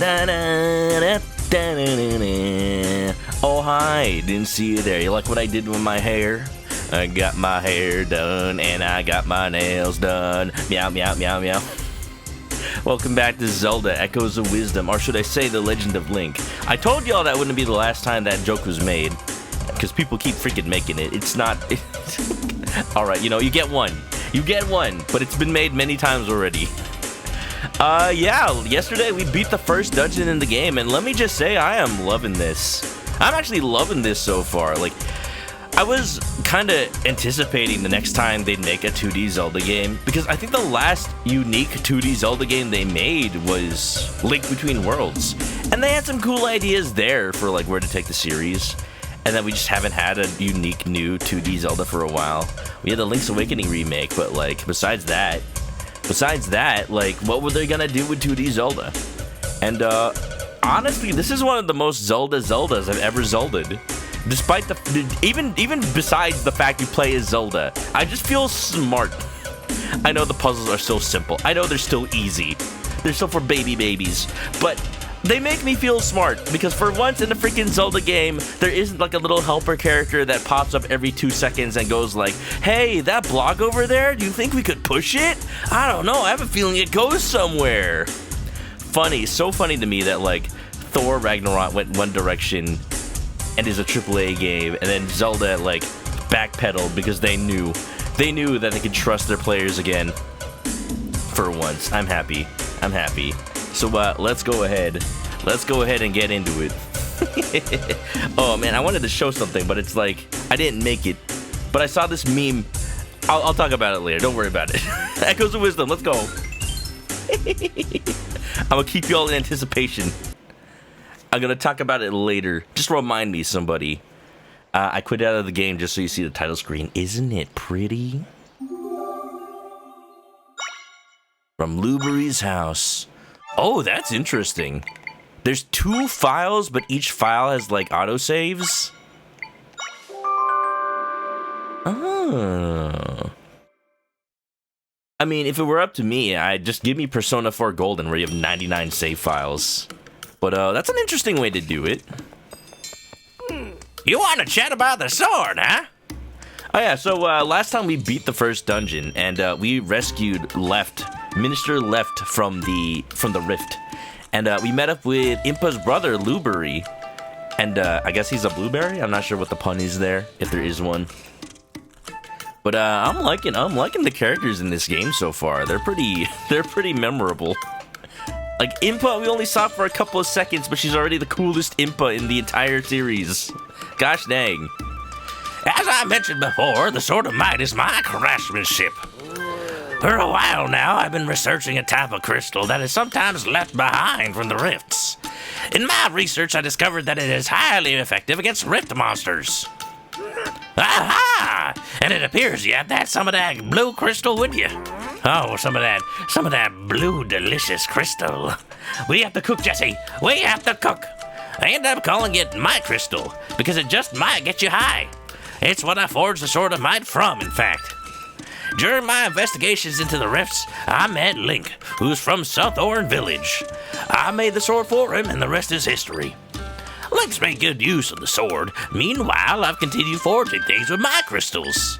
Oh, hi, didn't see you there. You like what I did with my hair? I got my hair done, and I got my nails done. Meow, meow, meow, meow. Welcome back to Zelda, Echoes of Wisdom, or should I say The Legend of Link. I told y'all that wouldn't be the last time that joke was made, because people keep freaking making it. It's not... Alright, you know, you get one. You get one, but it's been made many times already. Yeah, yesterday we beat the first dungeon in the game, and let me just say, I am loving this. I'm actually loving this so far. Like, I was kind of anticipating the next time they'd make a 2D Zelda game, because I think the last unique 2D Zelda game they made was Link Between Worlds, and they had some cool ideas there for like where to take the series, and then we just haven't had a unique new 2D Zelda for a while. We had the Link's Awakening remake, but like besides that, like what were they gonna do with 2D Zelda? And honestly, this is one of the most Zeldas I've ever Zelda'd. Despite even besides the fact you play as Zelda, I just feel smart. I know the puzzles are still simple. I know they're still easy. They're still for babies. But they make me feel smart, because for once in a freaking Zelda game, there isn't like a little helper character that pops up every 2 seconds and goes like, hey, that block over there, do you think we could push it? I don't know, I have a feeling it goes somewhere. Funny, so funny to me that like Thor Ragnarok went one direction and is a AAA game, and then Zelda like backpedaled because they knew that they could trust their players again. For once, I'm happy. So let's go ahead and get into it. Oh man, I wanted to show something, but it's like I didn't make it. But I saw this meme. I'll talk about it later. Don't worry about it. Echoes of Wisdom. Let's go. I'm gonna keep you all in anticipation. I'm gonna talk about it later. Just remind me, somebody. I quit out of the game just so you see the title screen. Isn't it pretty? From Luberry's house. Oh, that's interesting. There's 2 files, but each file has like autosaves. Oh. I mean, if it were up to me, I'd just give me Persona 4 Golden, where you have 99 save files. But that's an interesting way to do it. You want to chat about the sword, huh? Oh yeah, so last time we beat the first dungeon, and we rescued Minister Left from the Rift. And we met up with Impa's brother, Luberry. And I guess he's a blueberry? I'm not sure what the pun is there, if there is one. But I'm liking the characters in this game so far. They're pretty memorable. Like, Impa, we only saw for a couple of seconds, but she's already the coolest Impa in the entire series. Gosh dang. As I mentioned before, the Sword of Might is my craftsmanship. For a while now, I've been researching a type of crystal that is sometimes left behind from the rifts. In my research, I discovered that it is highly effective against rift monsters. Aha! And it appears you have some of that blue crystal with you. Oh, some of that blue delicious crystal. We have to cook, Jesse. We have to cook. I end up calling it my crystal because it just might get you high. It's what I forged the Sword of Might from, in fact. During my investigations into the rifts, I met Link, who's from Southorn Village. I made the sword for him, and the rest is history. Link's made good use of the sword. Meanwhile, I've continued forging things with my crystals.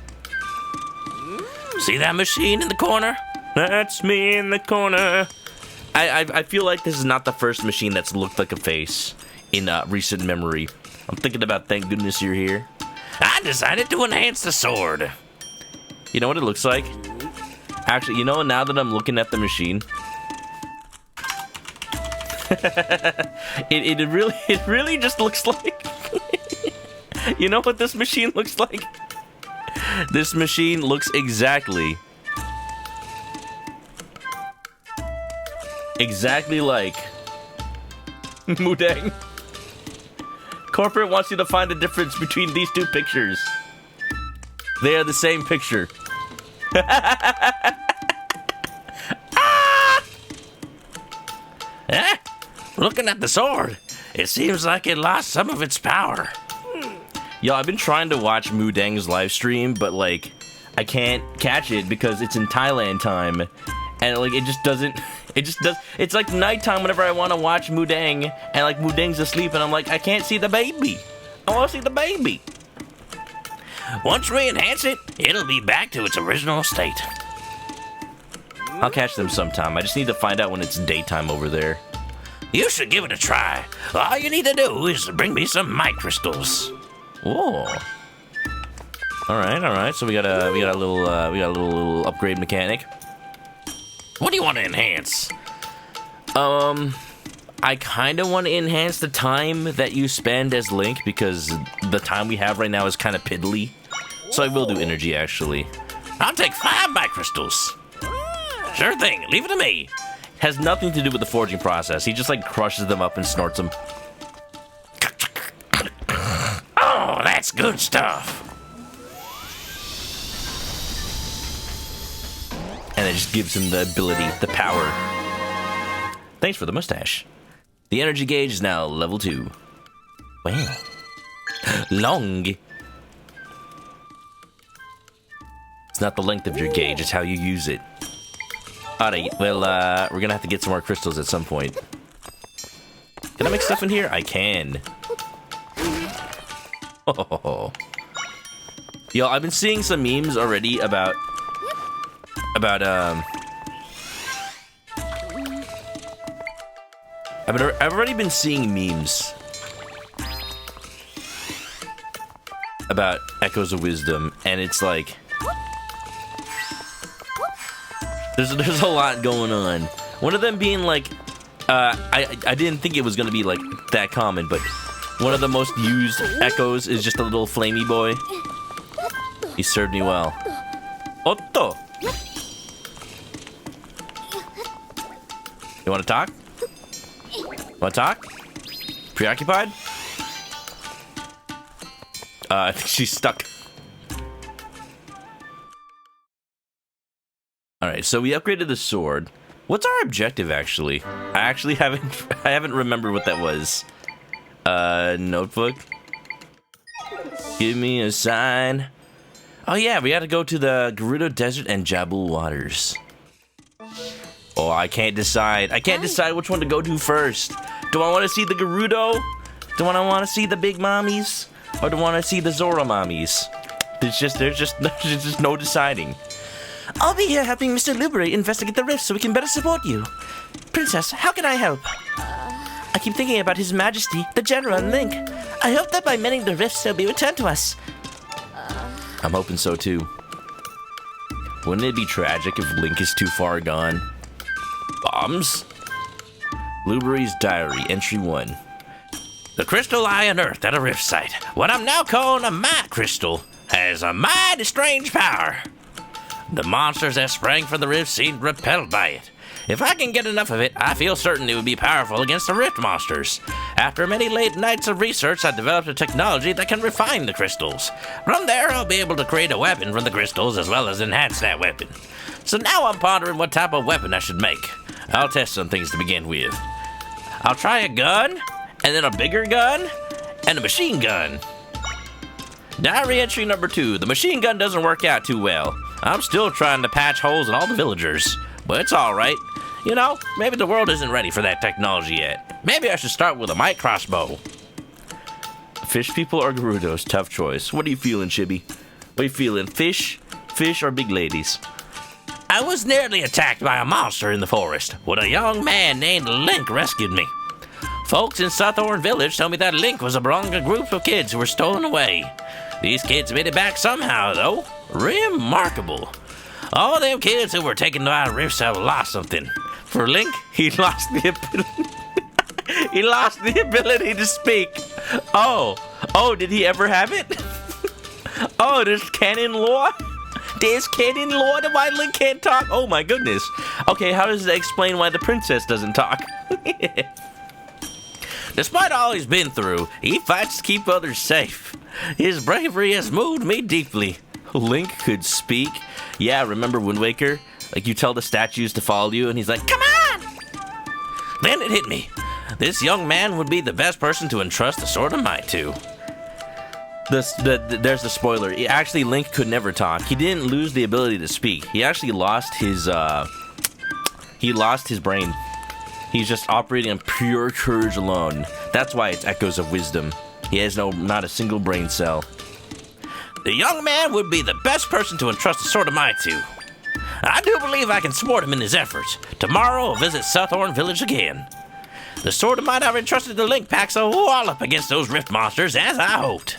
See that machine in the corner? That's me in the corner. I feel like this is not the first machine that's looked like a face in recent memory. I'm thinking about thank goodness you're here. I decided to enhance the sword. You know what it looks like? Actually, you know, now that I'm looking at the machine, it really just looks like. You know what this machine looks like? This machine looks exactly like Mudang. Corporate wants you to find the difference between these 2 pictures. They are the same picture. Looking at the sword, it seems like it lost some of its power. Yo, I've been trying to watch Mudang's live stream, but like, I can't catch it because it's in Thailand time, and like, it just doesn't. It just does. It's like nighttime whenever I want to watch Mudang, and like Mudang's asleep, and I'm like, I can't see the baby. I want to see the baby. Once we enhance it, it'll be back to its original state. I'll catch them sometime. I just need to find out when it's daytime over there. You should give it a try. All you need to do is bring me some mic crystals. Whoa. All right. So we got a little upgrade mechanic. What do you want to enhance? I kind of want to enhance the time that you spend as Link because the time we have right now is kind of piddly. So I will do energy actually. I'll take 5 mic crystals. Sure thing. Leave it to me. Has nothing to do with the forging process. He just like crushes them up and snorts them. Oh, that's good stuff. And it just gives him the ability, the power. Thanks for the mustache. The energy gauge is now level 2. Wow. Long. It's not the length of your gauge, it's how you use it. Alright, well, we're gonna have to get some more crystals at some point. Can I make stuff in here? I can. Oh. Yo, I've been seeing some memes already about I've already been seeing memes about Echoes of Wisdom, and it's like there's a lot going on. One of them being like, I didn't think it was gonna be like that common, but one of the most used echoes is just a little flamey boy. He served me well. Otto. You want to talk? Want to talk? Preoccupied? I think she's stuck. Alright, so we upgraded the sword. What's our objective, actually? I haven't remembered what that was. Notebook? Give me a sign. Oh yeah, we gotta go to the Gerudo Desert and Jabul Waters. Oh, I can't decide. I can't decide which one to go to first. Do I want to see the Gerudo? Do I want to see the big mommies? Or do I want to see the Zora mommies? There's just no deciding. I'll be here helping Mr. Liberate investigate the rifts so we can better support you. Princess, how can I help? I keep thinking about His Majesty, the General, and Link. I hope that by mending the rifts, they'll be returned to us. I'm hoping so too. Wouldn't it be tragic if Link is too far gone? Bombs? Blueberry's Diary, Entry 1. The crystal I unearthed at a rift site, what I'm now calling a might crystal, has a mighty strange power. The monsters that sprang from the rift seemed repelled by it. If I can get enough of it, I feel certain it would be powerful against the rift monsters. After many late nights of research, I developed a technology that can refine the crystals. From there, I'll be able to create a weapon from the crystals as well as enhance that weapon. So now I'm pondering what type of weapon I should make. I'll test some things to begin with. I'll try a gun, and then a bigger gun, and a machine gun. Diary entry number 2. The machine gun doesn't work out too well. I'm still trying to patch holes in all the villagers, but it's alright. You know, maybe the world isn't ready for that technology yet. Maybe I should start with a mic crossbow. Fish people or Gerudos? Tough choice. What are you feeling, Chibi? What are you feeling? Fish or big ladies? I was nearly attacked by a monster in the forest when a young man named Link rescued me. Folks in Southorn Village tell me that Link was among a group of kids who were stolen away. These kids made it back somehow, though. Remarkable. All them kids who were taken to our rifts have lost something. For Link, he lost the ability. He lost the ability to speak. Oh, did he ever have it? Oh, there's canon lore? There's canon lore to why Link can't talk? Oh my goodness. Okay, how does that explain why the princess doesn't talk? Despite all he's been through, he fights to keep others safe. His bravery has moved me deeply. Link could speak? Yeah, remember Wind Waker? Like, you tell the statues to follow you, and he's like, come on! Then it hit me. This young man would be the best person to entrust the Sword of Might to. There's the spoiler. Actually, Link could never talk. He didn't lose the ability to speak. He actually lost his He lost his brain. He's just operating on pure courage alone. That's why it's Echoes of Wisdom. He has not a single brain cell. The young man would be the best person to entrust a sword of mine to. I do believe I can support him in his efforts. Tomorrow I'll visit Southhorn Village again. The sword of mine I've entrusted to Link packs a wallop against those rift monsters, as I hoped.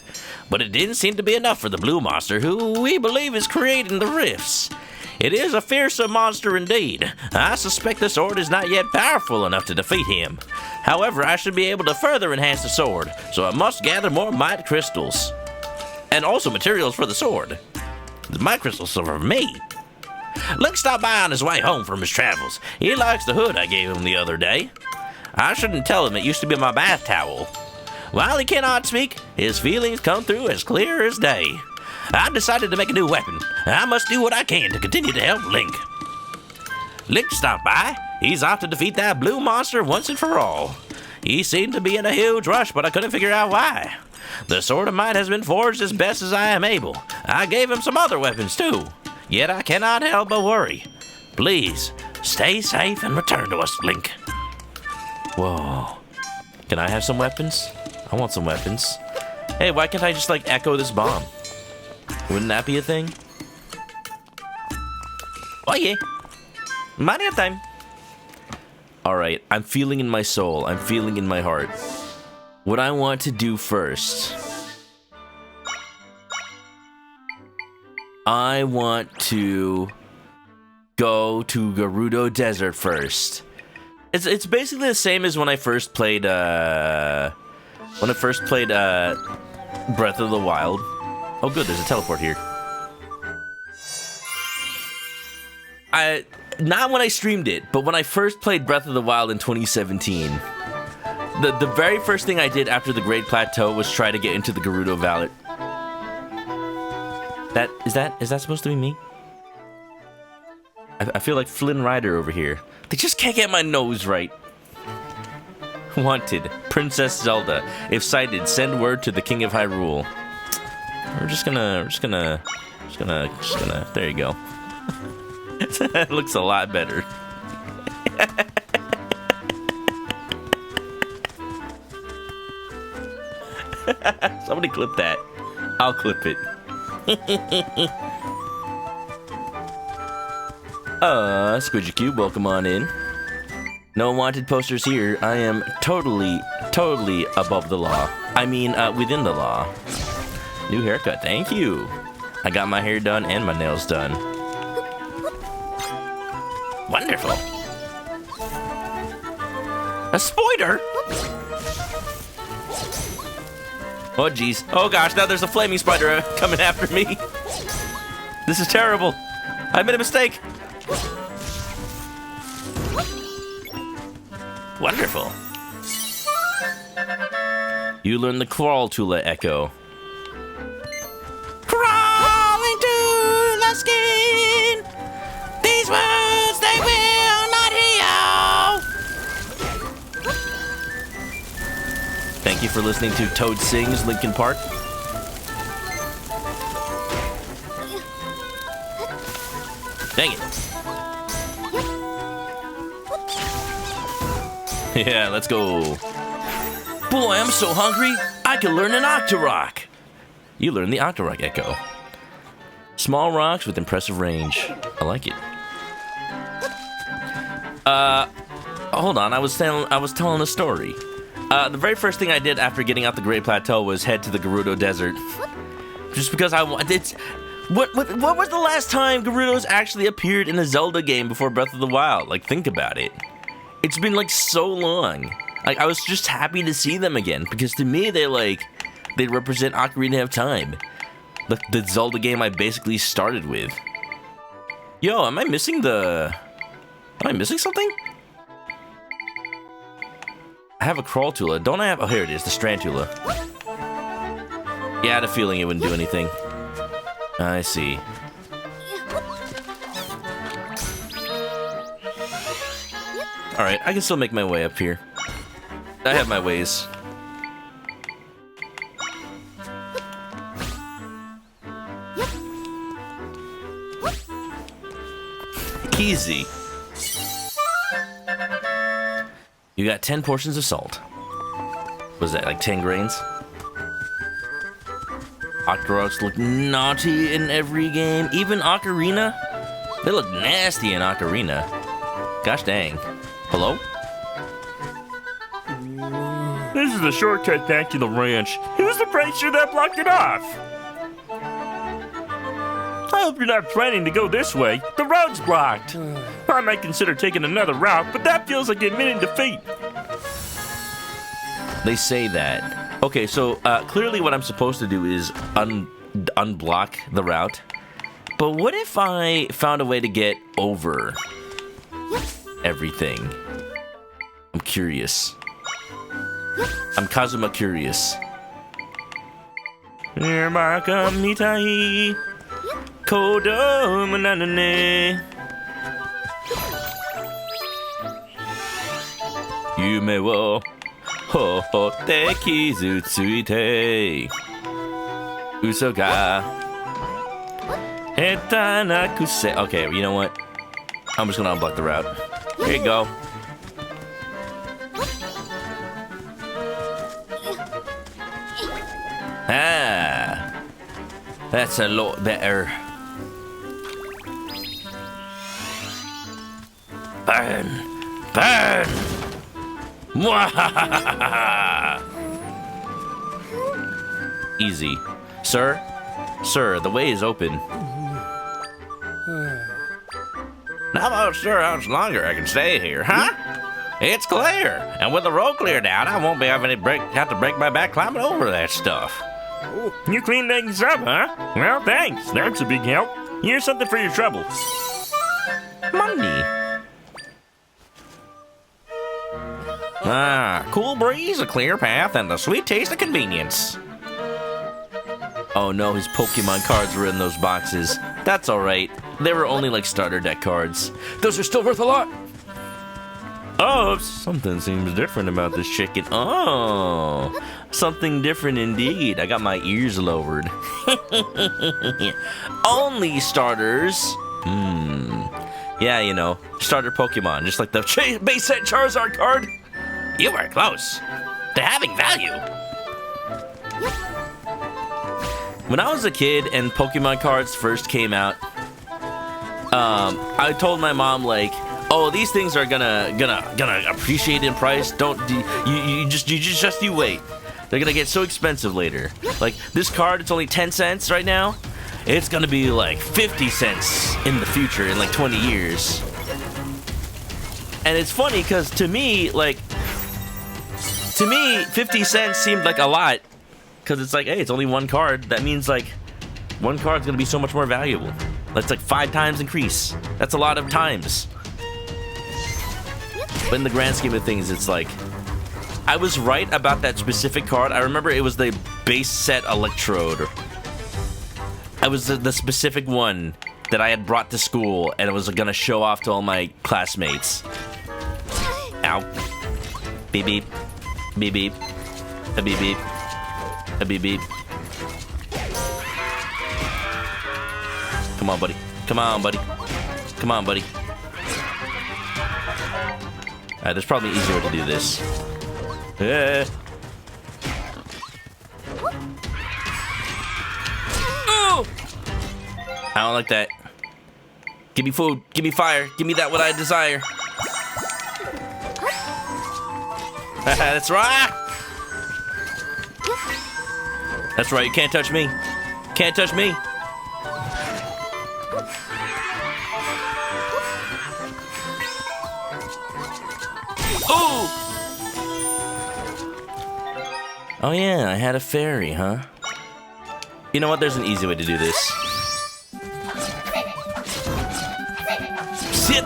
But it didn't seem to be enough for the blue monster, who we believe is creating the rifts. It is a fearsome monster indeed. I suspect the sword is not yet powerful enough to defeat him. However, I should be able to further enhance the sword, so I must gather more might crystals. And also materials for the sword. The might crystals are for me. Link stopped by on his way home from his travels. He likes the hood I gave him the other day. I shouldn't tell him it used to be my bath towel. While he cannot speak, his feelings come through as clear as day. I've decided to make a new weapon. I must do what I can to continue to help Link. Link stopped by. He's off to defeat that blue monster once and for all. He seemed to be in a huge rush, but I couldn't figure out why. The sword of mine has been forged as best as I am able. I gave him some other weapons too. Yet I cannot help but worry. Please, stay safe and return to us, Link. Whoa. Can I have some weapons? I want some weapons. Hey, why can't I just, like, echo this bomb? Wouldn't that be a thing? Oh yeah. Money time. Alright, I'm feeling in my soul. I'm feeling in my heart. What I want to do first... I want to go to Gerudo Desert first. It's basically the same as when I first played Breath of the Wild. Oh good, there's a teleport here. Not when I streamed it, but when I first played Breath of the Wild in 2017. The very first thing I did after the Great Plateau was try to get into the Gerudo Valley. Is that supposed to be me? I feel like Flynn Rider over here. They just can't get my nose right. Wanted, Princess Zelda. If sighted, send word to the King of Hyrule. We're just gonna. There you go. That looks a lot better. Somebody clip that. I'll clip it. Squidgy Cube, welcome on in. No wanted posters here. I am totally above the law. I mean, within the law. New haircut, thank you. I got my hair done and my nails done. Wonderful. A spider? Oh jeez. Oh gosh, now there's a flaming spider coming after me. This is terrible. I made a mistake. Wonderful. You learn the crawl Tula Echo. Crawling to the skin. These words they will not hear. Thank you for listening to Toad Sings Linkin Park. Dang it. Yeah, let's go. Boy, I'm so hungry, I can learn an Octorok. You learn the Octorok Echo. Small rocks with impressive range. I like it. Hold on, I was telling a story. The very first thing I did after getting out the Great Plateau was head to the Gerudo Desert. Just because what was the last time Gerudos actually appeared in a Zelda game before Breath of the Wild? Like, think about it. It's been like so long. Like, I was just happy to see them again because to me they represent Ocarina of Time, the Zelda game I basically started with. Yo, am I missing something? I have a crawl Tula. Don't I have? Oh, here it is, the Strand Tula. Yeah, I had a feeling it wouldn't do anything. I see. Alright, I can still make my way up here. I have my ways. Easy. You got 10 portions of salt. Was that like 10 grains? Octoroks look naughty in every game. Even Ocarina? They look nasty in Ocarina. Gosh dang. Hello? This is the shortcut back to the ranch. Who's the prankster that blocked it off? I hope you're not planning to go this way. The road's blocked. I might consider taking another route, but that feels like admitting defeat. They say that. Okay, so clearly what I'm supposed to do is unblock the route. But what if I found a way to get over everything? I'm curious. I'm Kazuma curious. Maka mitai kodo manane. Yume wo hohotte kizu tsuite. Uso ga heta nakuse. Okay, you know what? I'm just gonna unblock the route. Here you go. Ah, that's a lot better. Burn! Burn! Mwahahaha! Easy. Sir? Sir, the way is open. Not about sure how much longer I can stay here, huh? It's clear, and with the road cleared out, I won't be having to have to break my back climbing over that stuff. You cleaned things up, huh? Well, thanks. That's a big help. Here's something for your trouble. Money. Ah, cool breeze, a clear path, and the sweet taste of convenience. Oh no, his Pokemon cards were in those boxes. That's alright. They were only like starter deck cards. Those are still worth a lot. Oh, something seems different about this chicken. Oh, something different indeed. I got my ears lowered. Only starters. Yeah, you know, starter Pokemon, just like the base set Charizard card. You were close to having value. When I was a kid and Pokemon cards first came out, I told my mom like, "Oh, these things are gonna appreciate in price. You wait. They're gonna get so expensive later. Like this card, it's only 10 cents right now. It's gonna be like 50 cents in the future in like 20 years." And it's funny because to me, 50 cents seemed like a lot. Because it's like, hey, it's only one card. That means like one card's gonna be so much more valuable. That's like 5 times increase. That's a lot of times. But in the grand scheme of things, it's like, I was right about that specific card. I remember it was the base set Electrode. I was the specific one that I had brought to school and it was gonna show off to all my classmates. Ow. Beep beep. Beep beep. A beep beep. A beep beep. Come on, buddy. Come on, buddy. Come on, buddy. Alright, there's probably an easier way to do this. Yeah. Oh! I don't like that. Give me food. Give me fire. Give me that what I desire. That's right. That's right. You can't touch me. Can't touch me. Oh! Oh yeah, I had a fairy, huh? You know what? There's an easy way to do this. Sit!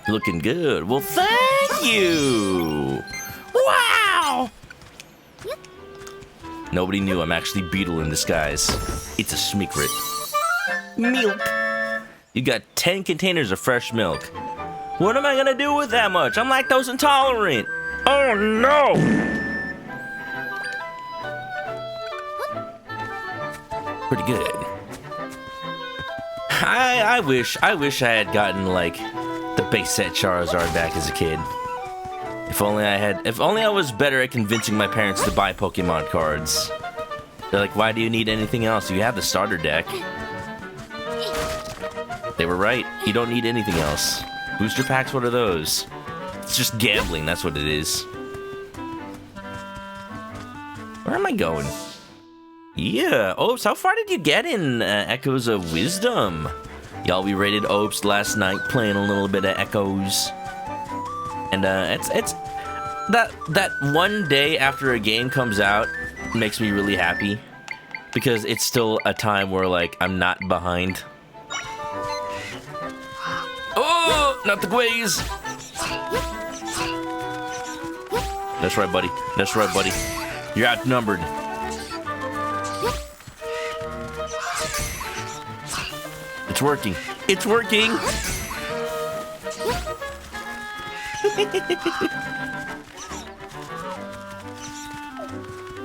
Looking good. Well, thank you! Wow! Nobody knew I'm actually Beetle in disguise. It's a secret. Milk. You got 10 containers of fresh milk. What am I gonna do with that much? I'm lactose intolerant. Oh no! Pretty good. I wish I had gotten like the base set Charizard back as a kid. If only I was better at convincing my parents to buy Pokemon cards. They're like, why do you need anything else? You have the starter deck. They were right. You don't need anything else. Booster packs, what are those? It's just gambling, that's what it is. Where am I going? Yeah, Opes, how far did you get in Echoes of Wisdom? Y'all, we rated Opes last night, playing a little bit of Echoes. And it's that one day after a game comes out makes me really happy. Because it's still a time where, like, I'm not behind. Oh, not the Gways! That's right, buddy. That's right, buddy. You're outnumbered. It's working. It's working!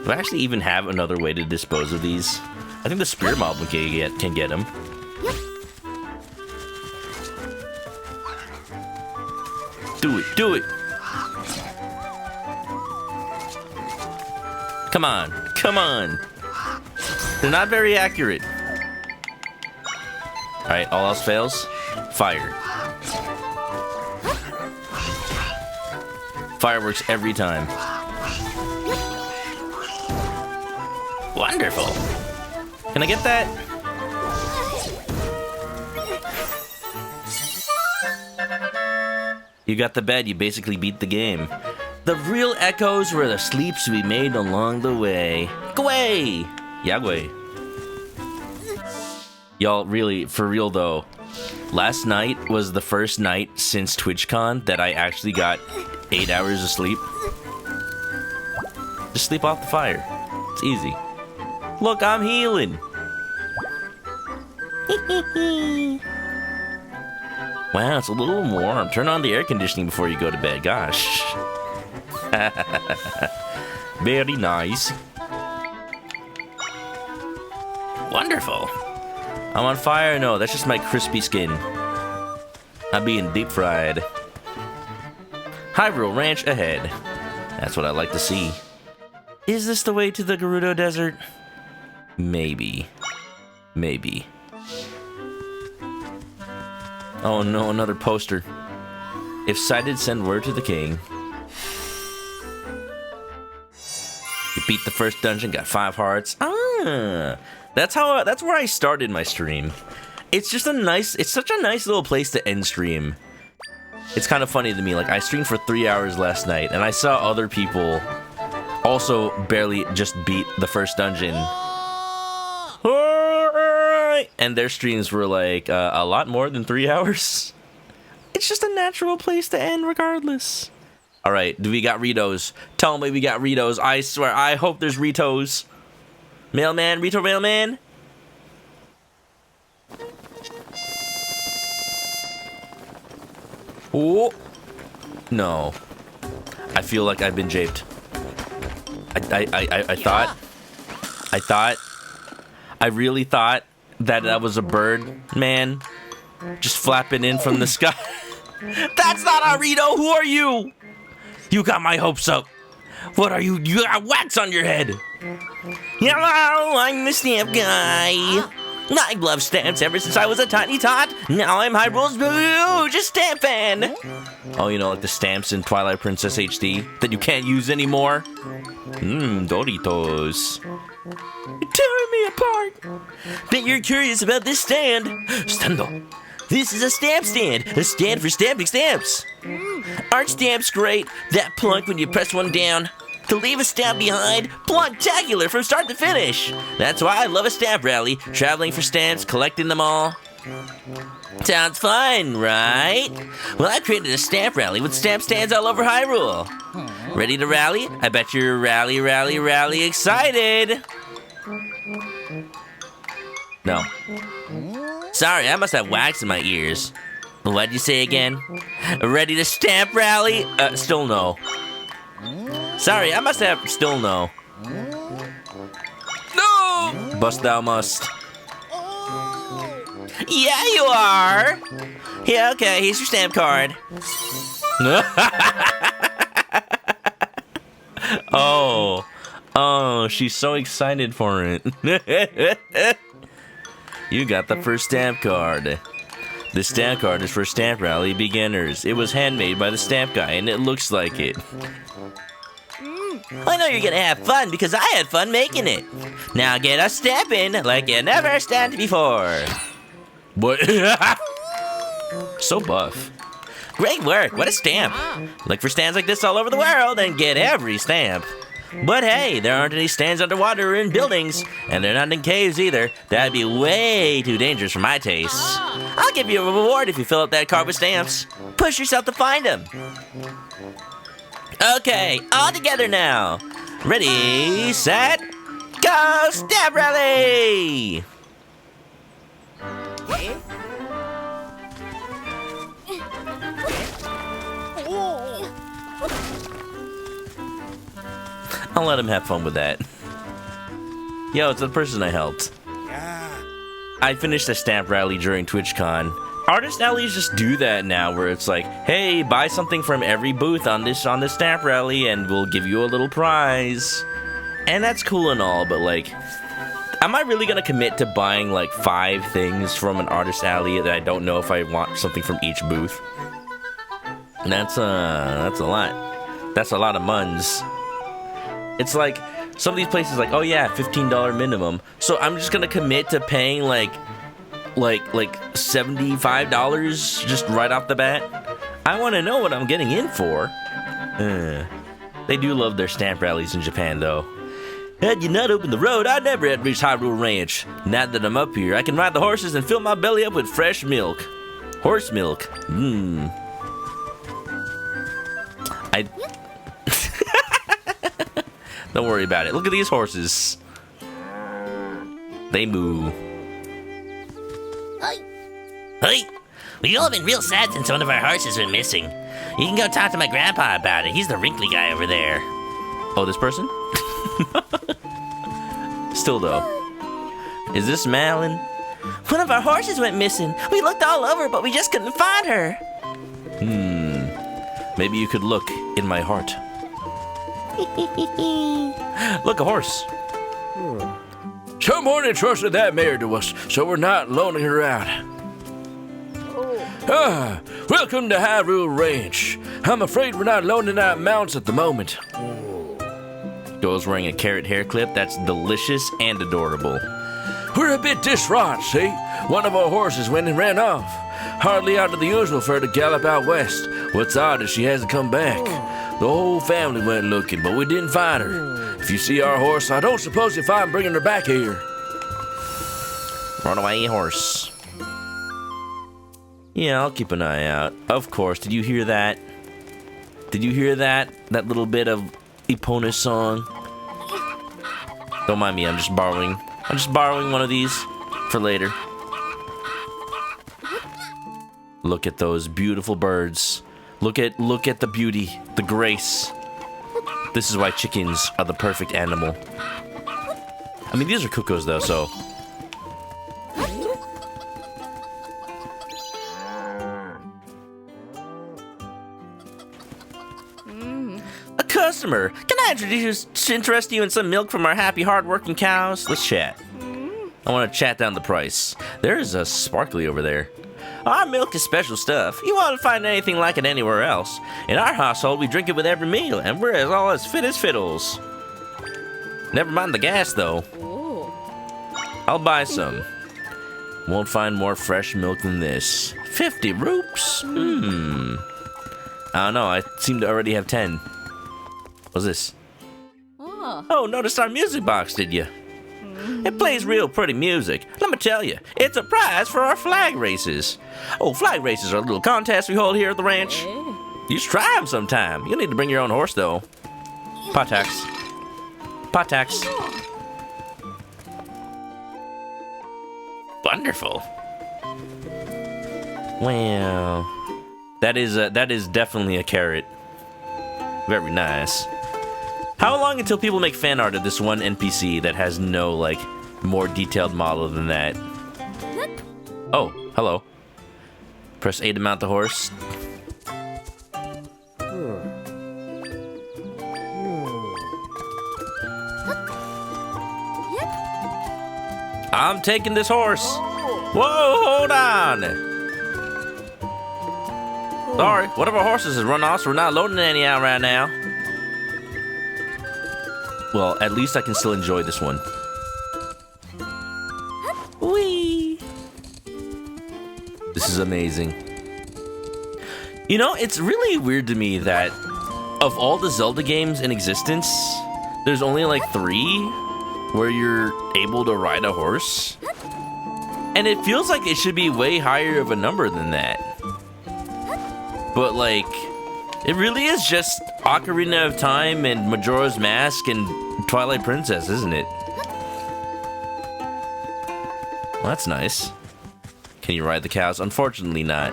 Do I actually even have another way to dispose of these? I think the Spear Mob can get them. Do it, do it! Come on, come on! They're not very accurate. Alright, all else fails. Fire. Fireworks every time. Wonderful. Can I get that? You got the bed, you basically beat the game. The real echoes were the sleeps we made along the way. Gway! Yagway. Y'all, really, for real though, last night was the first night since TwitchCon that I actually got 8 hours of sleep. Just sleep off the fire. It's easy. Look, I'm healing. Wow, it's a little warm. Turn on the air conditioning before you go to bed. Gosh. Very nice. Wonderful. I'm on fire? No, that's just my crispy skin. I'm being deep fried. Hyrule Ranch ahead. That's what I like to see. Is this the way to the Gerudo Desert? Maybe. Maybe. Oh no, another poster. If sighted, send word to the king. You beat the first dungeon, got 5 hearts. Ah, that's where I started my stream. It's just it's such a nice little place to end stream. It's kind of funny to me, like I streamed for 3 hours last night and I saw other people also barely just beat the first dungeon. And their streams were like a lot more than 3 hours. It's just a natural place to end regardless. All right, do we got Ritos? Tell me we got Ritos. I swear, I hope there's Ritos. Mailman, Rito Mailman. Oh, no. I feel like I've been japed. I really thought that was a bird, man. Just flapping in from the sky. That's not a Rito. Who are you? You got my hopes up. What are you? You got wax on your head. Hello, I'm the stamp guy. I've loved stamps ever since I was a tiny tot. Now I'm Hyrule's just stamp fan. Oh, you know, like the stamps in Twilight Princess HD that you can't use anymore? Doritos. You're tearing me apart. Bet you're curious about this stand. Stando. This is a stamp stand. A stand for stamping stamps. Aren't stamps great? That plunk when you press one down. To leave a stamp behind, plunk-tacular from start to finish. That's why I love a stamp rally. Traveling for stamps, collecting them all. Sounds fun, right? Well, I created a stamp rally with stamp stands all over Hyrule. Ready to rally? I bet you're rally excited. No. Sorry, I must have wax in my ears. What'd you say again? Ready to stamp rally? Still no. Sorry, I must have still no. No! Bust thou must. Yeah, you are. Yeah, okay, here's your stamp card. Oh, she's so excited for it. You got the first stamp card. The stamp card is for Stamp Rally beginners. It was handmade by the stamp guy, and it looks like it. I know you're gonna have fun because I had fun making it. Now get us stamping like you never stamped before. What? So buff. Great work, what a stamp. Look for stands like this all over the world and get every stamp. But hey, there aren't any stands underwater or in buildings, and they're not in caves either. That'd be way too dangerous for my taste. I'll give you a reward if you fill up that card with stamps. Push yourself to find them. Okay, all together now. Ready, set, go, Stamp Rally! I'll let him have fun with that. Yo, it's the person I helped. I finished a stamp rally during TwitchCon. Artist alleys just do that now, where it's like, hey, buy something from every booth on this stamp rally, and we'll give you a little prize. And that's cool and all, but like, am I really gonna commit to buying like 5 things from an artist alley that I don't know if I want something from each booth? That's a lot. That's a lot of muns. It's like, some of these places like, oh yeah, $15 minimum. So I'm just gonna commit to paying like $75 just right off the bat. I want to know what I'm getting in for. They do love their stamp rallies in Japan though. Had you not opened the road, I'd never had reached Hyrule Ranch. Now that I'm up here, I can ride the horses and fill my belly up with fresh milk. Horse milk. Don't worry about it. Look at these horses. They moo. Hey, we all been real sad since one of our horses went missing. You can go talk to my grandpa about it. He's the wrinkly guy over there. Oh, this person? Still though. Is this Malin? One of our horses went missing. We looked all over, but we just couldn't find her. Maybe you could look in my heart. Look, a horse. Someone entrusted that mare to us, so we're not loaning her out. Welcome to Hyrule Ranch. I'm afraid we're not loaning out mounts at the moment. Goes wearing a carrot hair clip. That's delicious and adorable. We're a bit distraught, see? One of our horses went and ran off. Hardly out of the usual for her to gallop out west. What's odd is she hasn't come back. The whole family went looking, but we didn't find her. If you see our horse, I don't suppose you'll find bringing her back here. Run away, horse. Yeah, I'll keep an eye out. Of course. Did you hear that? Did you hear that? That little bit of Epona's song? Don't mind me, I'm just borrowing one of these for later. Look at those beautiful birds. Look at the beauty, the grace. This is why chickens are the perfect animal. I mean, these are cuckoos though, so. A customer. Can I interest you in some milk from our happy, hard-working cows? Let's chat. I want to chat down the price. There's a sparkly over there. Our milk is special stuff. You won't find anything like it anywhere else. In our household, we drink it with every meal, and we're all as fit as fiddles. Never mind the gas, though. I'll buy some. Won't find more fresh milk than this. 50 rupes? I don't know, I seem to already have 10. What's this? Oh, noticed our music box, did you? It plays real pretty music. Let me tell you, it's a prize for our flag races. Oh, flag races are a little contest we hold here at the ranch. You should try them sometime. You'll need to bring your own horse, though. Pot tax. Pot tax. Wonderful. Wow. That is definitely a carrot. Very nice. How long until people make fan art of this one NPC that has no, like, more detailed model than that? Oh, hello. Press A to mount the horse. I'm taking this horse. Whoa, hold on. Sorry, one of our horses has run off, so we're not loading any out right now. Well, at least I can still enjoy this one. Whee! This is amazing. You know, it's really weird to me that of all the Zelda games in existence, there's only like 3 where you're able to ride a horse. And it feels like it should be way higher of a number than that. But like, it really is just Ocarina of Time and Majora's Mask and Twilight Princess, isn't it? Well, that's nice. Can you ride the cows? Unfortunately not.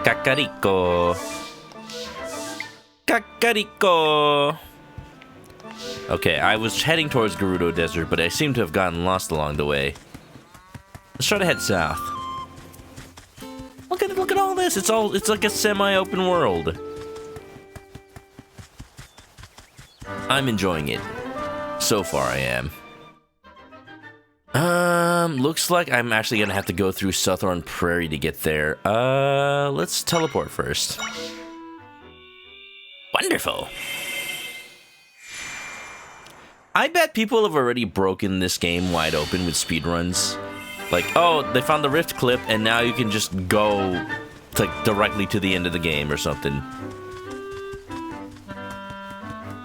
Kakariko. Kakariko. Okay, I was heading towards Gerudo Desert, but I seem to have gotten lost along the way. Let's try to head south. Look at all this. It's like a semi-open world. I'm enjoying it. So far I am. Looks like I'm actually gonna have to go through Southern Prairie to get there. Let's teleport first. Wonderful. I bet people have already broken this game wide open with speedruns. Like, oh, they found the Rift clip, and now you can just go directly to the end of the game or something.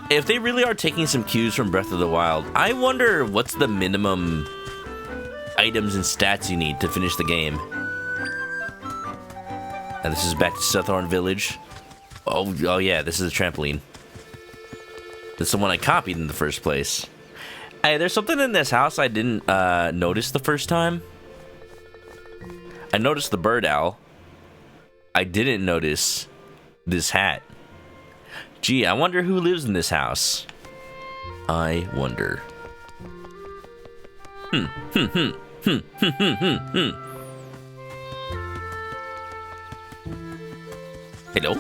If they really are taking some cues from Breath of the Wild, I wonder what's the minimum items and stats you need to finish the game. And this is back to Southern Village. Oh yeah, this is a trampoline. That's the one I copied in the first place. Hey, there's something in this house I didn't notice the first time. I noticed the bird owl. I didn't notice this hat. Gee, I wonder who lives in this house. I wonder. Hello?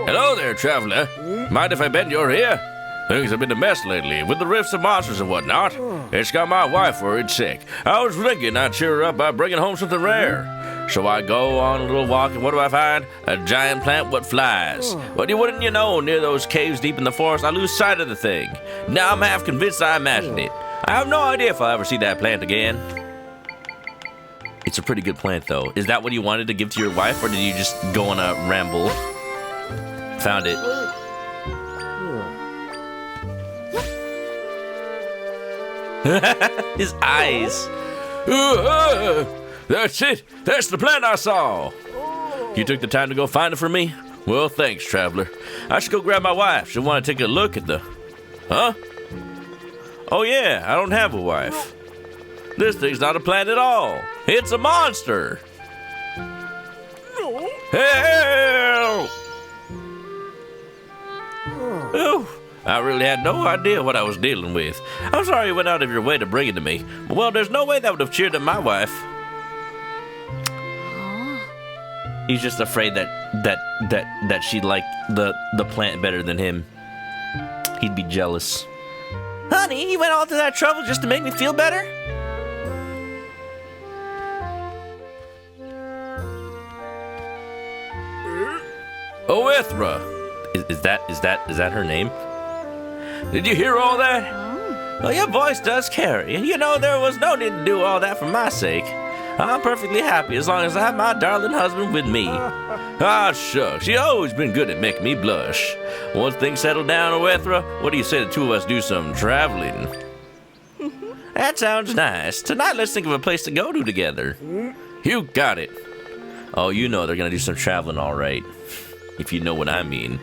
Hello there, traveler. Mind if I bend your ear? Things have been a mess lately, with the rifts and monsters and whatnot. It's got my wife worried sick. I was thinking I'd cheer her up by bringing home something rare. So I go on a little walk, and what do I find? A giant plant what flies. Well, wouldn't you know, near those caves deep in the forest, I lose sight of the thing. Now I'm half convinced I imagined it. I have no idea if I'll ever see that plant again. It's a pretty good plant, though. Is that what you wanted to give to your wife, or did you just go on a ramble? Found it. His eyes. That's it. That's the plant I saw. You took the time to go find it for me? Well, thanks, traveler. I should go grab my wife. She'll want to take a look at the... Huh? Oh, yeah, I don't have a wife. This thing's not a plant at all. It's a monster. Help! Oh, I really had no idea what I was dealing with. I'm sorry you went out of your way to bring it to me. Well, there's no way that would have cheered up my wife. He's just afraid that she'd like the plant better than him. He'd be jealous. Honey, you went all through that trouble just to make me feel better? Oethra. Is that her name? Did you hear all that? Well, your voice does carry. You know, there was no need to do all that for my sake. I'm perfectly happy as long as I have my darling husband with me. Ah, shucks. You always been good at making me blush. Once things settle down, Oethra, what do you say the two of us do some traveling? That sounds nice. Tonight, let's think of a place to go to together. You got it. Oh, you know they're gonna do some traveling, all right. If you know what I mean.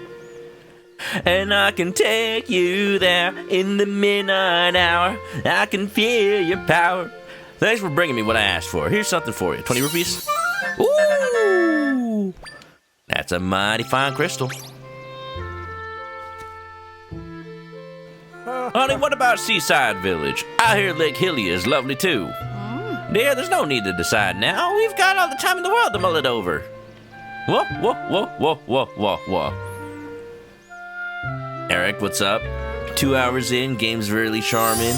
And I can take you there in the midnight hour. I can feel your power. Thanks for bringing me what I asked for. Here's something for you. 20 rupees? Ooh! That's a mighty fine crystal. Honey, what about Seaside Village? I hear Lake Hylia is lovely too. Dear, there's no need to decide now. We've got all the time in the world to mull it over. Whoa, whoa, whoa, whoa, whoa, whoa, whoa. Eric, what's up? 2 hours in, game's really charming.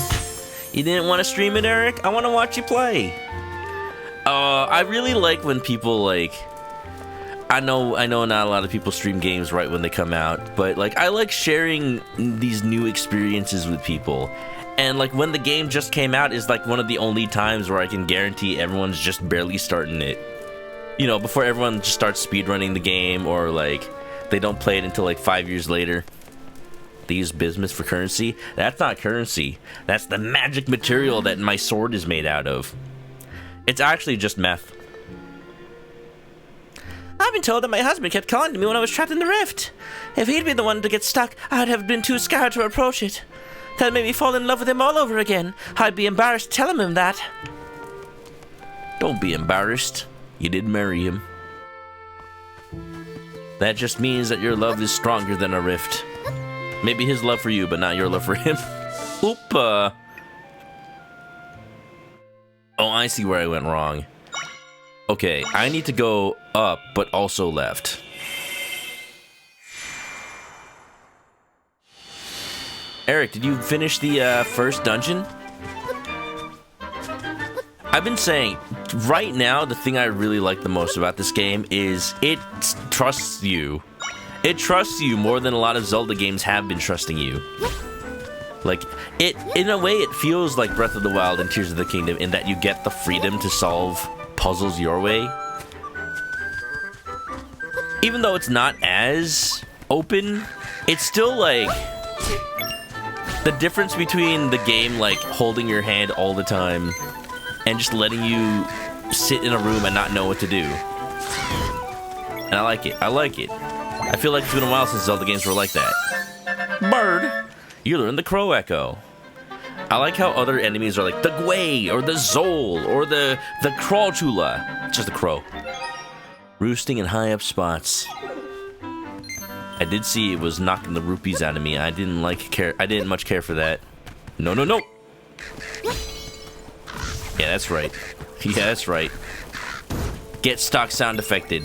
You didn't want to stream it, Eric? I want to watch you play. I really like when people, like... I know not a lot of people stream games right when they come out, but, like, I like sharing these new experiences with people. And, like, when the game just came out is, like, one of the only times where I can guarantee everyone's just barely starting it. You know, before everyone just starts speedrunning the game, or, like, they don't play it until, like, 5 years later. They use bismuth for currency? That's not currency. That's the magic material that my sword is made out of. It's actually just meth. I've been told that my husband kept calling to me when I was trapped in the rift. If he'd been the one to get stuck, I'd have been too scared to approach it. That made me fall in love with him all over again. I'd be embarrassed telling him that. Don't be embarrassed. You did marry him. That just means that your love is stronger than a rift. Maybe his love for you, but not your love for him. Oop. Oh, I see where I went wrong. Okay, I need to go up, but also left. Eric, did you finish the first dungeon? I've been saying, right now, the thing I really like the most about this game is it trusts you. It trusts you more than a lot of Zelda games have been trusting you. Like, in a way, it feels like Breath of the Wild and Tears of the Kingdom in that you get the freedom to solve puzzles your way. Even though it's not as open, it's still like... The difference between the game, like, holding your hand all the time and just letting you sit in a room and not know what to do. And I like it. I like it. I feel like it's been a while since Zelda games were like that. Bird! You learn the Crow Echo. I like how other enemies are like the Gwei, or the Zol, or the Crawchula. Just the crow. Roosting in high up spots. I did see it was knocking the rupees out of me. I didn't much care for that. No, no, no. Yeah, that's right. Yeah, that's right. Get stock sound affected.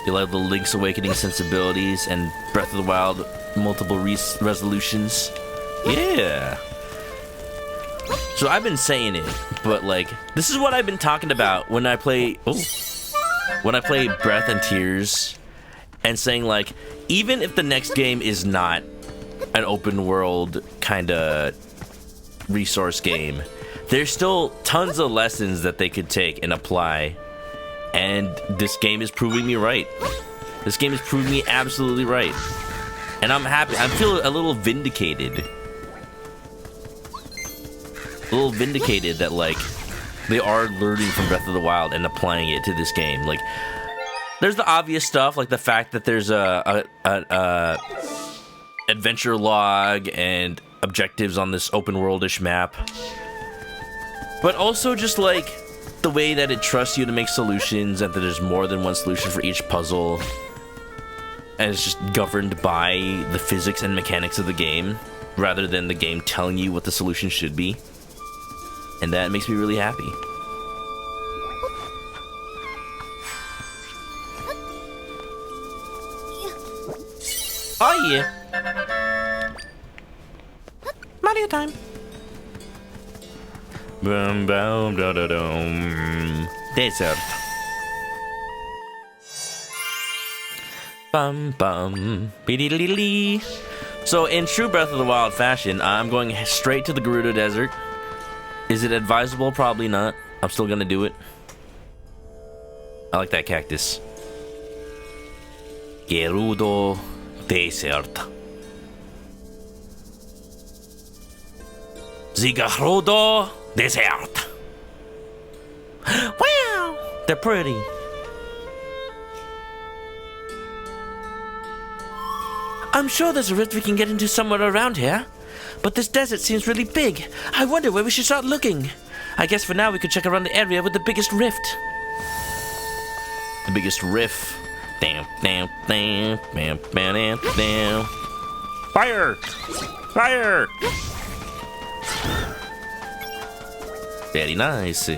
You like the Link's Awakening sensibilities and Breath of the Wild multiple resolutions. Yeah. So I've been saying it, but like, this is what I've been talking about when I play, when I play Breath and Tears, and saying like, even if the next game is not an open world kind of resource game, there's still tons of lessons that they could take and apply, and this game is proving me right. This game is proving me absolutely right, and I'm happy. I feel a little vindicated. A little vindicated that like they are learning from Breath of the Wild and applying it to this game. Like, there's the obvious stuff, like the fact that there's a adventure log and objectives on this open worldish map, but also just like the way that it trusts you to make solutions, and that there's more than one solution for each puzzle, and it's just governed by the physics and mechanics of the game rather than the game telling you what the solution should be. And that makes me really happy. Oh yeah. Mario time. Boom, boom, da da dum. Desert. Bum bum. Be-dee-dee-dee. So in true Breath of the Wild fashion, I'm going straight to the Gerudo Desert. Is it advisable? Probably not. I'm still gonna do it. I like that cactus. Gerudo Desert. The Gerudo Desert. Wow! They're pretty. I'm sure there's a rift we can get into somewhere around here. But this desert seems really big. I wonder where we should start looking. I guess for now we could check around the area with the biggest rift. The biggest rift. Damn, damn, damn, damn, damn, damn. Fire! Fire! Very nice.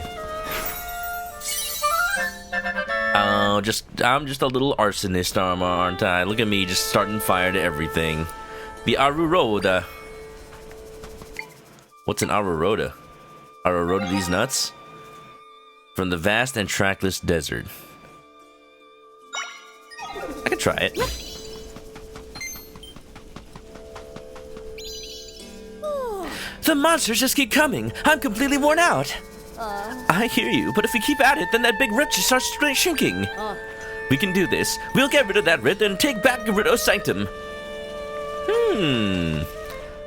Oh, I'm just a little arsonist, aren't I? Look at me, just starting fire to everything. The Aruroda. What's an Aruroda? Aruroda these nuts? From the vast and trackless desert. I could try it. The monsters just keep coming. I'm completely worn out. I hear you, but if we keep at it, then that big rift just starts shrinking. We can do this. We'll get rid of that rift and take back Gerudo's sanctum.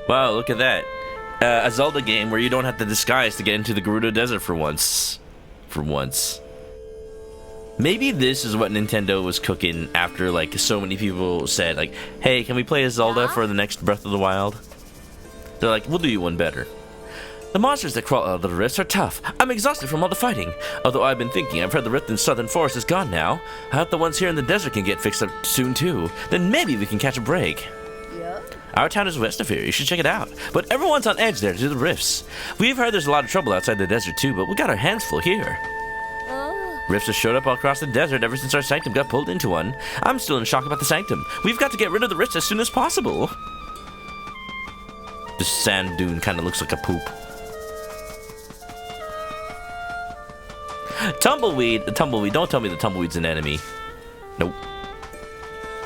Wow, look at that. A Zelda game where you don't have to disguise to get into the Gerudo Desert for once. Maybe this is what Nintendo was cooking after, like, so many people said, like, hey, can we play a Zelda for the next Breath of the Wild? They're like, we'll do you one better. The monsters that crawl out of the rifts are tough. I'm exhausted from all the fighting. Although I've been thinking, I've heard the rift in Southern Forest is gone now. I hope the ones here in the desert can get fixed up soon too. Then maybe we can catch a break. Our town is west of here, you should check it out. But everyone's on edge there to do the rifts. We've heard there's a lot of trouble outside the desert too, but we got our hands full here. Rifts have showed up all across the desert ever since our sanctum got pulled into one. I'm still in shock about the sanctum. We've got to get rid of the rifts as soon as possible. This sand dune kind of looks like a poop. Tumbleweed, don't tell me the tumbleweed's an enemy. Nope.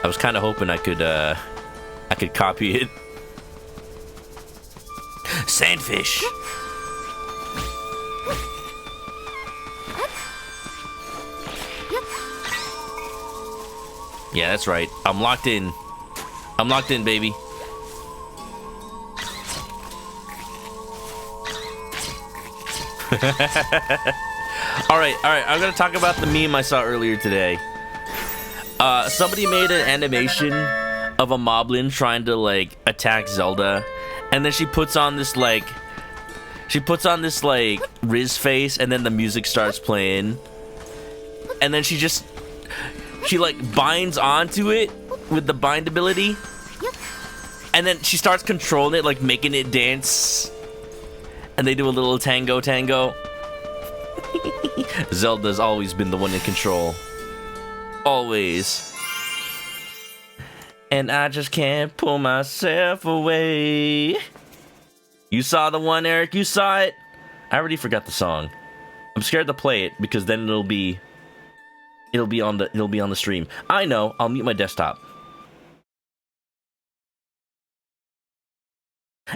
I was kind of hoping I could copy it. Sandfish. Yeah, that's right. I'm locked in. I'm locked in, baby. All right. I'm gonna talk about the meme I saw earlier today. Somebody made an animation of a moblin trying to like attack Zelda, and then she puts on this like Riz face, and then the music starts playing, and then she like binds onto it with the bind ability, and then she starts controlling it, like making it dance, and they do a little tango. Zelda's always been the one in control. Always. And I just can't pull myself away. You saw the one, Eric? You saw it? I already forgot the song. I'm scared to play it because then it'll be on the stream. I know. I'll mute my desktop.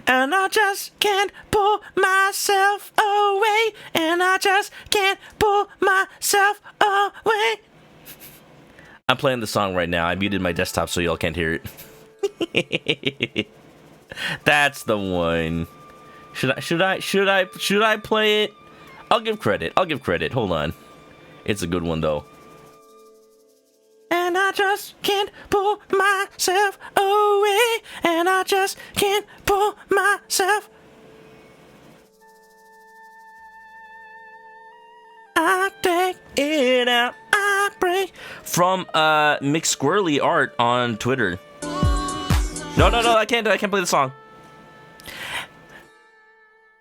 And I just can't pull myself away. And I just can't pull myself away. I'm playing the song right now. I muted my desktop so y'all can't hear it. That's the one. Should I play it? I'll give credit. Hold on. It's a good one though. And I just can't pull myself away. And I just can't pull myself. I take it out. I break. From McSquirrely Art on Twitter. No, I can't play the song.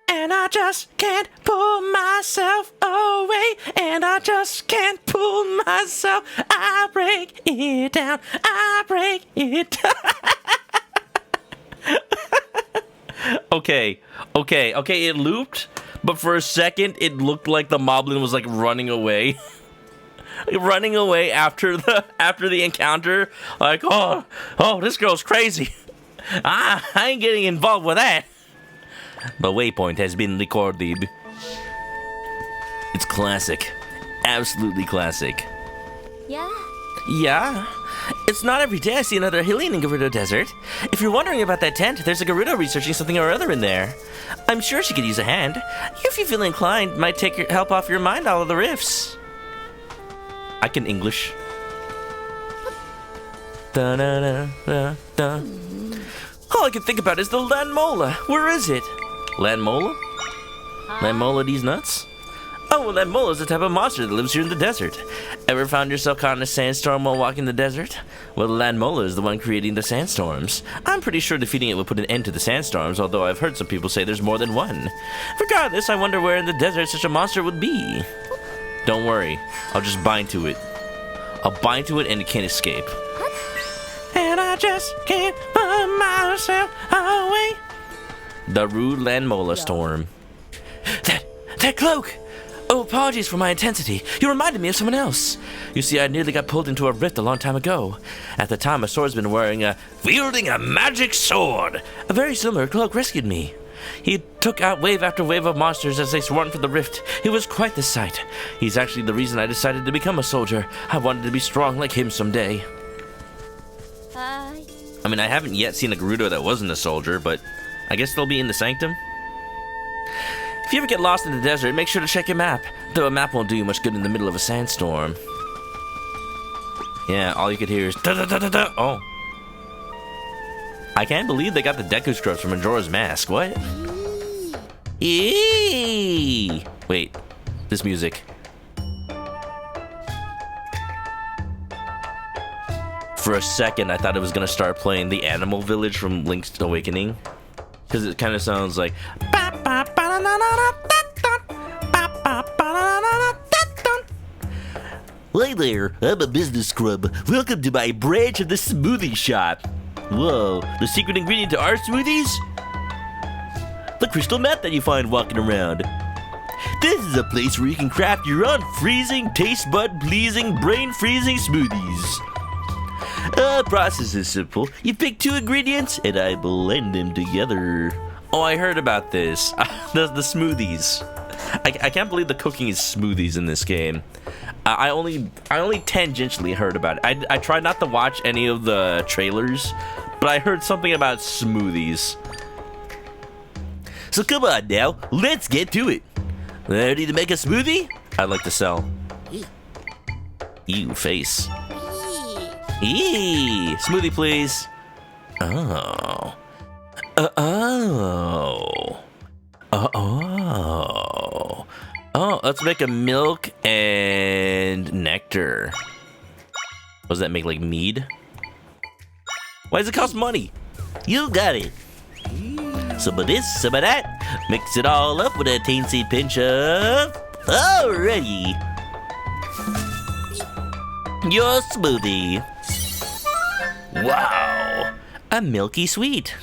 And I just can't pull myself away. And I just can't pull myself. I break it down. I break it down. Okay. It looped, but for a second, it looked like the moblin was like running away. Running away after the encounter. Like, oh, this girl's crazy. I ain't getting involved with that. The waypoint has been recorded. It's classic. Absolutely classic. Yeah? It's not every day I see another Hylian in Gerudo Desert. If you're wondering about that tent, there's a Gerudo researching something or other in there. I'm sure she could use a hand. If you feel inclined, might take your help off your mind all of the rifts. I can English. Da-da-da-da-da. All I can think about is the Lanmola. Where is it? Lanmola? Lanmola these nuts? Oh, well, that mole is the type of monster that lives here in the desert. Ever found yourself caught in a sandstorm while walking the desert? Well, the land mole is the one creating the sandstorms. I'm pretty sure defeating it will put an end to the sandstorms, although I've heard some people say there's more than one. Regardless, I wonder where in the desert such a monster would be. Don't worry, I'll just bind to it. I'll bind to it and it can't escape. And I just can't put myself away. The rude land mola storm. That cloak! Oh, apologies for my intensity. You reminded me of someone else. You see, I nearly got pulled into a rift a long time ago. At the time, a swordsman wielding a magic sword. A very similar cloak rescued me. He took out wave after wave of monsters as they swarmed for the rift. It was quite the sight. He's actually the reason I decided to become a soldier. I wanted to be strong like him someday. Hi. I mean, I haven't yet seen a Gerudo that wasn't a soldier, but I guess they'll be in the Sanctum. If you ever get lost in the desert, make sure to check your map. Though a map won't do you much good in the middle of a sandstorm. Yeah, all you could hear is da-da-da-da-da. Oh. I can't believe they got the Deku scrubs from Majora's Mask. What? Eee! Wait, this music. For a second, I thought it was gonna start playing the Animal Village from Link's Awakening. Because it kind of sounds like... Hi there, I'm a business scrub. Welcome to my branch of the smoothie shop. Whoa, the secret ingredient to our smoothies? The crystal meth that you find walking around. This is a place where you can craft your own freezing, taste bud pleasing, brain freezing smoothies. The process is simple. You pick 2 ingredients and I blend them together. Oh, I heard about this. the smoothies. I can't believe the cooking is smoothies in this game. I only tangentially heard about it. I tried not to watch any of the trailers, but I heard something about smoothies. So come on now, let's get to it. Ready to make a smoothie? I'd like to sell. Ew, face. Eee, smoothie please. Oh. Oh, let's make a milk and nectar. What does that make, like mead? Why does it cost money? You got it. Some of this, some of that. Mix it all up with a teensy pinch of... Alrighty. Your smoothie. Wow. A milky sweet.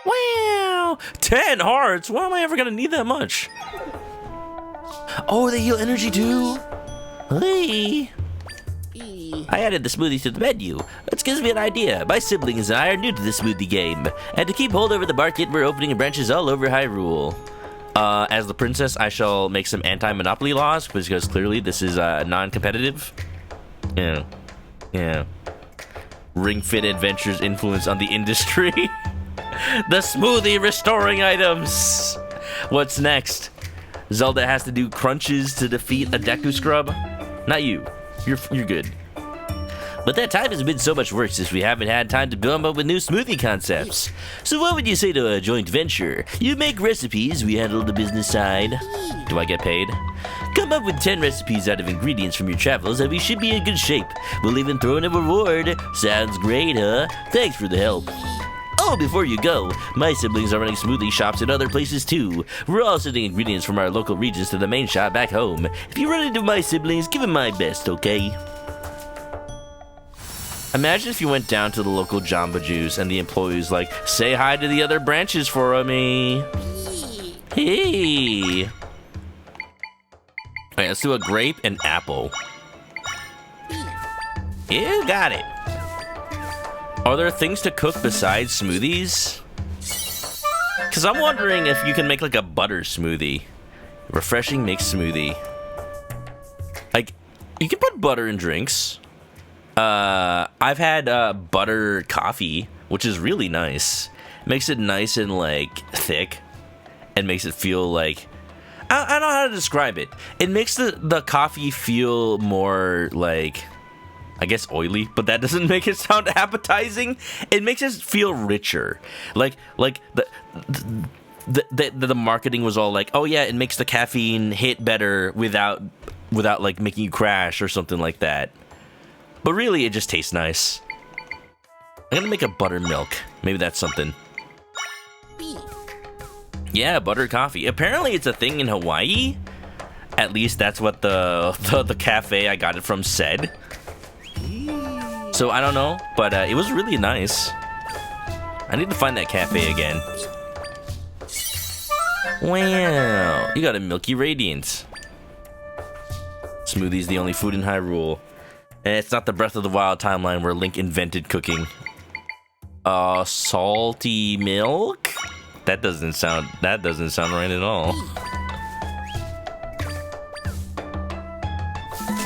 Wow. 10 hearts? Why am I ever gonna need that much? Oh, they heal energy too? Hey. I added the smoothies to the menu, which gives me an idea. My siblings and I are new to the smoothie game, and to keep hold over the market, we're opening branches all over Hyrule. As the princess, I shall make some anti-monopoly laws, because clearly this is non-competitive. Yeah. Ring Fit Adventures influence on the industry. The smoothie restoring items. What's next? Zelda has to do crunches to defeat a Deku Scrub? Not you. You're good. But that time has been so much work since we haven't had time to come up with new smoothie concepts. So what would you say to a joint venture? You make recipes, we handle the business side. Do I get paid? Come up with 10 recipes out of ingredients from your travels and we should be in good shape. We'll even throw in a reward. Sounds great, huh? Thanks for the help. Oh, before you go, my siblings are running smoothie shops in other places too. We're all sending ingredients from our local regions to the main shop back home. If you run into my siblings, give them my best, okay? Imagine if you went down to the local Jamba Juice and the employees like, say hi to the other branches for me. Hey. Alright, let's do a grape and apple. You got it. Are there things to cook besides smoothies? Because I'm wondering if you can make like a butter smoothie. Refreshing mixed smoothie. Like, you can put butter in drinks. I've had butter coffee, which is really nice. Makes it nice and like thick, and makes it feel like I don't know how to describe it. It makes the coffee feel more like, I guess, oily, but that doesn't make it sound appetizing. It makes it feel richer. Like the marketing was all like, oh yeah, it makes the caffeine hit better without like making you crash or something like that. But really, it just tastes nice. I'm gonna make a buttermilk. Maybe that's something. Yeah, butter coffee. Apparently, it's a thing in Hawaii. At least that's what the cafe I got it from said. So I don't know, but it was really nice. I need to find that cafe again. Wow, you got a Milky Radiance. Smoothie's the only food in Hyrule. And it's not the Breath of the Wild timeline where Link invented cooking. Salty milk? That doesn't sound right at all.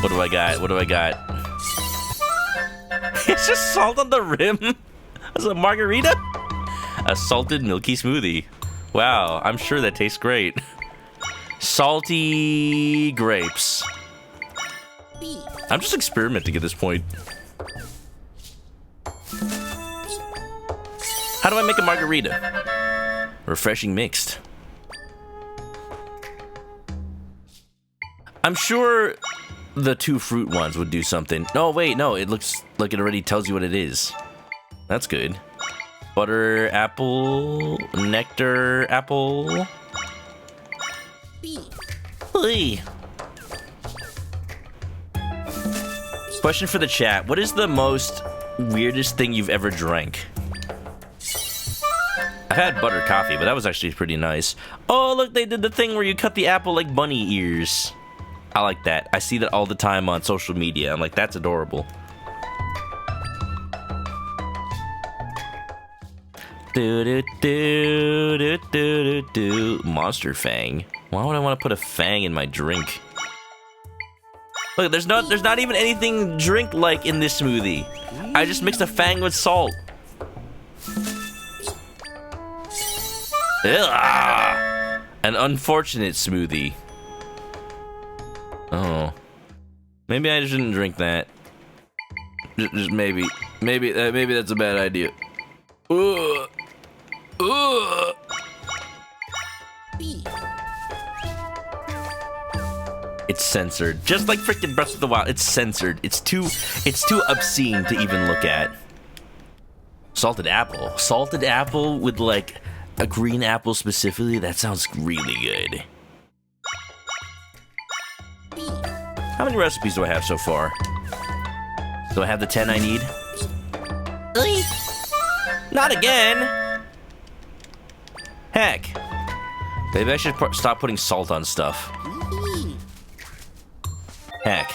What do I got? It's just salt on the rim. That's a margarita? A salted milky smoothie. Wow, I'm sure that tastes great. Salty grapes. I'm just experimenting at this point. How do I make a margarita? Refreshing mixed. I'm sure the 2 fruit ones would do something. No, wait, no, it looks like it already tells you what it is. That's good. Butter, apple, nectar, apple. Hey. Question for the chat. What is the most weirdest thing you've ever drank? I've had butter coffee, but that was actually pretty nice. Oh, look, they did the thing where you cut the apple like bunny ears. I like that. I see that all the time on social media. I'm like, that's adorable. Monster Fang. Why would I want to put a fang in my drink? Look, there's not even anything drink-like in this smoothie. I just mixed a fang with salt. Ugh. An unfortunate smoothie. Oh. Maybe I shouldn't drink that. Just maybe. Maybe that's a bad idea. Ugh. Ugh. It's censored. Just like freaking Breath of the Wild, it's censored. It's too obscene to even look at. Salted apple. Salted apple with like a green apple specifically, that sounds really good. How many recipes do I have so far? Do I have the 10 I need? Not again! Heck. Maybe I should stop putting salt on stuff. Heck.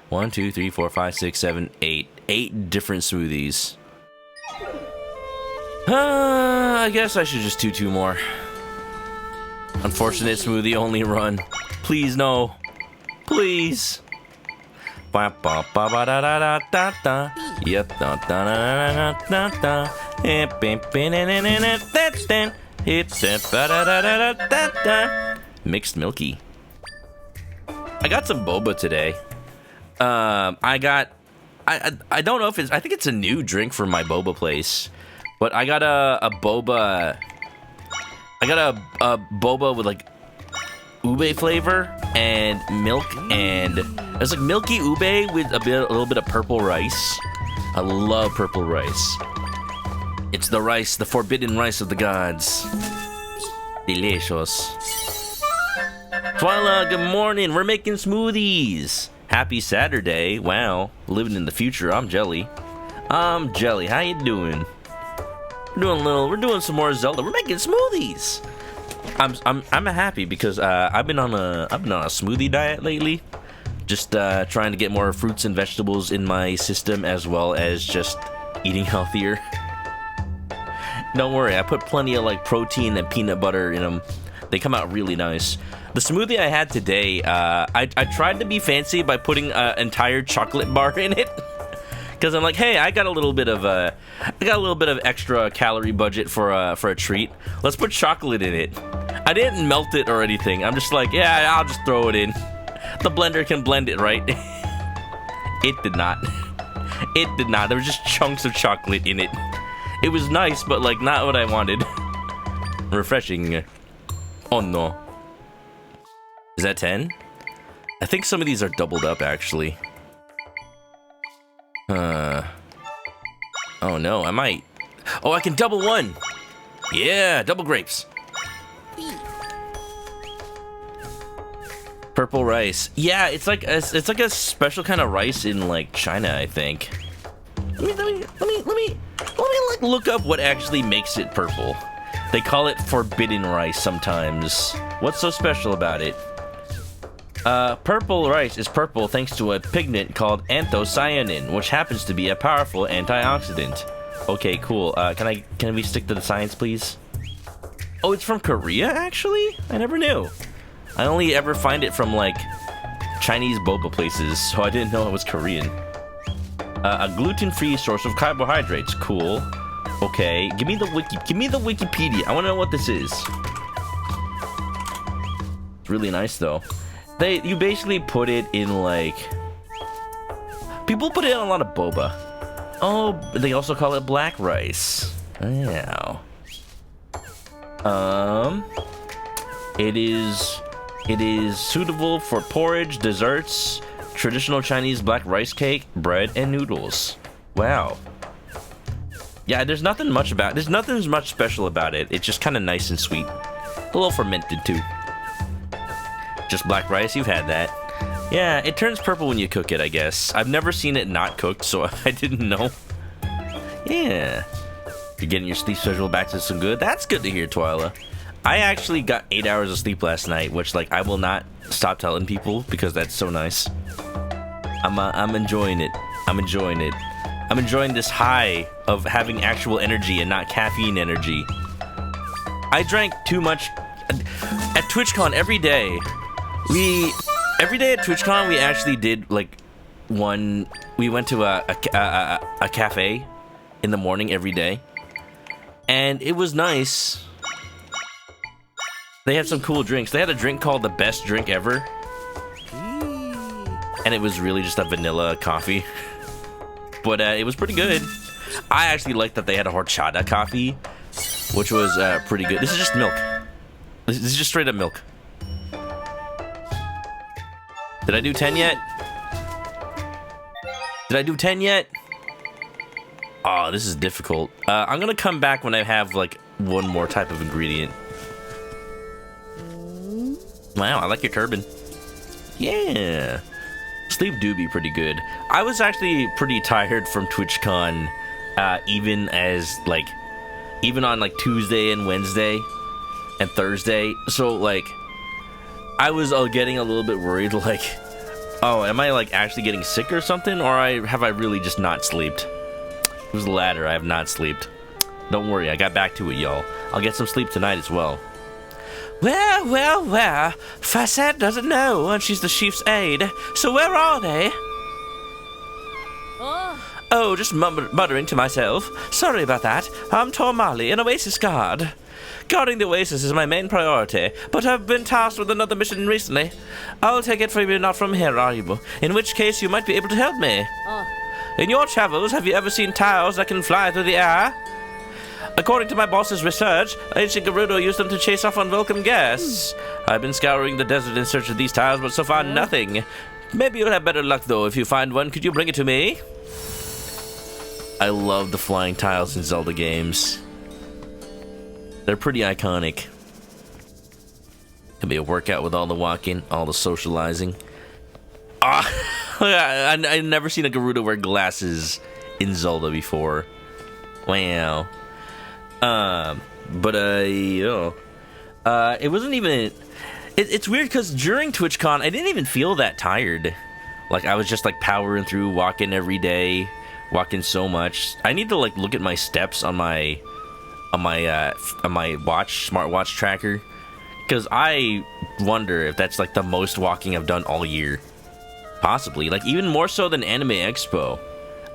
1, 2, 3, 4, 5, 6, 7, 8. 8 different smoothies. I guess I should just do 2 more. Unfortunate smoothie only run. Please, no. Please. Yep. Mixed milky. I got some boba today. I don't know if it's, I think it's a new drink from my boba place. But I got a boba. I got a boba with like ube flavor and milk, and it's like milky ube with a little bit of purple rice. I love purple rice. It's the rice, the forbidden rice of the gods. Delicious. Twyla, good morning. We're making smoothies. Happy Saturday. Wow, living in the future. I'm Jelly. I'm Jelly. How you doing? We're doing some more Zelda. We're making smoothies. I'm happy because I've been on a smoothie diet lately. Just trying to get more fruits and vegetables in my system, as well as just eating healthier. Don't worry, I put plenty of like protein and peanut butter in them. They come out really nice. The smoothie I had today, I tried to be fancy by putting an entire chocolate bar in it. Because I'm like, hey, I got a little bit of extra calorie budget for a treat. Let's put chocolate in it. I didn't melt it or anything. I'm just like, yeah, I'll just throw it in. The blender can blend it, right? It did not. It did not. There was just chunks of chocolate in it. It was nice, but like not what I wanted. Refreshing. Oh no. Is that 10? I think some of these are doubled up actually. Oh no, I might. Oh, I can double one. Yeah, double grapes. Purple rice. Yeah, it's like a special kind of rice in like China, I think. Let me like look up what actually makes it purple. They call it forbidden rice sometimes. What's so special about it? Purple rice is purple thanks to a pigment called anthocyanin, which happens to be a powerful antioxidant. Okay, cool. Can we stick to the science, please? Oh, it's from Korea, actually? I never knew. I only ever find it from, like, Chinese boba places, so I didn't know it was Korean. A gluten-free source of carbohydrates. Cool. Okay, give me the Wikipedia. I want to know what this is. It's really nice, though. You basically put it in, like... People put it in a lot of boba. Oh, they also call it black rice. Yeah. It is suitable for porridge, desserts, traditional Chinese black rice cake, bread, and noodles. Wow. Yeah, there's nothing much special about it. It's just kind of nice and sweet. A little fermented, too. Just black rice, you've had that. Yeah, it turns purple when you cook it, I guess. I've never seen it not cooked, so I didn't know. Yeah. You're getting your sleep schedule back to some good. That's good to hear, Twyla. I actually got 8 hours of sleep last night, which, like, I will not stop telling people because that's so nice. I'm enjoying it. I'm enjoying it. I'm enjoying this high of having actual energy and not caffeine energy. I drank too much at TwitchCon every day. Every day at TwitchCon, we actually did, like, we went to a cafe in the morning every day. And it was nice. They had some cool drinks. They had a drink called the best drink ever. And it was really just a vanilla coffee. But it was pretty good. I actually liked that they had a horchata coffee, which was pretty good. This is just milk. This is just straight up milk. Did I do 10 yet? Did I do 10 yet? Oh, this is difficult. I'm gonna come back when I have, like, one more type of ingredient. Wow, I like your turban. Yeah. Sleep do be pretty good. I was actually pretty tired from TwitchCon, even on, like, Tuesday and Wednesday and Thursday. So, like, I was getting a little bit worried, like, oh, am I, like, actually getting sick or something? Or have I really just not slept? It was the latter. I have not slept. Don't worry, I got back to it, y'all. I'll get some sleep tonight as well. Well, Facette doesn't know, and she's the chief's aide. So where are they? Oh, just muttering to myself. Sorry about that. I'm Tormali, an Oasis guard. Guarding the Oasis is my main priority, but I've been tasked with another mission recently. I'll take it from you, not from here, are you? In which case you might be able to help me. In your travels, have you ever seen tiles that can fly through the air? According to my boss's research, ancient Gerudo used them to chase off unwelcome guests. I've been scouring the desert in search of these tiles, but so far nothing. Maybe you'll have better luck, though. If you find one, could you bring it to me? I love the flying tiles in Zelda games. They're pretty iconic. Can be a workout with all the walking, all the socializing. I've never seen a Gerudo wear glasses in Zelda before. Wow. It wasn't even... It's weird because during TwitchCon, I didn't even feel that tired. Like, I was just, like, powering through, walking every day, walking so much. I need to, like, look at my steps on my smartwatch tracker, because I wonder if that's, like, the most walking I've done all year. Possibly. Like, even more so than Anime Expo.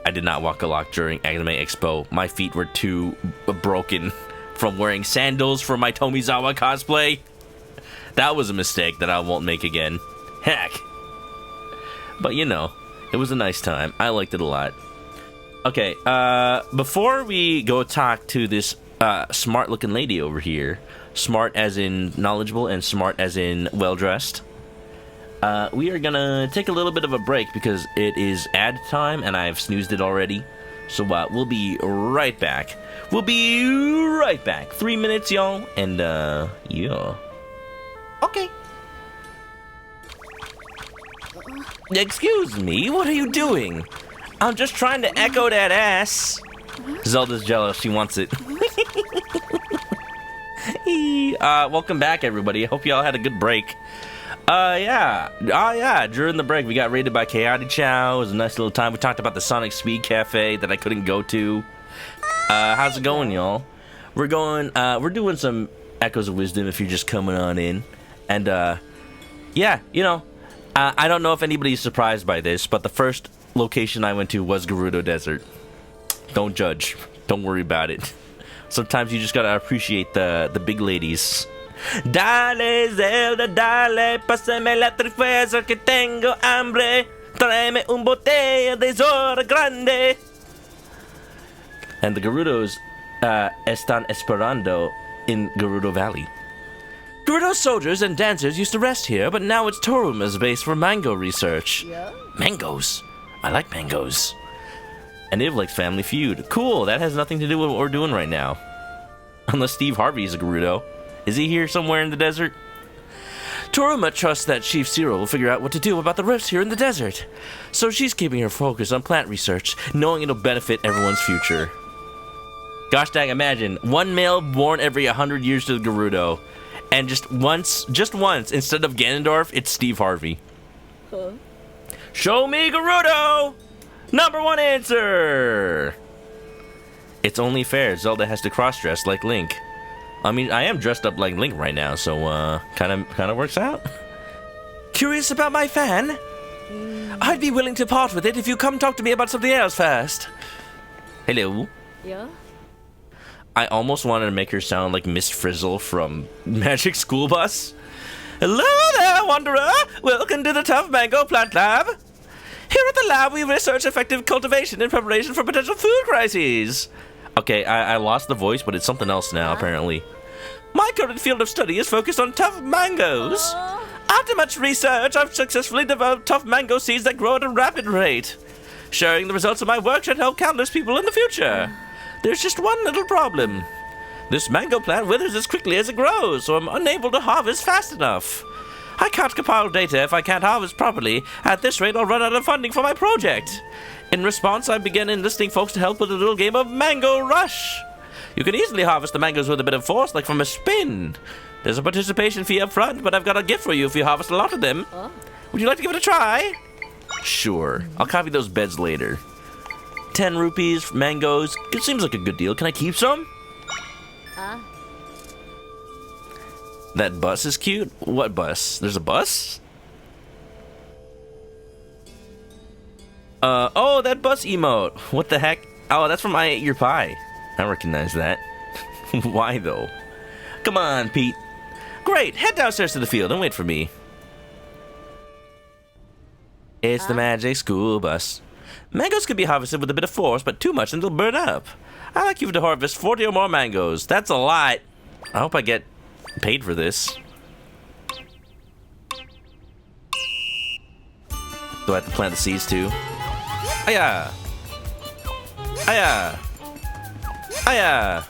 I did not walk a lot during Anime Expo. My feet were too broken from wearing sandals for my Tomizawa cosplay. That was a mistake that I won't make again. Heck. But, you know, it was a nice time. I liked it a lot. Okay, before we go talk to this smart-looking lady over here, Smart as in knowledgeable and smart as in well-dressed. We are gonna take a little bit of a break because it is ad time and I've snoozed it already. So we'll be right back. We'll be right back. 3 minutes, y'all. And, yeah. Okay. Excuse me, what are you doing? I'm just trying to echo that ass. Zelda's jealous, she wants it. Welcome back, everybody. I hope y'all had a good break. Yeah, during the break we got raided by Chaotic Chow. It was a nice little time. We talked about the Sonic Speed Cafe that I couldn't go to. How's it going, y'all? We're doing some Echoes of Wisdom if you're just coming on in. And, yeah, you know, I don't know if anybody's surprised by this, but the first location I went to was Gerudo Desert. Don't judge. Don't worry about it. Sometimes you just gotta appreciate the big ladies. Dale, Zelda, dale, pásame la trifeza que tengo hambre. Tráeme un botella de Zora Grande. And the Gerudos están esperando in Gerudo Valley. Gerudo soldiers and dancers used to rest here, but now it's Toruma's base for mango research. Yeah. Mangoes. I like mangoes. And Ivlik's Family Feud. Cool, that has nothing to do with what we're doing right now. Unless Steve Harvey is a Gerudo. Is he here somewhere in the desert? Toruma trusts that Chief Zero will figure out what to do about the rifts here in the desert. So she's keeping her focus on plant research, knowing it'll benefit everyone's future. Gosh dang, imagine, one male born every 100 years to the Gerudo. And just once, instead of Ganondorf, it's Steve Harvey. Huh? Show me Gerudo! Number one answer! It's only fair Zelda has to cross-dress like Link. I mean, I am dressed up like Link right now, so, kind of works out. Curious about my fan? I'd be willing to part with it if you come talk to me about something else first. Hello? Yeah. I almost wanted to make her sound like Miss Frizzle from Magic School Bus. Hello there, Wanderer! Welcome to the Tough Mango Plant Lab. Here at the lab, we research effective cultivation in preparation for potential food crises. Okay, I lost the voice, but it's something else now, apparently. My current field of study is focused on tough mangoes. After much research, I've successfully developed tough mango seeds that grow at a rapid rate. Sharing the results of my work should help countless people in the future. There's just one little problem. This mango plant withers as quickly as it grows, so I'm unable to harvest fast enough. I can't compile data if I can't harvest properly. At this rate, I'll run out of funding for my project. In response, I began enlisting folks to help with a little game of Mango Rush. You can easily harvest the mangoes with a bit of force, like from a spin. There's a participation fee up front, but I've got a gift for you if you harvest a lot of them. Oh. Would you like to give it a try? Sure. I'll copy those beds later. 10 rupees for mangoes. It seems like a good deal. Can I keep some? That bus is cute. What bus? There's a bus? Oh, that bus emote. What the heck? Oh, that's from I Ate Your Pie. I recognize that. Why, though? Come on, Pete. Great, head downstairs to the field and wait for me. It's the Magic School Bus. Mangoes can be harvested with a bit of force, but too much and they'll burn up. I'd like you to harvest 40 or more mangoes. That's a lot. I hope I get paid for this. Do I have to plant the seeds too? Aya! Aya! Aya!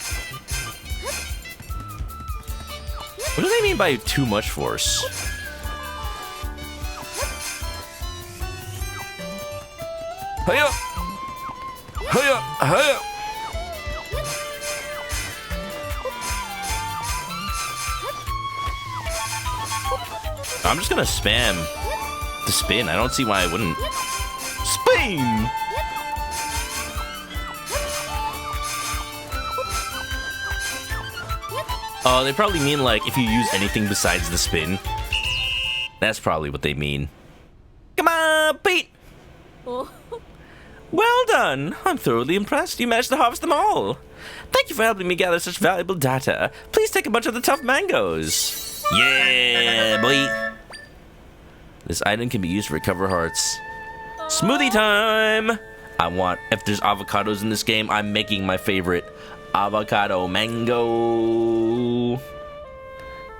What do they mean by too much force? Hiya! Hiya! Hiya! I'm just gonna spam the spin. I don't see why I wouldn't. Spin! Oh, they probably mean like if you use anything besides the spin. That's probably what they mean. Come on, Pete! Oh. Well done! I'm thoroughly impressed. You managed to harvest them all. Thank you for helping me gather such valuable data. Please take a bunch of the tough mangoes. Yeah, boy! This item can be used to recover hearts. Smoothie time! If there's avocados in this game, I'm making my favorite avocado mango.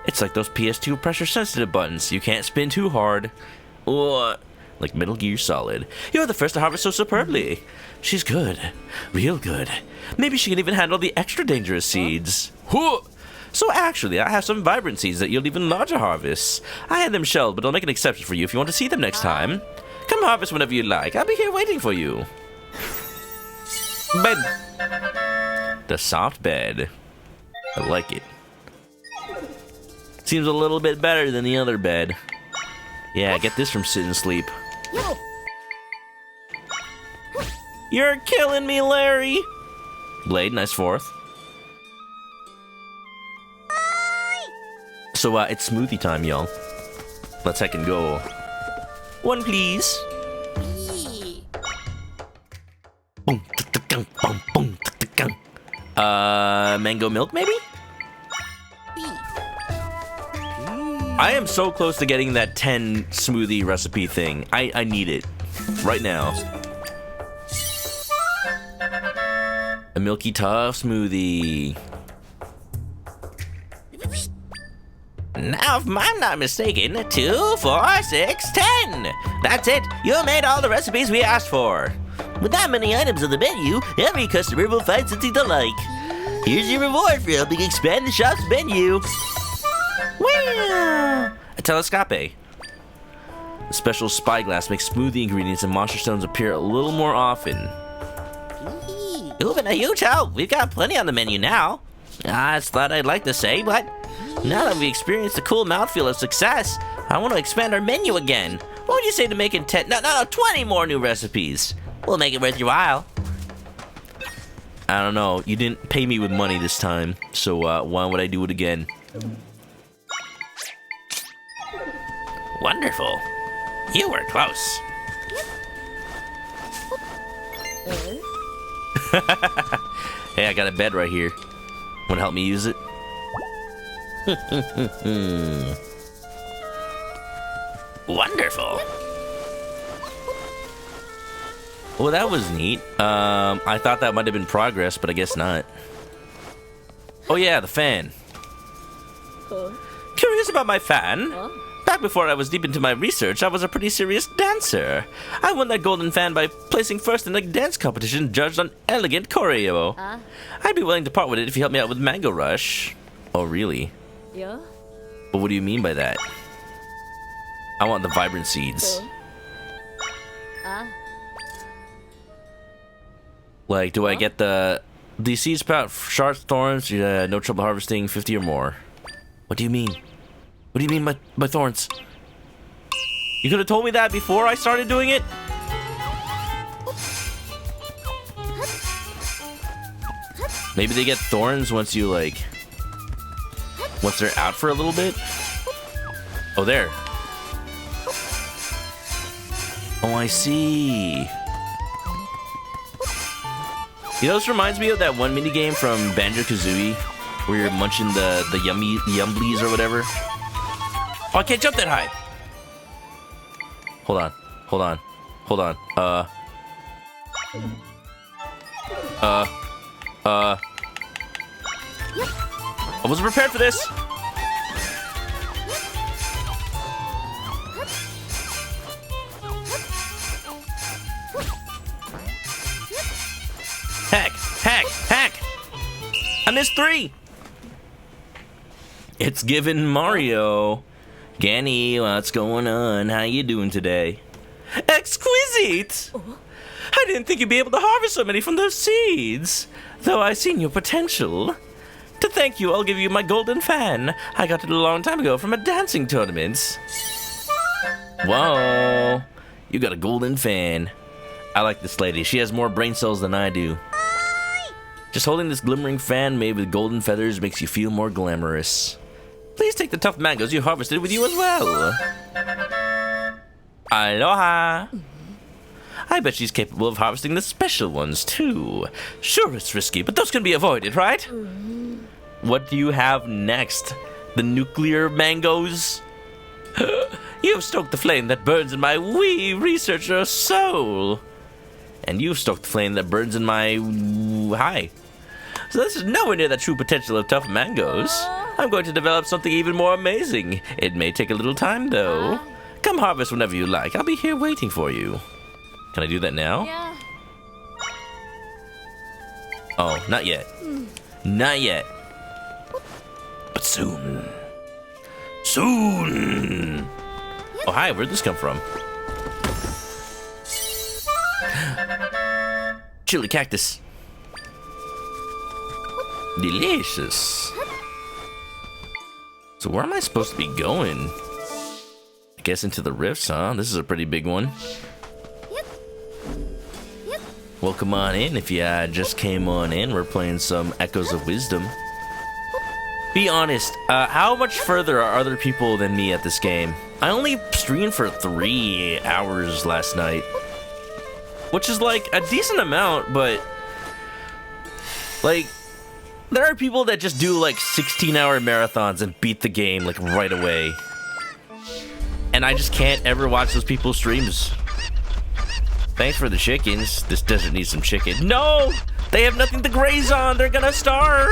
It's like those PS2 pressure-sensitive buttons. You can't spin too hard. Or like Metal Gear Solid. You're the first to harvest so superbly. She's good. Real good. Maybe she can even handle the extra dangerous seeds. Huh? So actually, I have some vibrant seeds that yield even larger harvests. I had them shelled, but I'll make an exception for you if you want to see them next time. Come harvest whenever you like. I'll be here waiting for you. Bed. The soft bed. I like it. Seems a little bit better than the other bed. Yeah, get this from Sit and Sleep. You're killing me, Larry! Blade, nice fourth. So, it's smoothie time, y'all. Let's heck and go. One, please. Boom, boom, boom, mango milk, maybe? I am so close to getting that 10 smoothie recipe thing. I need it. Right now. A milky tough smoothie. Now, if I'm not mistaken, 2, 4, 6, 10. That's it. You made all the recipes we asked for. With that many items on the menu, every customer will find something to like. Here's your reward for helping expand the shop's menu. Wow! A telescope. A special spyglass makes smoothie ingredients and monster stones appear a little more often. You've been a huge help. We've got plenty on the menu now. I just thought I'd like to say, but now that we've experienced the cool mouthfeel of success, I want to expand our menu again. What would you say to making 20 more new recipes? We'll make it worth your while. I don't know. You didn't pay me with money this time, so why would I do it again? Wonderful. You were close. Hey, I got a bed right here. Want to help me use it? Wonderful. Well, that was neat. I thought that might have been progress, but I guess not. Oh yeah, the fan. Curious about my fan? Back before I was deep into my research, I was a pretty serious dancer. I won that golden fan by placing first in a dance competition judged on elegant choreo. I'd be willing to part with it if you help me out with Mango Rush. Oh, really? Yeah. But what do you mean by that? I want the vibrant seeds. Like, do I get the seeds sprout sharp thorns? No trouble harvesting, 50 or more. What do you mean? What do you mean by thorns? You could have told me that before I started doing it. Maybe they get thorns once you once they're out for a little bit. Oh, there. Oh, I see. You know, this reminds me of that one minigame from Banjo-Kazooie where you're munching the yumblies or whatever. Oh, I can't jump that high. Hold on. I wasn't prepared for this. Heck. I missed 3. It's given Mario. Ganny, what's going on? How you doing today? Exquisite! I didn't think you'd be able to harvest so many from those seeds. Though I seen your potential. To thank you, I'll give you my golden fan. I got it a long time ago from a dancing tournament. Whoa. You got a golden fan. I like this lady. She has more brain cells than I do. Just holding this glimmering fan made with golden feathers makes you feel more glamorous. Please take the tough mangoes you harvested with you as well. Aloha. I bet she's capable of harvesting the special ones, too. Sure, it's risky, but those can be avoided, right? What do you have next? The nuclear mangoes? You've stoked the flame that burns in my wee researcher soul. And you've stoked the flame that burns in my... Hi. So this is nowhere near the true potential of tough mangoes. I'm going to develop something even more amazing. It may take a little time, though. Come harvest whenever you like. I'll be here waiting for you. Can I do that now? Yeah. Oh, not yet. Not yet. But soon. Soon! Oh, hi, where'd this come from? Chili cactus. Delicious. So where am I supposed to be going? I guess into the rifts, huh? This is a pretty big one. Well, come on in if you just came on in. We're playing some Echoes of Wisdom. Be honest, how much further are other people than me at this game? I only streamed for 3 hours last night. Which is like a decent amount, but like there are people that just do like 16-hour marathons and beat the game like right away. And I just can't ever watch those people's streams. Thanks for the chickens. This desert needs some chicken. No! They have nothing to graze on. They're gonna starve.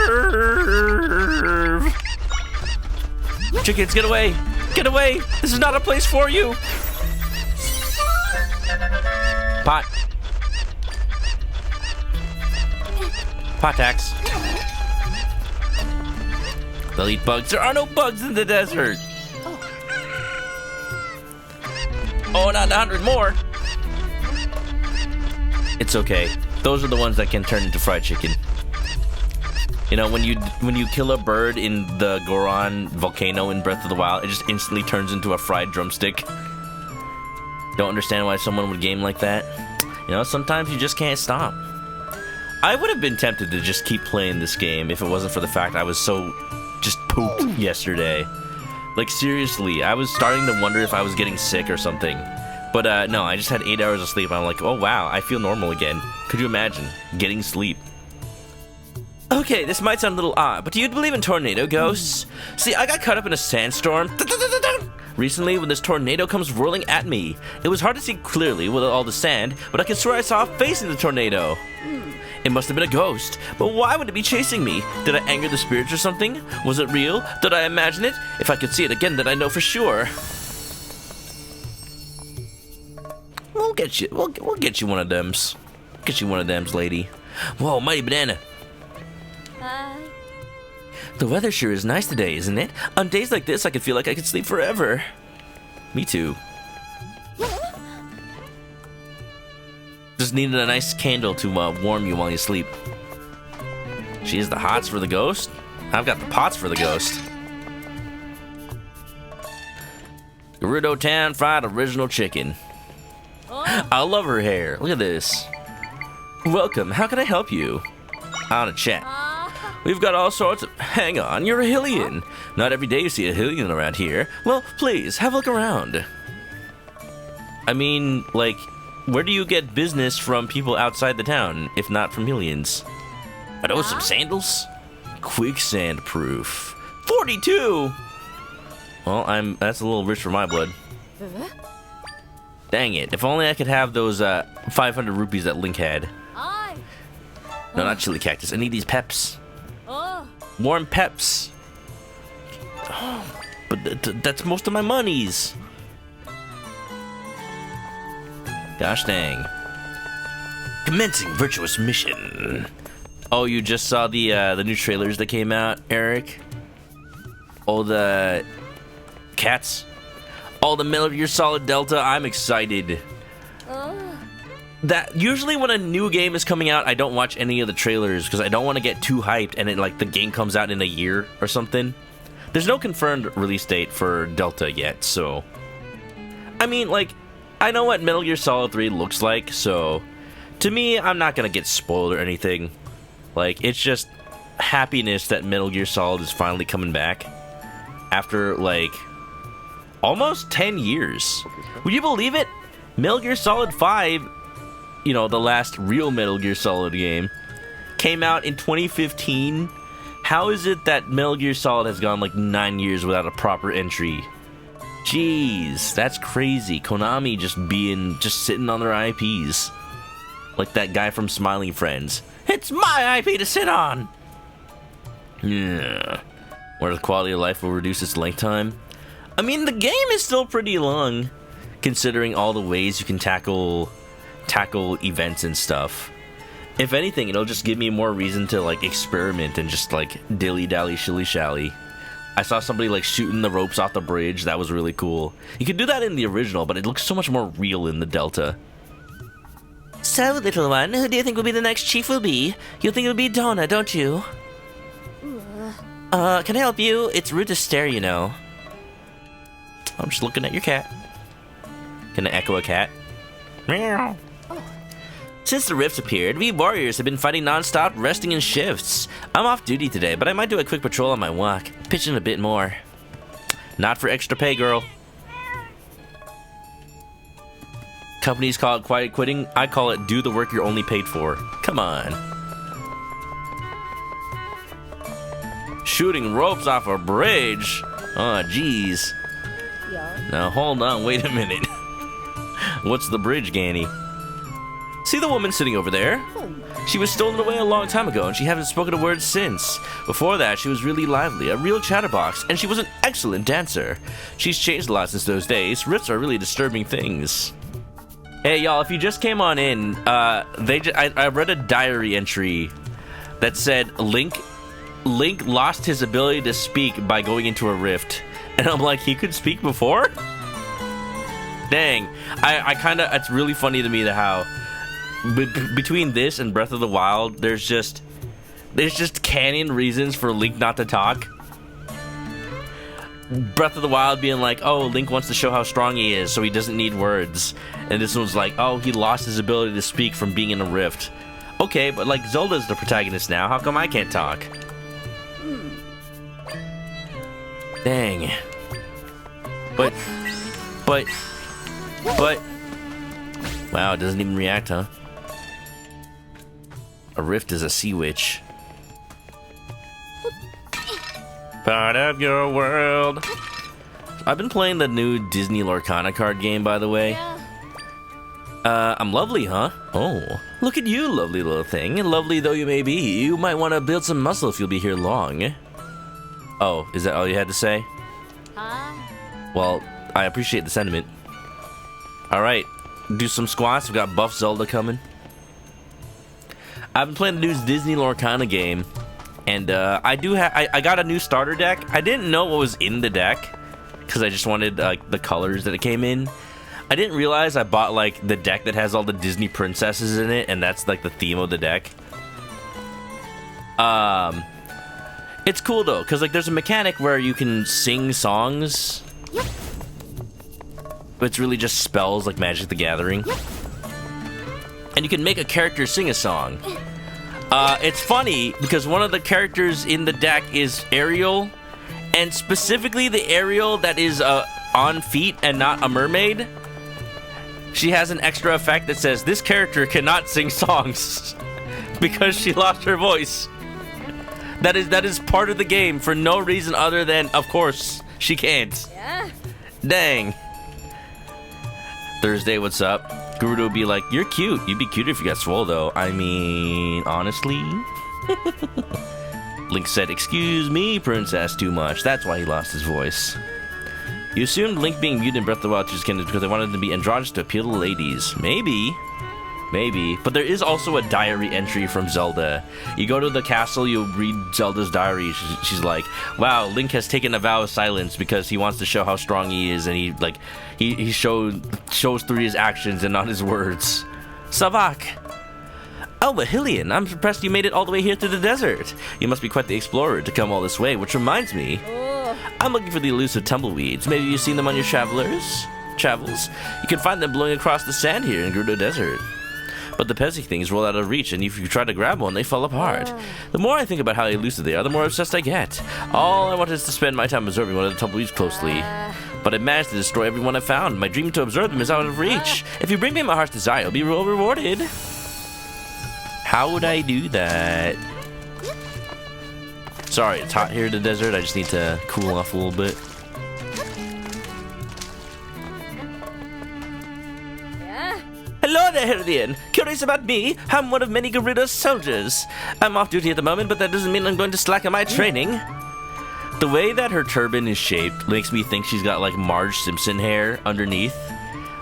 Chickens, get away. Get away. This is not a place for you. Pot. Pot tax. They'll eat bugs. There are no bugs in the desert. Oh, not 100 more. It's okay. Those are the ones that can turn into fried chicken. You know, when you kill a bird in the Goron volcano in Breath of the Wild, it just instantly turns into a fried drumstick. Don't understand why someone would game like that. You know, sometimes you just can't stop. I would have been tempted to just keep playing this game if it wasn't for the fact I was so just pooped yesterday. Like, seriously, I was starting to wonder if I was getting sick or something. But no, I just had 8 hours of sleep. I'm like, oh wow, I feel normal again. Could you imagine getting sleep? Okay, this might sound a little odd, but do you believe in tornado ghosts? See, I got caught up in a sandstorm recently when this tornado comes whirling at me. It was hard to see clearly with all the sand, but I could swear I saw a face in the tornado. It must have been a ghost, but why would it be chasing me? Did I anger the spirits or something? Was it real? Did I imagine it? If I could see it again, then I know for sure. We'll get you. We'll get you one of them's. Get you one of them's, lady. Whoa, mighty banana. Hi. The weather sure is nice today, isn't it? On days like this, I could feel like I could sleep forever. Me too. Just needed a nice candle to warm you while you sleep. She has the hots for the ghost. I've got the pots for the ghost. Gerudo Town fried original chicken. I love her hair. Look at this. Welcome. How can I help you? I want to chat. We've got all sorts of... Hang on, you're a Hylian. Not every day you see a Hylian around here. Well, please, have a look around. I mean, like, where do you get business from people outside the town, if not from Hylians? Are those some sandals? Quicksand proof. 42! Well, that's a little rich for my blood. Dang it, if only I could have those 500 rupees that Link had. No, not chili cactus. I need these peps. Warm peps. Oh, but that's most of my monies. Gosh dang. Commencing virtuous mission. Oh, you just saw the new trailers that came out, Eric? Oh, the cats. Oh, the Metal Gear Solid Delta. I'm excited. That usually when a new game is coming out, I don't watch any of the trailers because I don't want to get too hyped and the game comes out in a year or something. There's no confirmed release date for Delta yet, so I mean, like, I know what Metal Gear Solid 3 looks like, so to me, I'm not gonna get spoiled or anything. Like, it's just happiness that Metal Gear Solid is finally coming back after like almost 10 years. Would you believe it? Metal Gear Solid 5, you know, the last real Metal Gear Solid game, came out in 2015. How is it that Metal Gear Solid has gone like 9 years without a proper entry? Jeez, that's crazy. Konami just sitting on their IPs. Like that guy from Smiling Friends. It's my IP to sit on! Yeah. where the quality of life will reduce its length time. I mean, the game is still pretty long, considering all the ways you can tackle events and stuff. If anything, it'll just give me more reason to like experiment and just like dilly-dally, shilly-shally. I saw somebody like shooting the ropes off the bridge. That was really cool. You could do that in the original, but it looks so much more real in the Delta. So, little one, who do you think will be the next chief will be? You think it'll be Donna, don't you? Can I help you? It's rude to stare, you know. I'm just looking at your cat. Can I echo a cat? Meow. Since the rifts appeared, we warriors have been fighting non-stop, resting in shifts. I'm off duty today, but I might do a quick patrol on my walk, pitch in a bit more. Not for extra pay, girl. Companies call it quiet quitting. I call it do the work you're only paid for. Come on. Shooting ropes off a bridge? Oh, jeez. Now, hold on. Wait a minute. What's the bridge, Ganny? See the woman sitting over there? She was stolen away a long time ago, and she hasn't spoken a word since. Before that, she was really lively, a real chatterbox, and she was an excellent dancer. She's changed a lot since those days. Rifts are really disturbing things. Hey, y'all, if you just came on in, I read a diary entry that said Link lost his ability to speak by going into a rift. And I'm like, he could speak before? Dang. It's really funny to me that how between this and Breath of the Wild, there's just canon reasons for Link not to talk. Breath of the Wild being like, oh, Link wants to show how strong he is, so he doesn't need words. And this one's like, oh, he lost his ability to speak from being in a rift. Okay, but like Zelda's the protagonist now, how come I can't talk? Dang. But wow, it doesn't even react, huh? A rift is a sea witch. Part of your world. I've been playing the new Disney Lorcana card game, by the way. I'm lovely, huh? Oh, look at you, lovely little thing. Lovely though you may be, you might want to build some muscle if you'll be here long. Oh, is that all you had to say? Well, I appreciate the sentiment. Alright, do some squats. We've got Buff Zelda coming. I've been playing the new Disney Lorcana game. And I got a new starter deck. I didn't know what was in the deck, because I just wanted the colors that it came in. I didn't realize I bought like the deck that has all the Disney princesses in it, and that's like the theme of the deck. It's cool though, because like there's a mechanic where you can sing songs. Yep. But it's really just spells like Magic the Gathering. Yep. And you can make a character sing a song. It's funny because one of the characters in the deck is Ariel, and specifically the Ariel that is on feet and not a mermaid. She has an extra effect that says this character cannot sing songs because she lost her voice. That is part of the game for no reason other than, of course, she can't. Yeah. Dang. Thursday, what's up? Gerudo would be like, you're cute. You'd be cuter if you got swole, though. I mean, honestly. Link said, excuse me, princess, too much. That's why he lost his voice. You assumed Link being mute in Breath of the Wild 2's canon because they wanted him to be androgynous to appeal to ladies. Maybe. Maybe. But there is also a diary entry from Zelda. You go to the castle, you read Zelda's diary. She's like, wow, Link has taken a vow of silence because he wants to show how strong he is, and he shows through his actions and not his words. Savak. Oh, Bahilian, I'm impressed you made it all the way here through the desert. You must be quite the explorer to come all this way, which reminds me, I'm looking for the elusive tumbleweeds. Maybe you've seen them on your travels. You can find them blowing across the sand here in Gerudo Desert. But the pesky things roll out of reach, and if you try to grab one, they fall apart. The more I think about how elusive they are, the more obsessed I get. All I want is to spend my time observing one of the tumbleweeds closely. But I managed to destroy every one I found. My dream to observe them is out of reach. If you bring me my heart's desire, I'll be well rewarded. How would I do that? Sorry, it's hot here in the desert. I just need to cool off a little bit. Hello there, Herodian. Curious about me? I'm one of many Gerudo's soldiers. I'm off duty at the moment, but that doesn't mean I'm going to slacken my training. The way that her turban is shaped makes me think she's got like Marge Simpson hair underneath.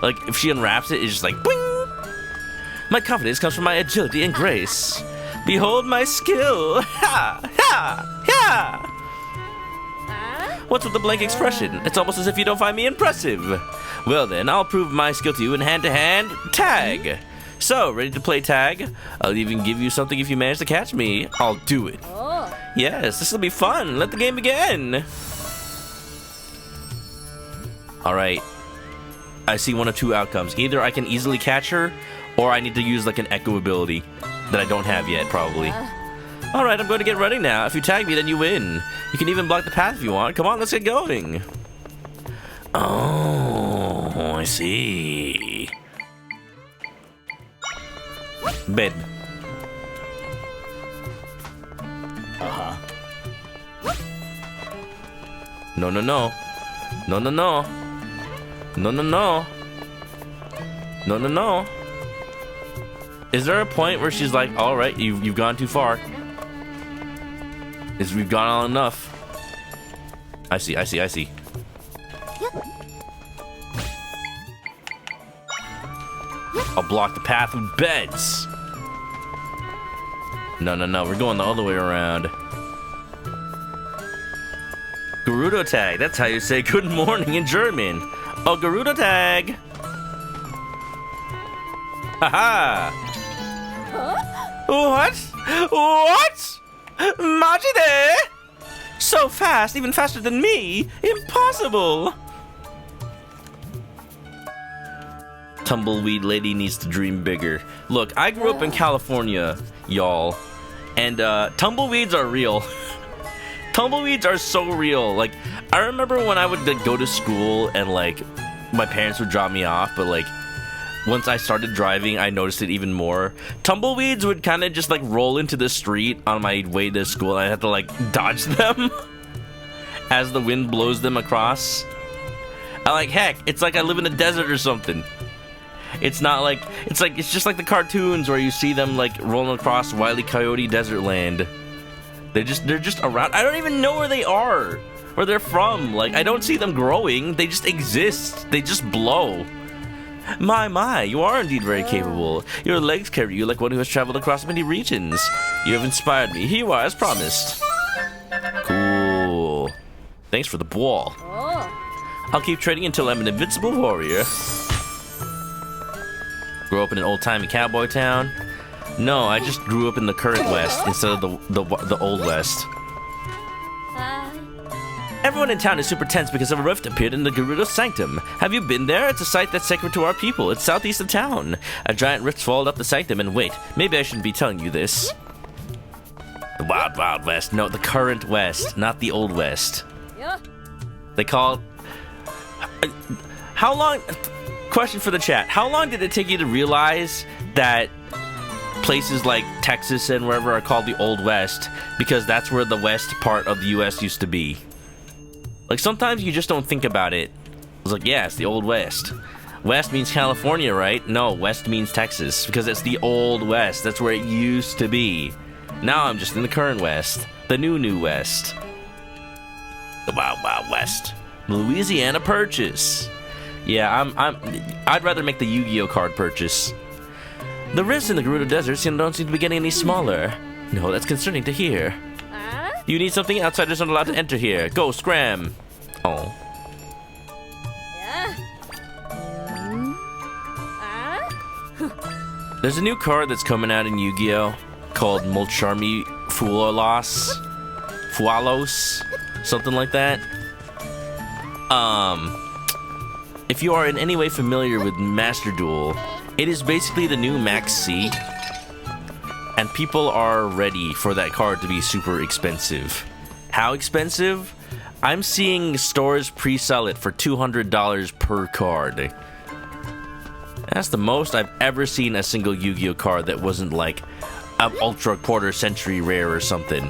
Like if she unwraps it, it's just like boing. My confidence comes from my agility and grace. Behold my skill. Ha! Ha! Ha! What's with the blank expression? It's almost as if you don't find me impressive. Well then, I'll prove my skill to you in hand-to-hand tag. So, ready to play tag? I'll even give you something if you manage to catch me. I'll do it. Yes, this will be fun. Let the game begin. Alright. I see one of two outcomes. Either I can easily catch her, or I need to use like an echo ability that I don't have yet, probably. Alright, I'm going to get running now. If you tag me, then you win. You can even block the path if you want. Come on, let's get going. Oh, I see. Bed. No, no, no. No, no, no. No, no, no. No, no, no. Is there a point where she's like, all right, you've gone too far? We've gone on enough. I see, I see, I see. I'll block the path with beds. No, no, no, we're going the other way around. Gerudo tag, that's how you say good morning in German. Oh, Gerudo tag. Haha. What? What? Majide? So fast, even faster than me? Impossible. Tumbleweed lady needs to dream bigger. Look, I grew up in California, y'all, and tumbleweeds are real. Tumbleweeds are so real. Like, I remember when I would like, go to school and like my parents would drop me off, but like once I started driving, I noticed it even more. Tumbleweeds would kind of just like roll into the street on my way to school, and I had to like dodge them as the wind blows them across. I like, heck, it's like I live in a desert or something. It's not like, it's just like the cartoons where you see them like rolling across Wile E. Coyote Desert Land. They're just around. I don't even know where they are, where they're from. Like, I don't see them growing. They just exist. They just blow. My, you are indeed very capable. Your legs carry you like one who has traveled across many regions. You have inspired me. Here you are, as promised. Cool. Thanks for the ball. I'll keep training until I'm an invincible warrior. Grew up in an old-timey cowboy town? No, I just grew up in the current West instead of the old West. Everyone in town is super tense because of a rift appeared in the Gerudo Sanctum. Have you been there? It's a site that's sacred to our people. It's southeast of town. A giant rift swallowed up the sanctum, and wait, maybe I shouldn't be telling you this. The Wild Wild West. No, the current West, not the old West. They call it... How long... Question for the chat. How long did it take you to realize that places like Texas and wherever are called the Old West because that's where the west part of the U.S. used to be? Like, sometimes you just don't think about it. It's like, yeah, it's the Old West. West means California, right? No, West means Texas because it's the Old West. That's where it used to be. Now I'm just in the current West. The new West. The Wild Wild West. Louisiana Purchase. Yeah, I'd rather make the Yu-Gi-Oh card purchase. The rifts in the Gerudo Desert don't seem to be getting any smaller. No, that's concerning to hear. You need something? Outsiders aren't allowed to enter here. Go, scram. Oh. There's a new card that's coming out in Yu-Gi-Oh called Molcharmi Fualos. Something like that. If you are in any way familiar with Master Duel, it is basically the new Max C, and people are ready for that card to be super expensive. How expensive? I'm seeing stores pre-sell it for $200 per card. That's the most I've ever seen a single Yu-Gi-Oh card that wasn't like an ultra quarter century rare or something.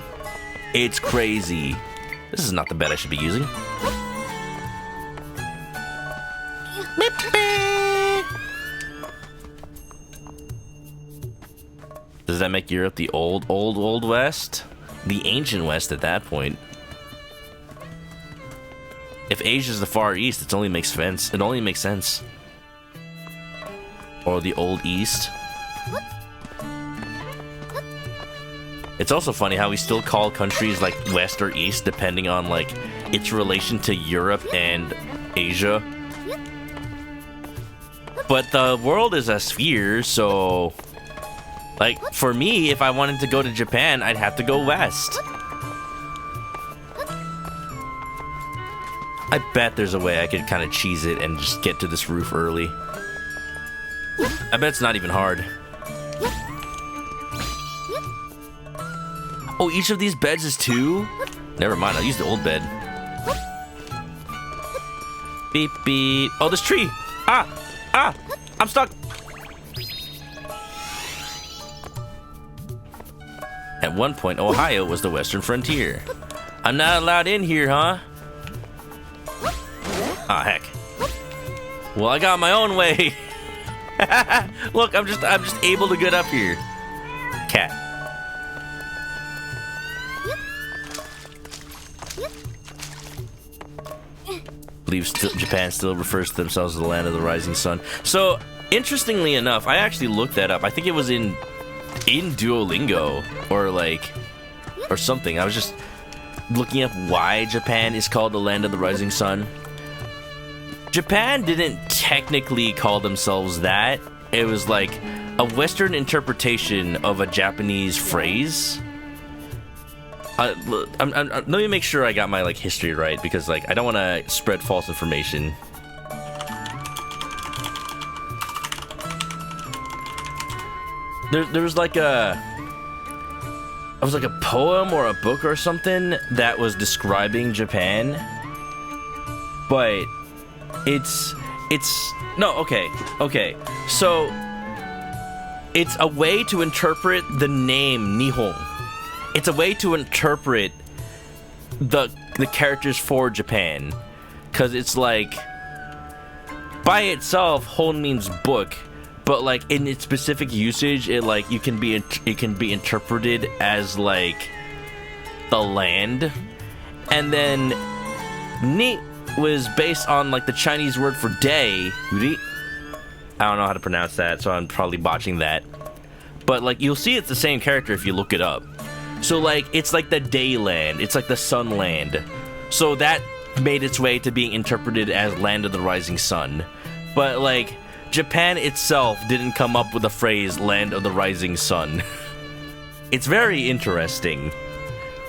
It's crazy. This is not the bet I should be using. Does that make Europe the old West? The ancient West at that point. If Asia's the Far East, it only makes sense. It only makes sense. Or the Old East. It's also funny how we still call countries like West or East depending on like its relation to Europe and Asia. But the world is a sphere, so like for me, if I wanted to go to Japan, I'd have to go west. I bet there's a way I could kind of cheese it and just get to this roof early. I bet it's not even hard. Oh, each of these beds is 2? Never mind, I'll use the old bed. Beep, beep. Oh, this tree! Ah! I'm stuck! At one point, Ohio was the western frontier. I'm not allowed in here, huh? Ah, heck. Well, I got my own way. Look, I'm just able to get up here. Cat. Japan still refers to themselves as the land of the rising sun. So, interestingly enough, I actually looked that up. I think it was in Duolingo or something. I was just looking up why Japan is called the land of the rising sun. Japan didn't technically call themselves that. It was like a Western interpretation of a Japanese phrase. Let me make sure I got my like history right, because like I don't want to spread false information. There was like a poem or a book or something that was describing Japan, but okay. So it's a way to interpret the name Nihon. It's a way to interpret the characters for Japan, because it's like by itself Hon means book, but like in its specific usage it can be interpreted as like the land. And then Ni was based on like the Chinese word for day. I don't know how to pronounce that, so I'm probably botching that, but like you'll see it's the same character if you look it up. So, like, it's like the dayland. It's like the sunland. So that made its way to being interpreted as land of the rising sun. But, like, Japan itself didn't come up with the phrase land of the rising sun. It's very interesting.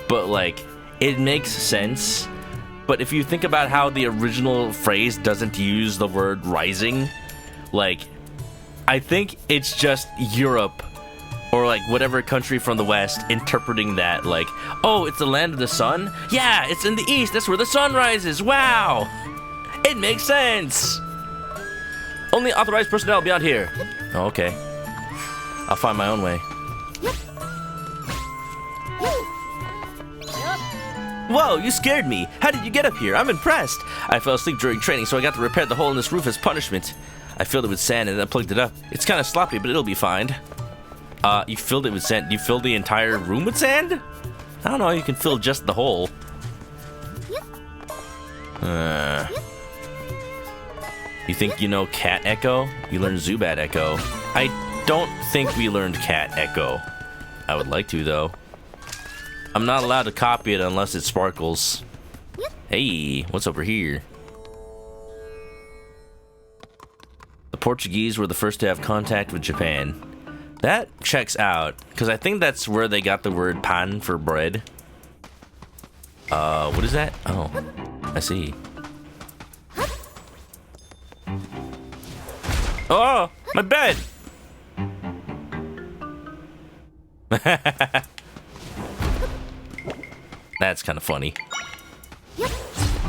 But, like, it makes sense. But if you think about how the original phrase doesn't use the word rising, like, I think it's just Europe or like whatever country from the West interpreting that like, oh, it's the land of the sun? Yeah, it's in the east. That's where the sun rises. Wow. It makes sense. Only authorized personnel beyond here. Oh, okay. I'll find my own way. Whoa, you scared me. How did you get up here? I'm impressed. I fell asleep during training, so I got to repair the hole in this roof as punishment. I filled it with sand and then plugged it up. It's kind of sloppy, but it'll be fine. You filled it with sand. You filled the entire room with sand? I don't know. You can fill just the hole. You think you know Cat Echo? You learned Zubat Echo. I don't think we learned Cat Echo. I would like to, though. I'm not allowed to copy it unless it sparkles. Hey, what's over here? The Portuguese were the first to have contact with Japan. That checks out, because I think that's where they got the word pan for bread. What is that? Oh, I see. Oh, my bed! That's kind of funny.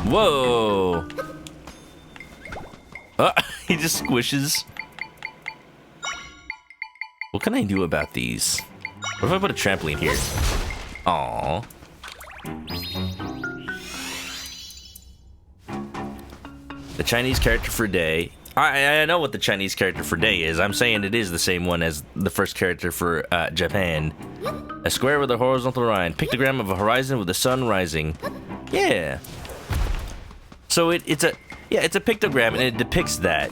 Whoa! He just squishes. What can I do about these? What if I put a trampoline here? Aww. The Chinese character for day. I know what the Chinese character for day is. I'm saying it is the same one as the first character for Japan. A square with a horizontal line. Pictogram of a horizon with the sun rising. Yeah. So it's a pictogram and it depicts that.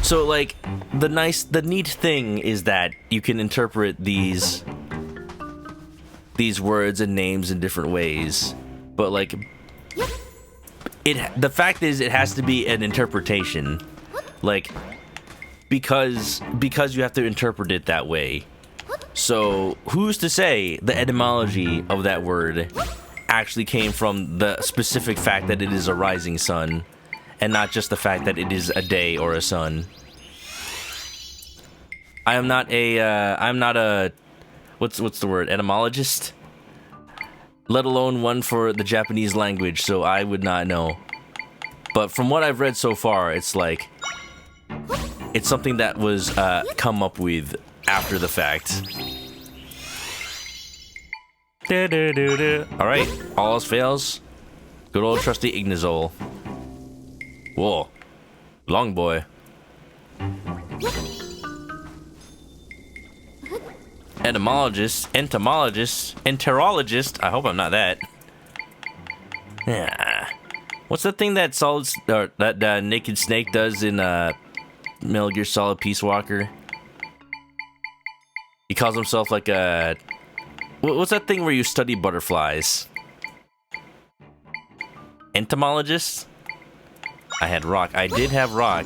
So like the neat thing is that you can interpret these words and names in different ways, but like the fact is it has to be an interpretation, like because you have to interpret it that way. So who's to say the etymology of that word actually came from the specific fact that it is a rising sun and not just the fact that it is a day or a sun. I'm not a what's the word, etymologist, let alone one for the Japanese language, so I would not know. But from what I've read so far, it's like it's something that was come up with after the fact. Alright, all else fails. Good old trusty Ignazole. Whoa. Long boy. Entomologist, enterologist. I hope I'm not that. Yeah. What's the thing that that Naked Snake does in Metal Gear Solid Peace Walker? He calls himself like a... What's that thing where you study butterflies? Entomologist? I had rock. I did have rock.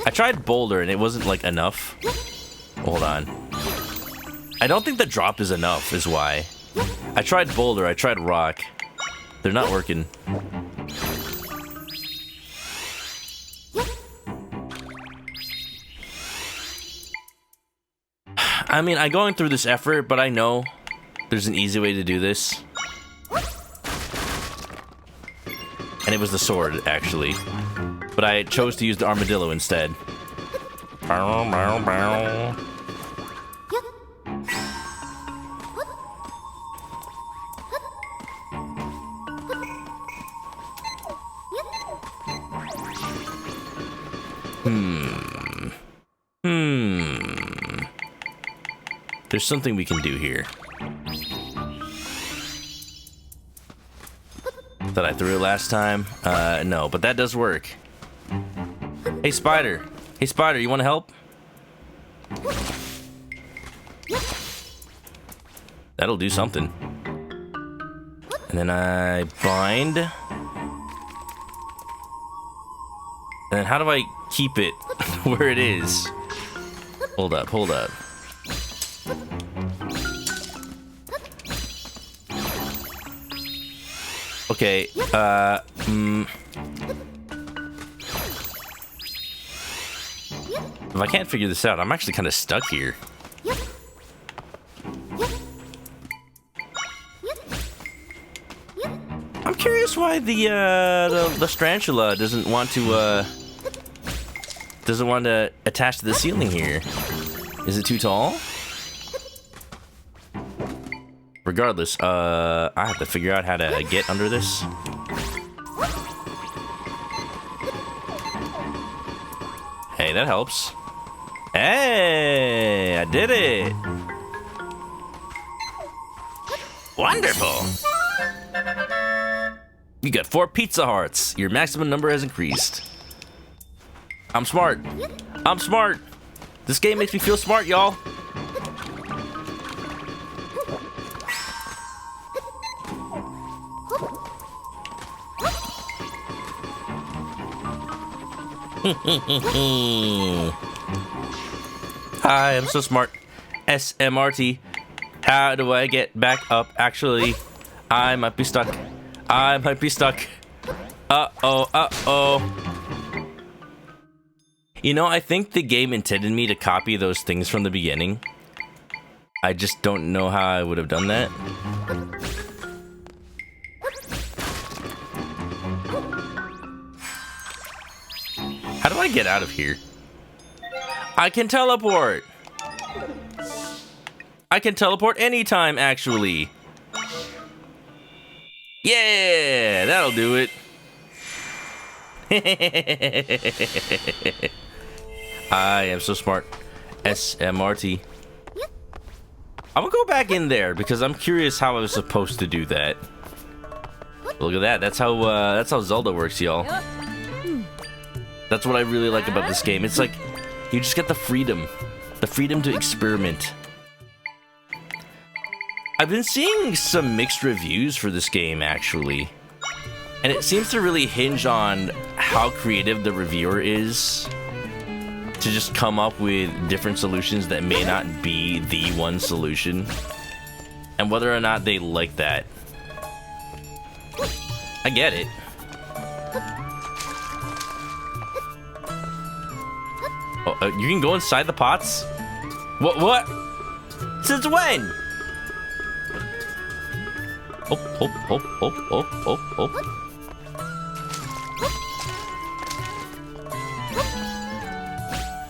I tried boulder and it wasn't like enough. Hold on. I don't think the drop is enough is why. I tried boulder, I tried rock. They're not working. I mean, I'm going through this effort, but I know there's an easy way to do this. And it was the sword, actually. But I chose to use the armadillo instead. Bow, bow, bow. There's something we can do here. That I threw it last time? No, but that does work. Hey, Spider. Hey, Spider, you want to help? That'll do something. And then I bind. And then how do I keep it where it is? Hold up, hold up. Okay, if I can't figure this out, I'm actually kind of stuck here. I'm curious why the Strantula doesn't want to attach to the ceiling here. Is it too tall? Regardless, I have to figure out how to get under this. Hey, that helps. Hey, I did it. Wonderful. You got 4 pizza hearts. Your maximum number has increased. I'm smart. I'm smart. This game makes me feel smart, y'all. Hi, I'm so smart. SMRT. How do I get back up? Actually, I might be stuck. I might be stuck. Uh-oh, uh-oh. You know, I think the game intended me to copy those things from the beginning. I just don't know how I would have done that. How do I get out of here? I can teleport! I can teleport anytime, actually. Yeah, that'll do it. I am so smart. SMRT. I'm gonna go back in there because I'm curious how I was supposed to do that. Look at that. That's how Zelda works, y'all. That's what I really like about this game. It's like you just get the freedom to experiment. I've been seeing some mixed reviews for this game, actually. And it seems to really hinge on how creative the reviewer is to just come up with different solutions that may not be the one solution. And whether or not they like that. I get it. Oh, you can go inside the pots? What? Since when? Oh.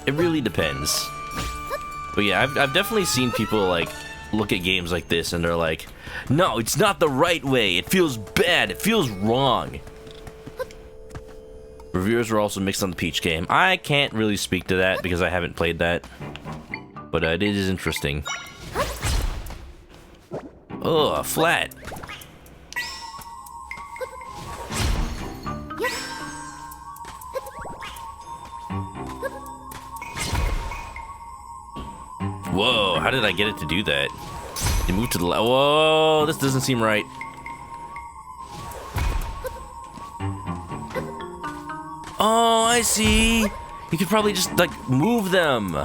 It really depends. But yeah, I've definitely seen people like look at games like this and they're like, no, it's not the right way. It feels bad. It feels wrong. Reviewers were also mixed on the Peach game. I can't really speak to that because I haven't played that. But it is interesting. Oh, flat. Whoa, how did I get it to do that? It moved to the left. Whoa, this doesn't seem right. Oh, I see. You could probably just, like, move them.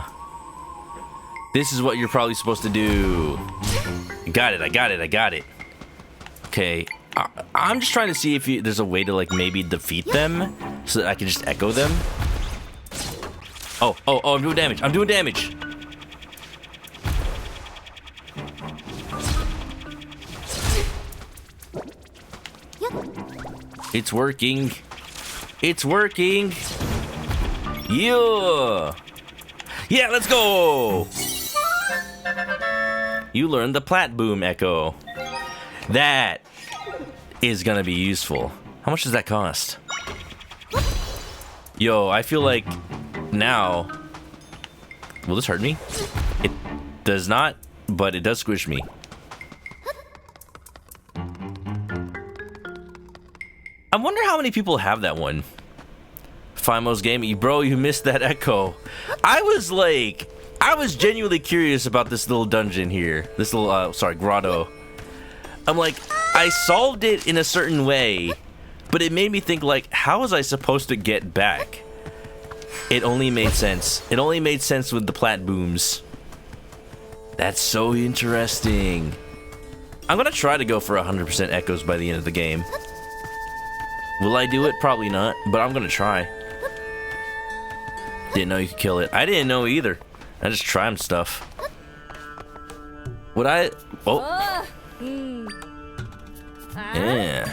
This is what you're probably supposed to do. I got it. Okay. I'm just trying to see if there's a way to, like, maybe defeat them so that I can just echo them. Oh, I'm doing damage. It's working. Yeah, let's go. You learned the Plat Boom Echo. That is gonna be useful. How much does that cost? Yo, I feel like now... Will this hurt me? It does not, but it does squish me. I wonder how many people have that one. Fimo's game, bro, you missed that echo. I was genuinely curious about this little dungeon here. This little, grotto. I'm like, I solved it in a certain way, but it made me think, like, how was I supposed to get back? It only made sense. It only made sense with the plat booms. That's so interesting. I'm gonna try to go for 100% echoes by the end of the game. Will I do it? Probably not, but I'm gonna try. Didn't know you could kill it. I didn't know either. I just tried stuff. Would I? Oh. Yeah.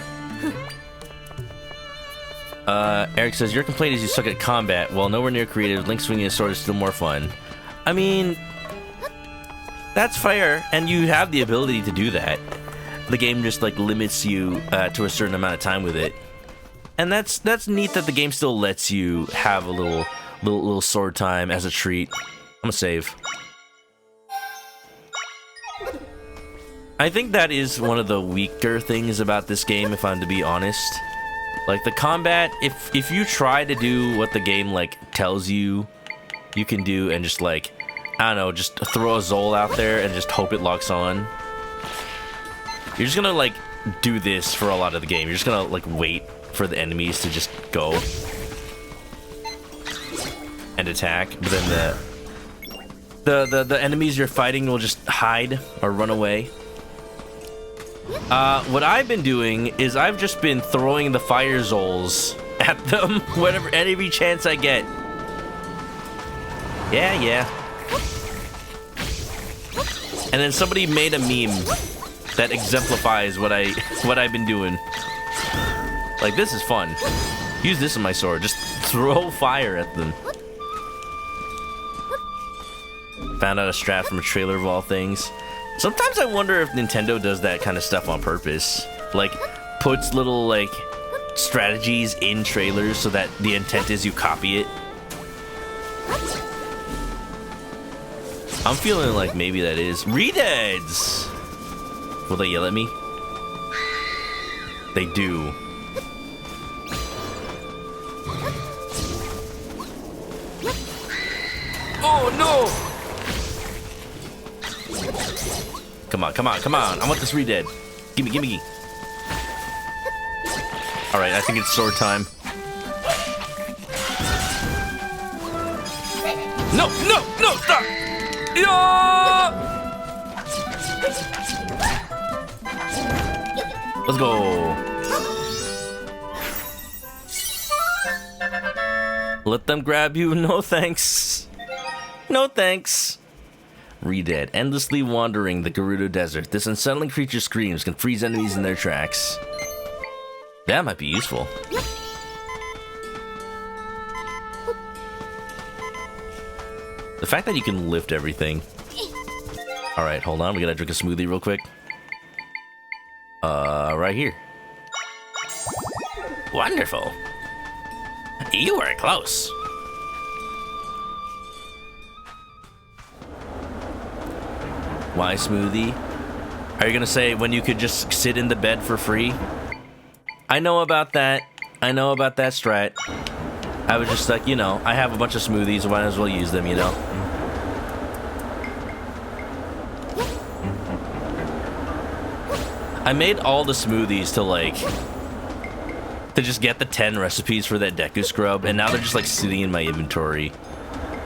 Eric says, your complaint is you suck at combat. Well, nowhere near creative. Link swinging a sword is still more fun. I mean, that's fair, and you have the ability to do that. The game just, like, limits you to a certain amount of time with it. And that's neat that the game still lets you have a little sword time as a treat. I'm gonna save. I think that is one of the weaker things about this game, if I'm to be honest. Like, the combat, if you try to do what the game, like, tells you you can do and just, like, I don't know, just throw a Zol out there and just hope it locks on, you're just gonna, like, do this for a lot of the game. You're just gonna, like, wait for the enemies to just go and attack, but then the enemies you're fighting will just hide or run away. What I've been doing is I've just been throwing the fire Zols at them every chance I get. Yeah. And then somebody made a meme that exemplifies what I've been doing. Like, this is fun. Use this in my sword. Just throw fire at them. Found out a strat from a trailer of all things. Sometimes I wonder if Nintendo does that kind of stuff on purpose. Like, puts little, like, strategies in trailers so that the intent is you copy it. I'm feeling like maybe that is. Redeads! Will they yell at me? They do. Oh no! Come on, come on, come on. I want this re-dead. Gimme, gimme. Alright, I think it's sword time. No, no, no, stop! Yeah! Let's go. Let them grab you. No thanks. No thanks. Re-dead. Endlessly wandering the Gerudo Desert. This unsettling creature's screams can freeze enemies in their tracks. That might be useful. The fact that you can lift everything. Alright, hold on. We gotta drink a smoothie real quick. Right here. Wonderful. You were close. Why smoothie? Are you gonna say when you could just sit in the bed for free? I know about that. I know about that strat. I was just like, you know, I have a bunch of smoothies, might as well use them, you know? I made all the smoothies to just get the 10 recipes for that Deku scrub, and now they're just like sitting in my inventory.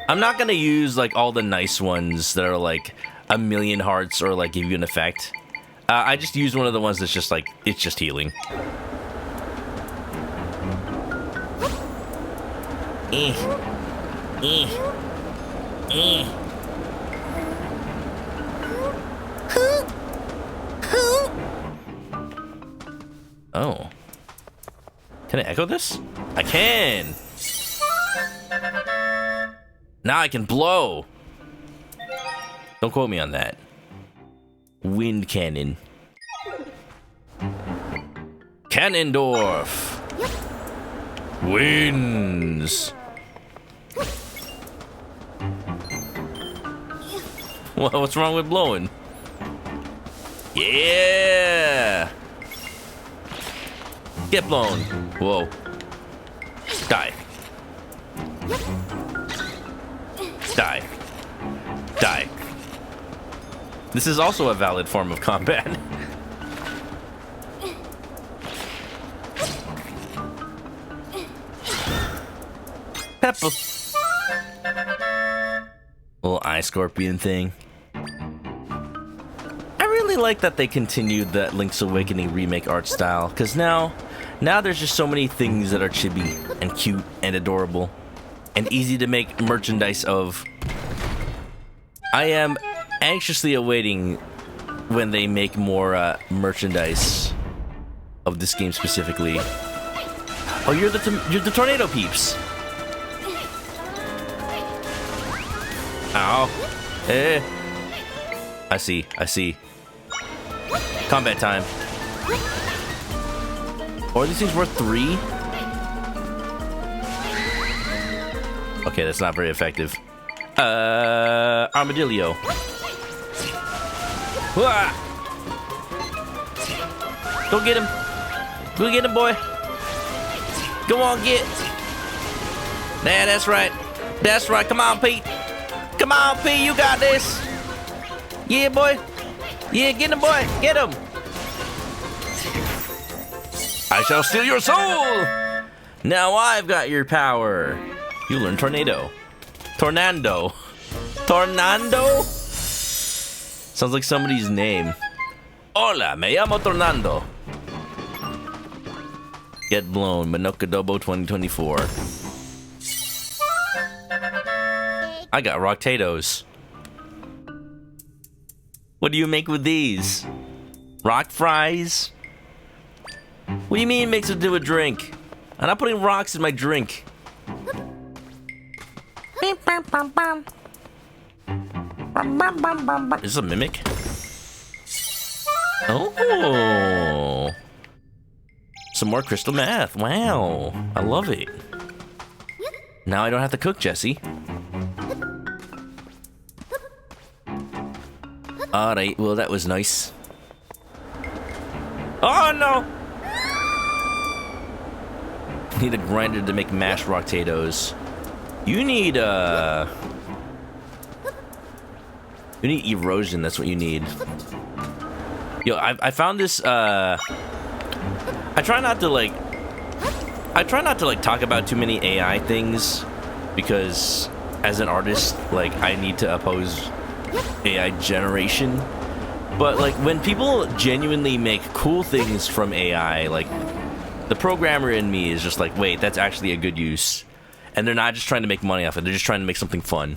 I'm not gonna use like all the nice ones that are like 1,000,000 hearts or like give you an effect. I just use one of the ones that's just like, it's just healing. Oh. Can I echo this? I can! Now I can blow! Don't quote me on that. Wind cannon. Cannondorf! Winds! What's wrong with blowing? Yeah! Get blown. Whoa. Die. Die. Die. This is also a valid form of combat. Pepper. Little eye scorpion thing. I really like that they continued that Link's Awakening remake art style, because now there's just so many things that are chibi and cute and adorable and easy to make merchandise of. I am anxiously awaiting when they make more merchandise of this game specifically. Oh, you're the tornado peeps. Ow. Eh. I see. Combat time. Are these things worth 3? Okay, that's not very effective. Armadillo. Wah! Go get him. Go get him, boy. Go on, get. Yeah, that's right. That's right. Come on, Pete. Come on, Pete. You got this. Yeah, boy. Yeah, get him, boy. Get him. I shall steal your soul. Now I've got your power. You learn Tornado. Tornado. Tornado? Sounds like somebody's name. Hola, me llamo Tornado. Get blown, ManokAdobo 2024. I got rock potatoes. What do you make with these? Rock fries? What do you mean it makes it do a drink? I'm not putting rocks in my drink. Is this a mimic? Oh! Some more crystal math. Wow. I love it. Now I don't have to cook, Jesse. Alright, well that was nice. Oh no! Need a grinder to make mashed rock potatoes. You need erosion, that's what you need. Yo, I found this, I try not to like talk about too many AI things, because as an artist, like, I need to oppose AI generation. But like, when people genuinely make cool things from AI, like, the programmer in me is just like, wait, that's actually a good use. And they're not just trying to make money off it, they're just trying to make something fun.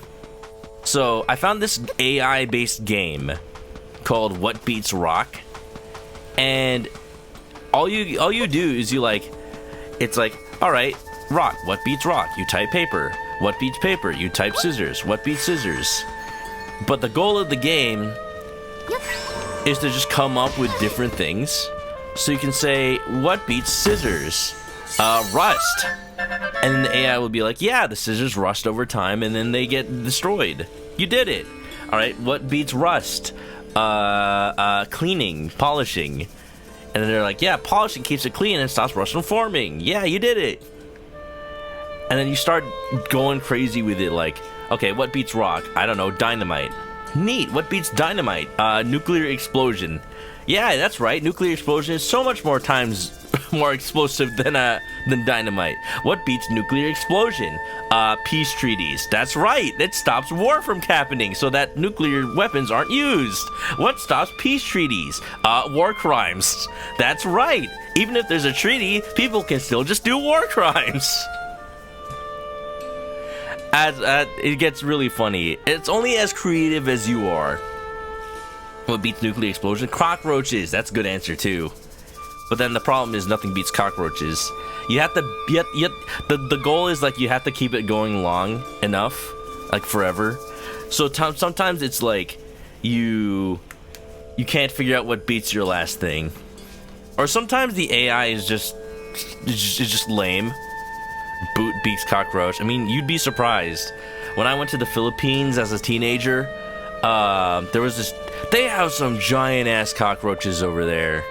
So I found this AI-based game called What Beats Rock, and all you do is it's like, all right, rock, what beats rock? You type paper. What beats paper? You type scissors. What beats scissors? But the goal of the game is to just come up with different things. So you can say, what beats scissors? Rust. And then the AI will be like, yeah, the scissors rust over time and then they get destroyed. You did it. All right, what beats rust? Cleaning, polishing. And then they're like, yeah, polishing keeps it clean and stops rust from forming. Yeah, you did it. And then you start going crazy with it, like, okay, what beats rock? I don't know, dynamite. Neat, what beats dynamite? Nuclear explosion. Yeah, that's right, nuclear explosion is so much more times more explosive than dynamite. What beats nuclear explosion? Peace treaties. That's right, it stops war from happening so that nuclear weapons aren't used. What stops peace treaties? War crimes. That's right, even if there's a treaty, people can still just do war crimes. It gets really funny. It's only as creative as you are. What beats nuclear explosion? Cockroaches. That's a good answer too. But then the problem is nothing beats cockroaches. You have to the goal is like you have to keep it going long enough, like forever. So sometimes it's like you can't figure out what beats your last thing, or sometimes the AI is just lame. Boot beats cockroach. I mean, you'd be surprised. When I went to the Philippines as a teenager, there was this. They have some giant ass cockroaches over there,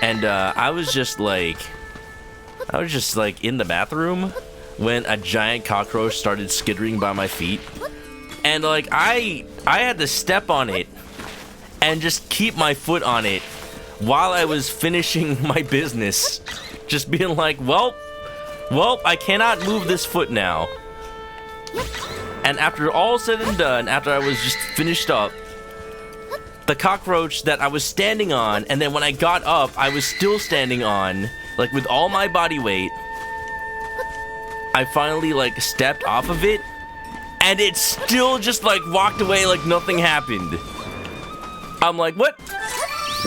and I was just like in the bathroom when a giant cockroach started skittering by my feet, and like I had to step on it and just keep my foot on it while I was finishing my business, just being like, well, I cannot move this foot now. And after all said and done, after I was just finished up, the cockroach that I was standing on, and then when I got up, I was still standing on, like with all my body weight, I finally like stepped off of it, and it still just like walked away like nothing happened. I'm like, what?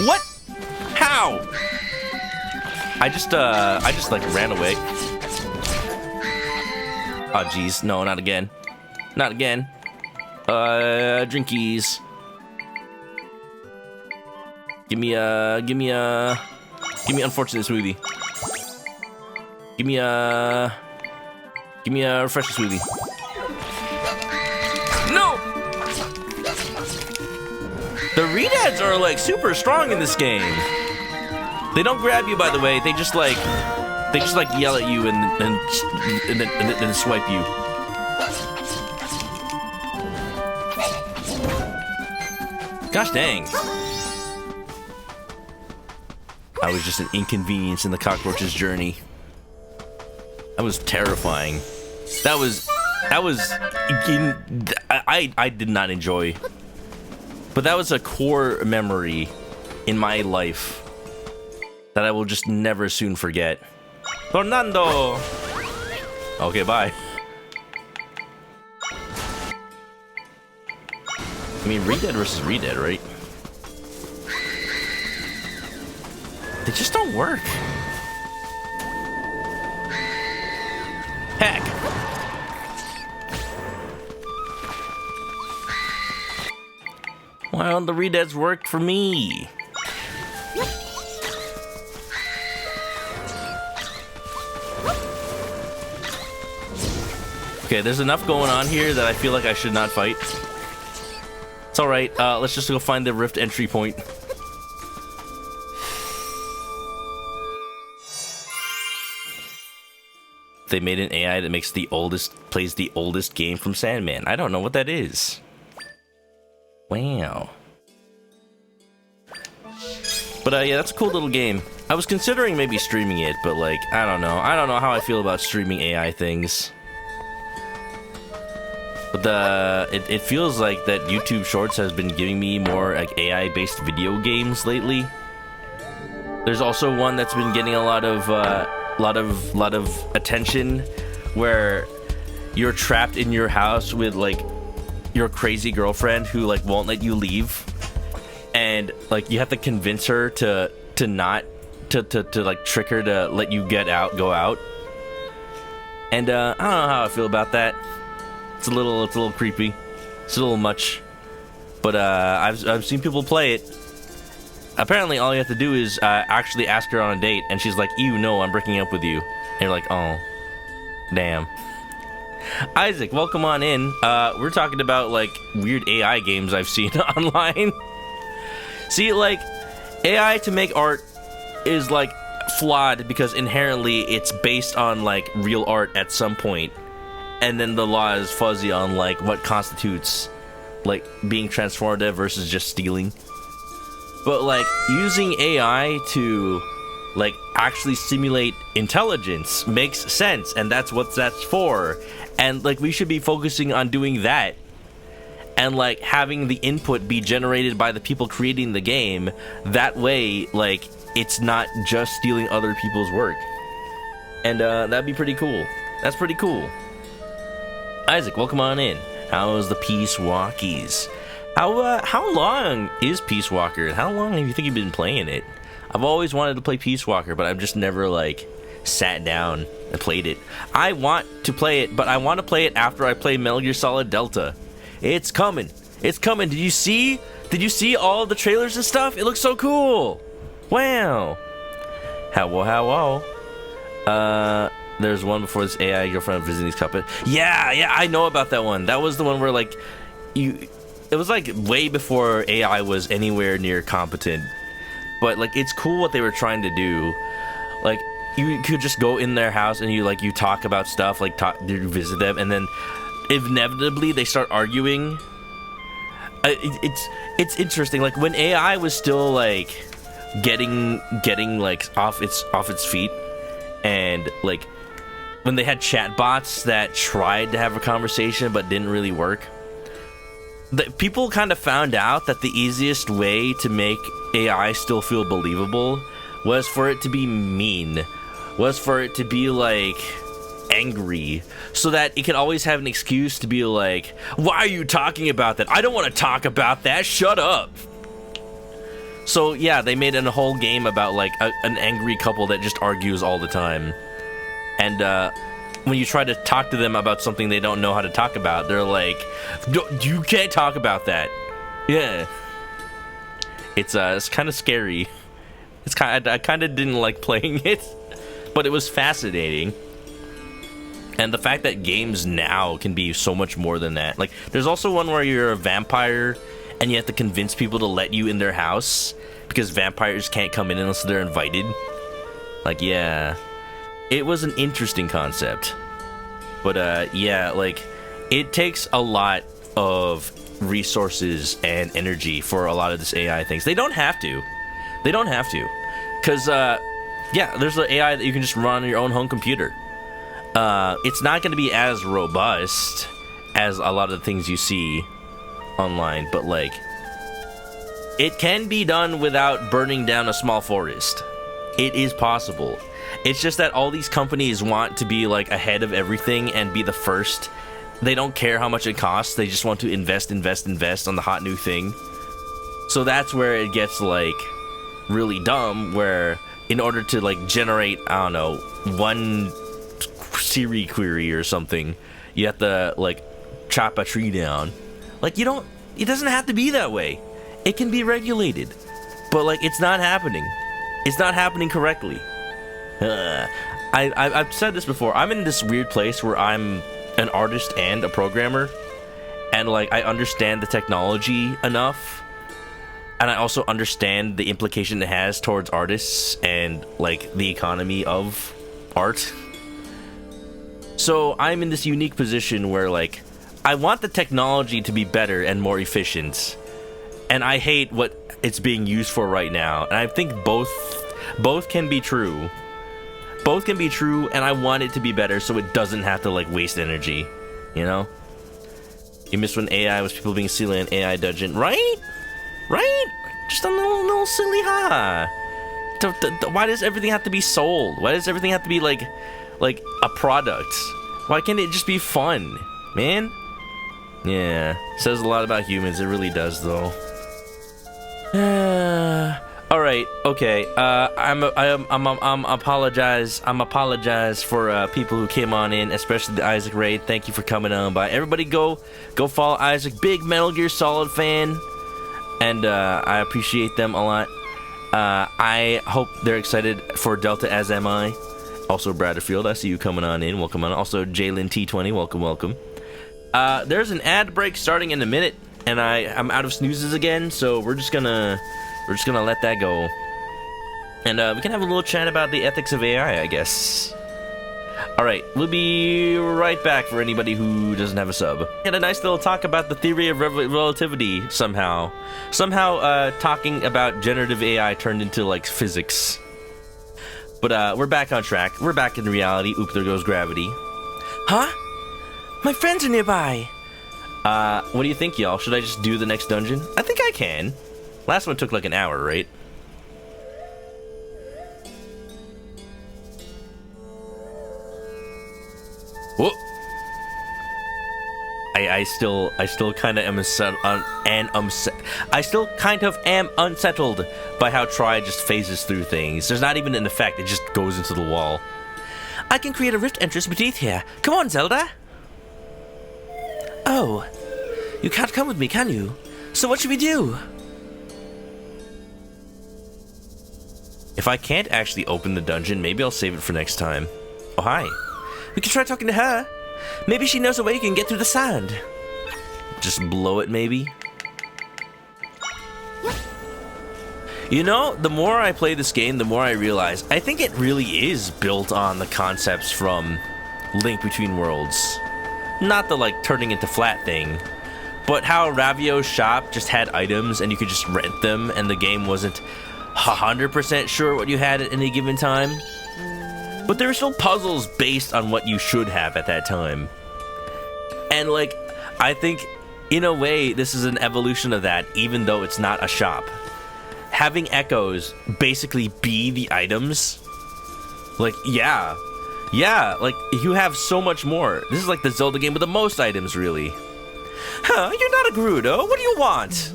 What? How? I just like ran away. Oh jeez, no, not again. Not again. Drinkies. Give me unfortunate smoothie. Give me a refreshing smoothie. No! The redads are like super strong in this game. They don't grab you, by the way. They just like yell at you and then swipe you. Gosh dang. I was just an inconvenience in the cockroach's journey. That was terrifying. That was I did not enjoy. But that was a core memory in my life that I will just never soon forget. Fernando! Okay, bye. I mean, Red Dead versus Red Dead, right? They just don't work. Heck. Why don't the Red Deads work for me? Okay, there's enough going on here that I feel like I should not fight. It's alright, let's just go find the rift entry point. They made an AI that plays the oldest game from Sandman. I don't know what that is. Wow. But yeah, that's a cool little game. I was considering maybe streaming it, but like, I don't know. I don't know how I feel about streaming AI things. But it feels like that YouTube Shorts has been giving me more like AI-based video games lately. There's also one that's been getting a lot of attention, where you're trapped in your house with like your crazy girlfriend who like won't let you leave, and like you have to convince her to like trick her to let you go out. And I don't know how I feel about that. It's a little creepy. It's a little much. But I've seen people play it. Apparently, all you have to do is actually ask her on a date, and she's like, "Ew, no, I'm breaking up with you." And you're like, "Oh, damn." Isaac, welcome on in. We're talking about like weird AI games I've seen online. See, like AI to make art is like flawed because inherently it's based on like real art at some point, and then the law is fuzzy on like what constitutes like being transformative versus just stealing. But like using AI to like actually simulate intelligence makes sense, and that's what that's for. And like we should be focusing on doing that, and like having the input be generated by the people creating the game. That way, like it's not just stealing other people's work. And that'd be pretty cool. That's pretty cool. Isaac, welcome on in. How's the Peace Walkies? How long is Peace Walker? How long have you think you've been playing it? I've always wanted to play Peace Walker, but I've just never like sat down and played it. I want to play it, but I want to play it after I play Metal Gear Solid Delta. It's coming. It's coming. Did you see all the trailers and stuff? It looks so cool. Wow. How? There's one before this AI girlfriend visiting his puppet. Yeah, I know about that one. That was the one where like it was like way before AI was anywhere near competent. But like it's cool what they were trying to do. Like you could just go in their house and you talk about stuff, like you visit them, and then inevitably they start arguing. It's interesting. Like when AI was still like getting like off its feet, and like when they had chatbots that tried to have a conversation but didn't really work. People kind of found out that the easiest way to make AI still feel believable was for it to be mean, was for it to be like angry, so that it could always have an excuse to be like, "Why are you talking about that? I don't want to talk about that. Shut up." So yeah, they made a whole game about like an angry couple that just argues all the time, and when you try to talk to them about something they don't know how to talk about, they're like, "You can't talk about that." Yeah, it's kind of scary. I kind of didn't like playing it, but it was fascinating. And the fact that games now can be so much more than that. Like, there's also one where you're a vampire and you have to convince people to let you in their house because vampires can't come in unless they're invited. Like, yeah. It was an interesting concept. But, yeah, like, it takes a lot of resources and energy for a lot of this AI things. They don't have to. Because, yeah, there's an AI that you can just run on your own home computer. It's not going to be as robust as a lot of the things you see online, but, like, it can be done without burning down a small forest. It is possible. It's just that all these companies want to be like ahead of everything and be the first. They don't care how much it costs. They just want to invest on the hot new thing. So that's where it gets like really dumb, where in order to like generate, I don't know, one Siri query or something, you have to like chop a tree down. Like it doesn't have to be that way. It can be regulated. But like it's not happening. It's not happening correctly. I've said this before. I'm in this weird place where I'm an artist and a programmer, and like I understand the technology enough, and I also understand the implication it has towards artists and like the economy of art. So I'm in this unique position where, like, I want the technology to be better and more efficient, and I hate what it's being used for right now. And I think both can be true. Both can be true, and I want it to be better so it doesn't have to, like, waste energy. You know? You missed when AI was people being silly in AI dungeon, right? Right? Just a little silly ha. Why does everything have to be sold? Why does everything have to be like a product? Why can't it just be fun, man? Yeah, says a lot about humans. It really does, though. All right, okay. I'm apologize for people who came on in, especially the Isaac raid. Thank you for coming on by. Everybody, go follow Isaac. Big Metal Gear Solid fan, and I appreciate them a lot. I hope they're excited for Delta, as am I. Also, Bradderfield, I see you coming on in. Welcome on. Also, Jalen T20, welcome. There's an ad break starting in a minute, and I'm out of snoozes again, so we're just gonna let that go. And we can have a little chat about the ethics of AI, I guess. Alright, we'll be right back for anybody who doesn't have a sub. We had a nice little talk about the theory of relativity somehow. Talking about generative AI turned into, like, physics. But we're back on track. We're back in reality. Oop, there goes gravity. Huh? My friends are nearby. What do you think, y'all? Should I just do the next dungeon? I think I can. Last one took like an hour, right? Whoa! I still kind of am unsettled by how Tri just phases through things. There's not even an effect; it just goes into the wall. I can create a rift entrance beneath here. Come on, Zelda. Oh, you can't come with me, can you? So what should we do? If I can't actually open the dungeon, maybe I'll save it for next time. Oh, hi. We can try talking to her. Maybe she knows a way you can get through the sand. Just blow it, maybe? You know, the more I play this game, the more I realize I think it really is built on the concepts from Link Between Worlds. Not the, like, turning into flat thing, but how Ravio's shop just had items and you could just rent them and the game wasn't 100% sure what you had at any given time. But there were still puzzles based on what you should have at that time. And, like, I think, in a way, this is an evolution of that, even though it's not a shop. Having echoes basically be the items. Like, yeah, like, you have so much more. This is like the Zelda game with the most items, really. Huh, you're not a Gerudo. What do you want?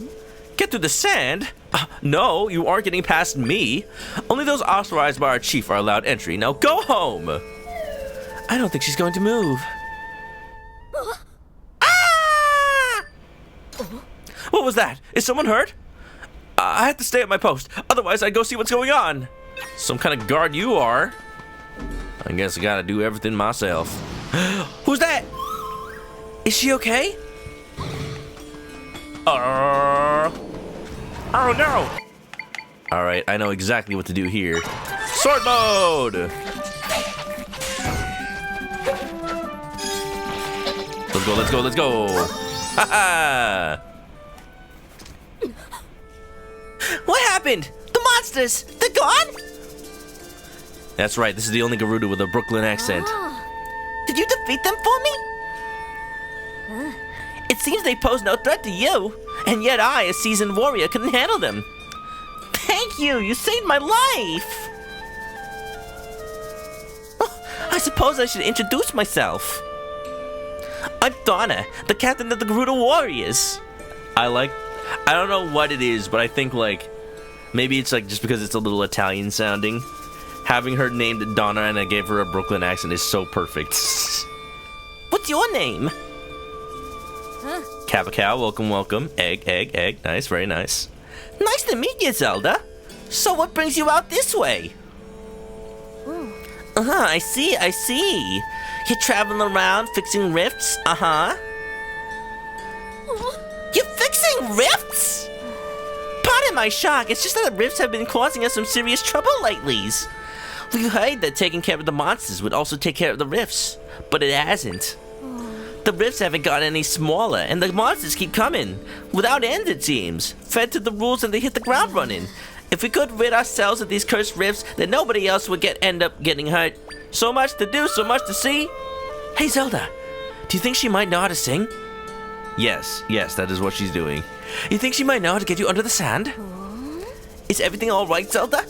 Get through the sand? No, you aren't getting past me. Only those authorized by our chief are allowed entry. Now go home. I don't think she's going to move. Ah! What was that? Is someone hurt? I have to stay at my post. Otherwise, I'd go see what's going on. Some kind of guard you are. I guess I gotta do everything myself. Who's that? Is she okay? Oh no! Alright, I know exactly what to do here. Sword mode! Let's go! Haha! What happened? The monsters! They're gone? That's right, this is the only Gerudo with a Brooklyn accent. Did you defeat them for me? It seems they pose no threat to you, and yet I, a seasoned warrior, couldn't handle them. Thank you! You saved my life! I suppose I should introduce myself. I'm Donna, the captain of the Gerudo Warriors. I don't know what it is, but I think, like, maybe it's, like, just because it's a little Italian sounding. Having her named Donna and I gave her a Brooklyn accent is so perfect. What's your name? Kappa Cow, welcome. Egg. Nice, very nice. Nice to meet you, Zelda. So what brings you out this way? I see. You're traveling around fixing rifts? You're fixing rifts? Pardon my shock, it's just that the rifts have been causing us some serious trouble lately. We've heard that taking care of the monsters would also take care of the rifts, but it hasn't. The rifts haven't gotten any smaller, and the monsters keep coming. Without end, it seems. Fed to the rules and they hit the ground running. If we could rid ourselves of these cursed rifts, then nobody else would end up getting hurt. So much to do, so much to see. Hey, Zelda, do you think she might know how to sing? Yes, that is what she's doing. You think she might know how to get you under the sand? Is everything all right, Zelda?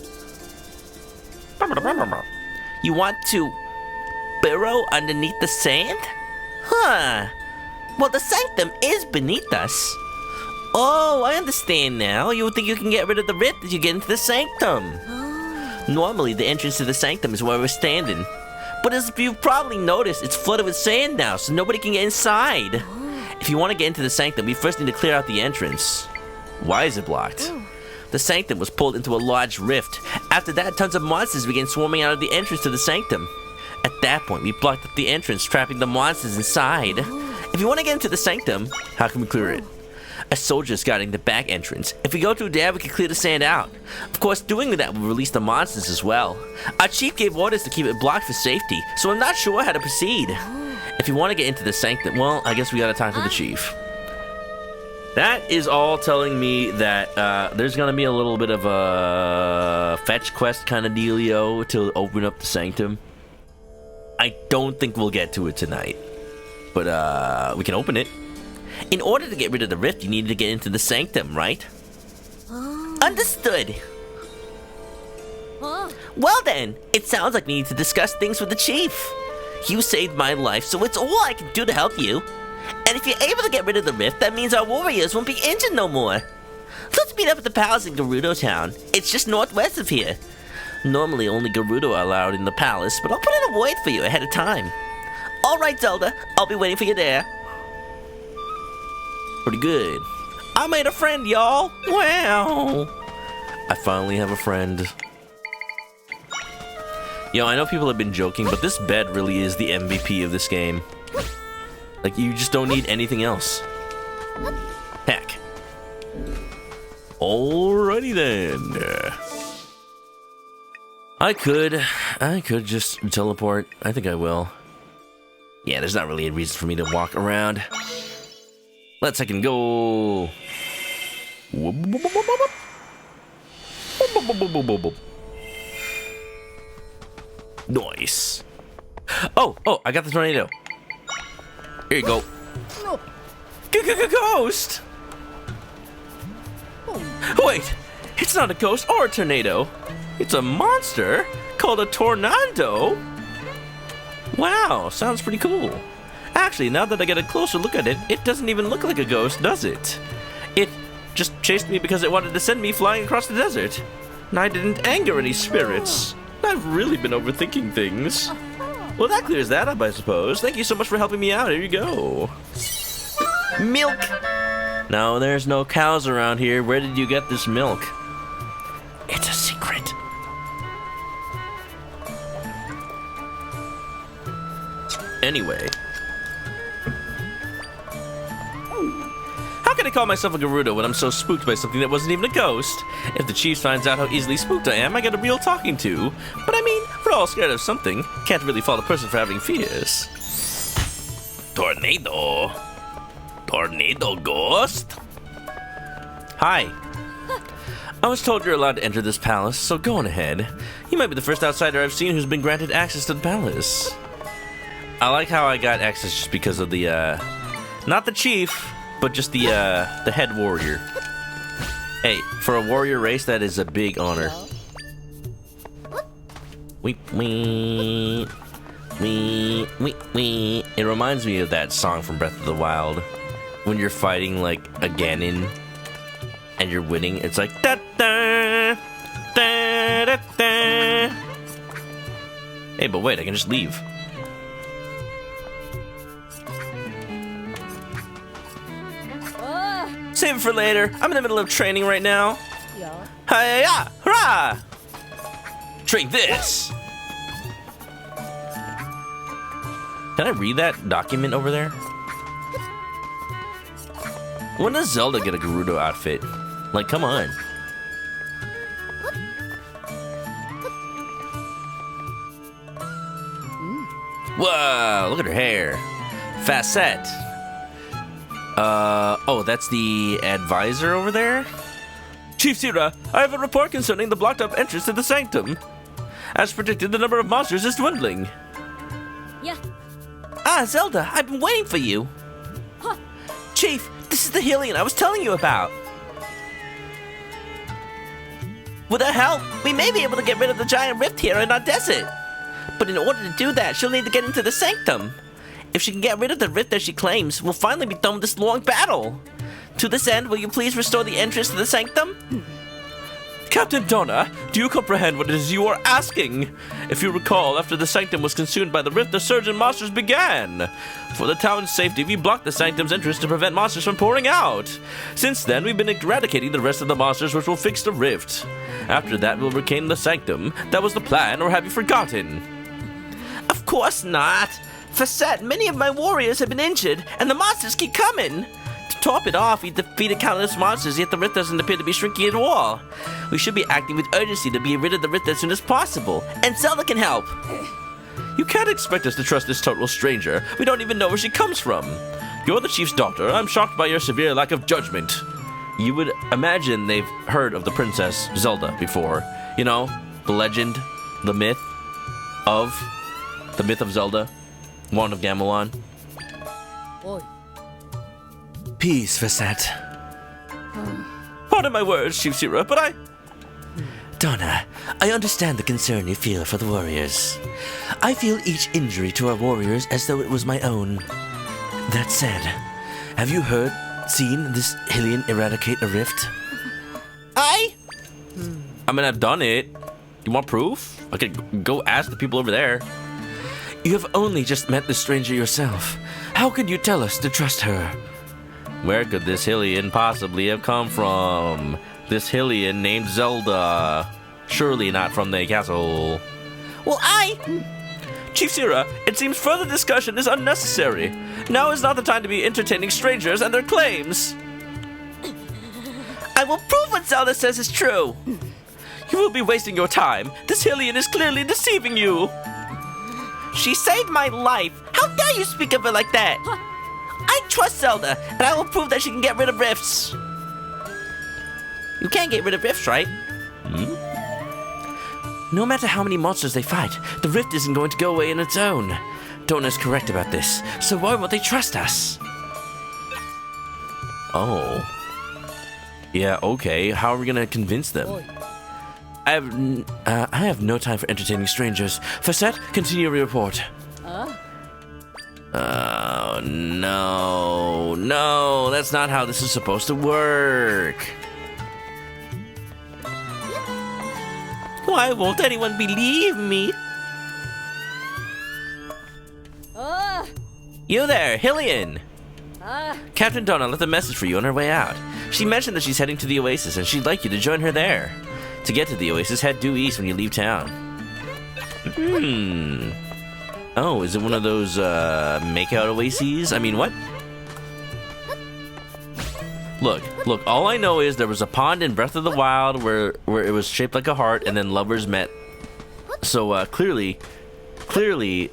You want to burrow underneath the sand? Huh. Well, the sanctum is beneath us. Oh, I understand now. You would think you can get rid of the rift as you get into the sanctum. Normally, the entrance to the sanctum is where we're standing. But as you've probably noticed, it's flooded with sand now, so nobody can get inside. If you want to get into the sanctum, we first need to clear out the entrance. Why is it blocked? The sanctum was pulled into a large rift. After that, tons of monsters began swarming out of the entrance to the sanctum. At that point, we blocked up the entrance, trapping the monsters inside. If you want to get into the sanctum, How can we clear it? a soldier is guarding the back entrance. If we go through there, we can clear the sand out. Of course, doing that will release the monsters as well. Our chief gave orders to keep it blocked for safety, so I'm not sure how to proceed. If you want to get into the sanctum, well, I guess we gotta talk to the chief. That is all telling me that there's gonna be a little bit of a fetch quest kind of dealio to open up the sanctum. I don't think we'll get to it tonight, but we can open it. In order to get rid of the rift, you need to get into the sanctum, right? Understood. Well then, it sounds like we need to discuss things with the chief. You saved my life, so it's all I can do to help you. And if you're able to get rid of the rift, that means our warriors won't be injured no more. Let's meet up at the palace in Gerudo Town. It's just northwest of here. Normally only Gerudo are allowed in the palace, but I'll put in a word for you ahead of time. Alright, Zelda, I'll be waiting for you there. Pretty good. I made a friend, y'all. Wow. I finally have a friend. Yo, I know people have been joking, but this bed really is the MVP of this game. Like, you just don't need anything else. Heck. Alrighty then. I could just teleport. I think I will. Yeah, there's not really a reason for me to walk around. Let's second go. Nice. Oh, I got the tornado. Here you go. Ghost! Wait, it's not a ghost or a tornado. It's a monster called a tornado. Wow, sounds pretty cool. Actually, now that I get a closer look at it, it doesn't even look like a ghost, does it? It just chased me because it wanted to send me flying across the desert. And I didn't anger any spirits. I've really been overthinking things. Well, that clears that up, I suppose. Thank you so much for helping me out. Here you go. Milk! No, there's no cows around here. Where did you get this milk? It's a secret. Anyway. How can I call myself a Gerudo when I'm so spooked by something that wasn't even a ghost? If the chief finds out how easily spooked I am, I get a real talking to. But I mean, we're all scared of something. Can't really fault a person for having fears. Tornado? Tornado ghost? Hi. I was told you're allowed to enter this palace, so go on ahead. You might be the first outsider I've seen who's been granted access to the palace. I like how I got access just because of the, not the chief, but just the head warrior. Hey, for a warrior race, that is a big honor. Wee. It reminds me of that song from Breath of the Wild. When you're fighting, like, a Ganon, and you're winning, it's like, da-da, da-da-da. Hey, but wait, I can just leave. Save it for later. I'm in the middle of training right now. Hi-ya! Hurrah! Drink this! Can I read that document over there? When does Zelda get a Gerudo outfit? Like, come on. Whoa, look at her hair. Facette. Oh, that's the advisor over there? Chief Sira, I have a report concerning the blocked up entrance to the sanctum. As predicted, the number of monsters is dwindling. Yeah. Ah, Zelda, I've been waiting for you. Huh. Chief, this is the Hylian I was telling you about. With her help, we may be able to get rid of the giant rift here in our desert. But in order to do that, she'll need to get into the sanctum. If she can get rid of the rift as she claims, we'll finally be done with this long battle. To this end, will you please restore the entrance to the sanctum? Captain Donna, do you comprehend what it is you are asking? If you recall, after the sanctum was consumed by the rift, the surge in monsters began. For the town's safety, we blocked the sanctum's entrance to prevent monsters from pouring out. Since then, we've been eradicating the rest of the monsters, which will fix the rift. After that, we'll reclaim the sanctum. That was the plan, or have you forgotten? Of course not. Facette, many of my warriors have been injured, and the monsters keep coming. To top it off, we defeated countless monsters, yet the rift doesn't appear to be shrinking at all. We should be acting with urgency to be rid of the rift as soon as possible, and Zelda can help. You can't expect us to trust this total stranger. We don't even know where she comes from. You're the chief's daughter. I'm shocked by your severe lack of judgment. You would imagine they've heard of the Princess Zelda before. You know, the legend, the myth of Zelda, Wand of Gamelon. Boy. Peace, Facette. Pardon my words, Chief Sira, but I... Donna, I understand the concern you feel for the warriors. I feel each injury to our warriors as though it was my own. That said, have you seen this Hylian eradicate a rift? I mean, I've done it. You want proof? I could go ask the people over there. You have only just met the stranger yourself. How could you tell us to trust her? Where could this Hylian possibly have come from? This Hylian named Zelda. Surely not from the castle. Well, Chief Sira, it seems further discussion is unnecessary. Now is not the time to be entertaining strangers and their claims. I will prove what Zelda says is true. You will be wasting your time. This Hylian is clearly deceiving you. She saved my life. How dare you speak of her like that? I trust Zelda, and I will prove that she can get rid of rifts. You can't get rid of rifts, right? No matter how many monsters they fight, the rift isn't going to go away on its own. Donna's correct about this, so why won't they trust us? Oh. Yeah, okay. How are we gonna convince them? I have no time for entertaining strangers. Facette, continue your report. Oh, no. No, that's not how this is supposed to work. Why won't anyone believe me? You there, Hylian. Ah. Captain Donna left a message for you on her way out. She mentioned that she's heading to the Oasis and she'd like you to join her there. To get to the Oasis, head due east when you leave town. Oh, is it one of those, make-out oases? I mean, what? Look, all I know is there was a pond in Breath of the Wild where it was shaped like a heart and then lovers met. So, clearly,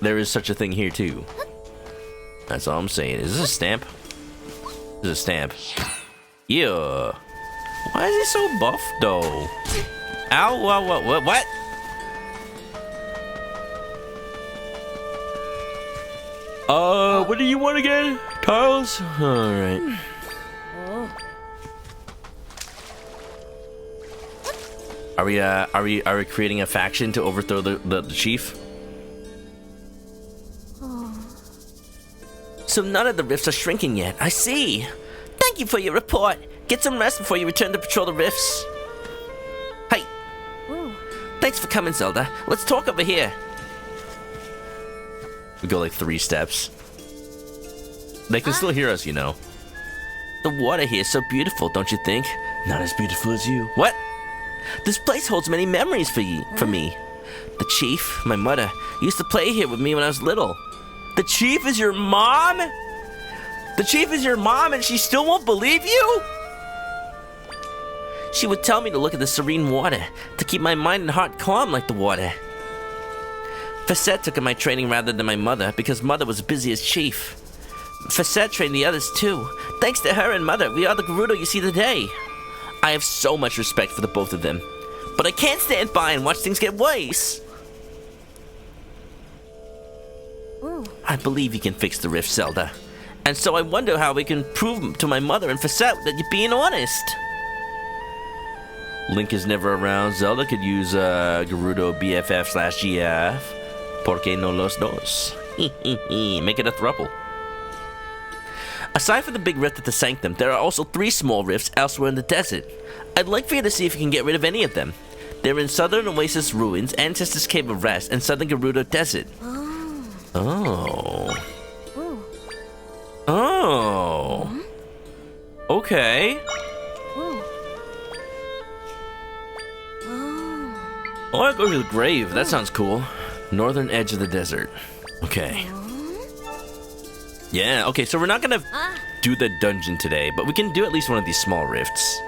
there is such a thing here, too. That's all I'm saying. Is this a stamp? This is a stamp. Yeah. Why is he so buff, though? Ow, what? What do you want again? Tiles? Alright. Are we creating a faction to overthrow the chief? So none of the rifts are shrinking yet. I see. Thank you for your report. Get some rest before you return to patrol the rifts. Hey. Thanks for coming, Zelda. Let's talk over here. We go like 3 steps. They can still hear us, you know. The water here is so beautiful, don't you think? Not as beautiful as you. What? This place holds many memories for me. The chief, my mother, used to play here with me when I was little. The chief is your mom? The chief is your mom and she still won't believe you? She would tell me to look at the serene water, to keep my mind and heart calm like the water. Facette took my training rather than my mother because mother was busy as chief. Facette trained the others too. Thanks to her and mother, we are the Gerudo you see today. I have so much respect for the both of them, but I can't stand by and watch things get worse. I believe you can fix the rift, Zelda. And so I wonder how we can prove to my mother and Facette that you're being honest. Link is never around. Zelda could use Gerudo BFF/GF. ¿Por qué no los dos? Make it a throuple. Aside from the big rift at the Sanctum, there are also 3 small rifts elsewhere in the desert. I'd like for you to see if you can get rid of any of them. They're in Southern Oasis Ruins, Ancestors Cave of Rest, and Southern Gerudo Desert. Oh. Oh. Okay. Oh, I go to the grave. That sounds cool. Northern edge of the desert. Okay. Yeah, okay, so we're not gonna do the dungeon today, but we can do at least one of these small rifts.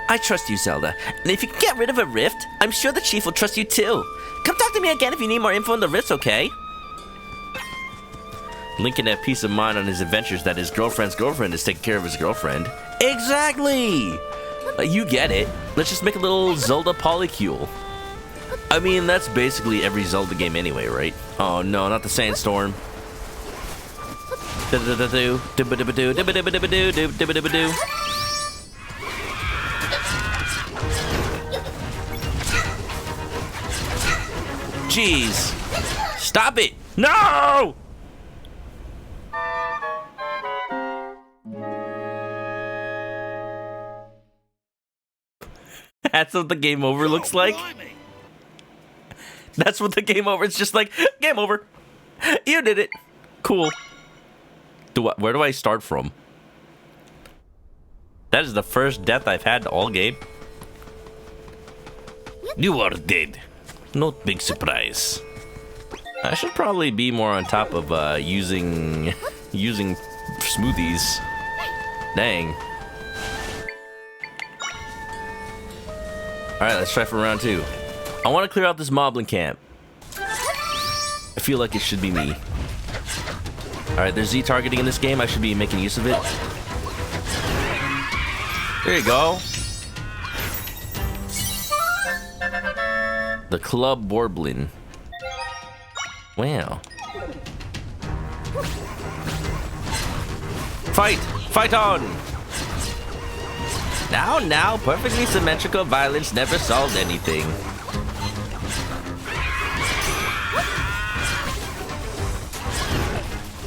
I trust you, Zelda, and if you can get rid of a rift, I'm sure the chief will trust you too. Come talk to me again if you need more info on the rifts, okay? Link can have peace of mind on his adventures that his girlfriend's girlfriend is taking care of his girlfriend. Exactly! You get it. Let's just make a little Zelda polycule. I mean, that's basically every Zelda game anyway, right? Oh no, not the sandstorm. Jeez. Stop it. No! That's what the game over looks like. That's what the game over. It's just like, game over. You did it. Cool. Where do I start from? That is the first death I've had all game. You are dead. No big surprise. I should probably be more on top of using smoothies. Dang. Alright, let's try for round 2. I want to clear out this moblin camp. I feel like it should be me. Alright, there's Z targeting in this game. I should be making use of it. There you go. The club warblin. Wow. Fight! Fight on! Now, perfectly symmetrical violence never solved anything.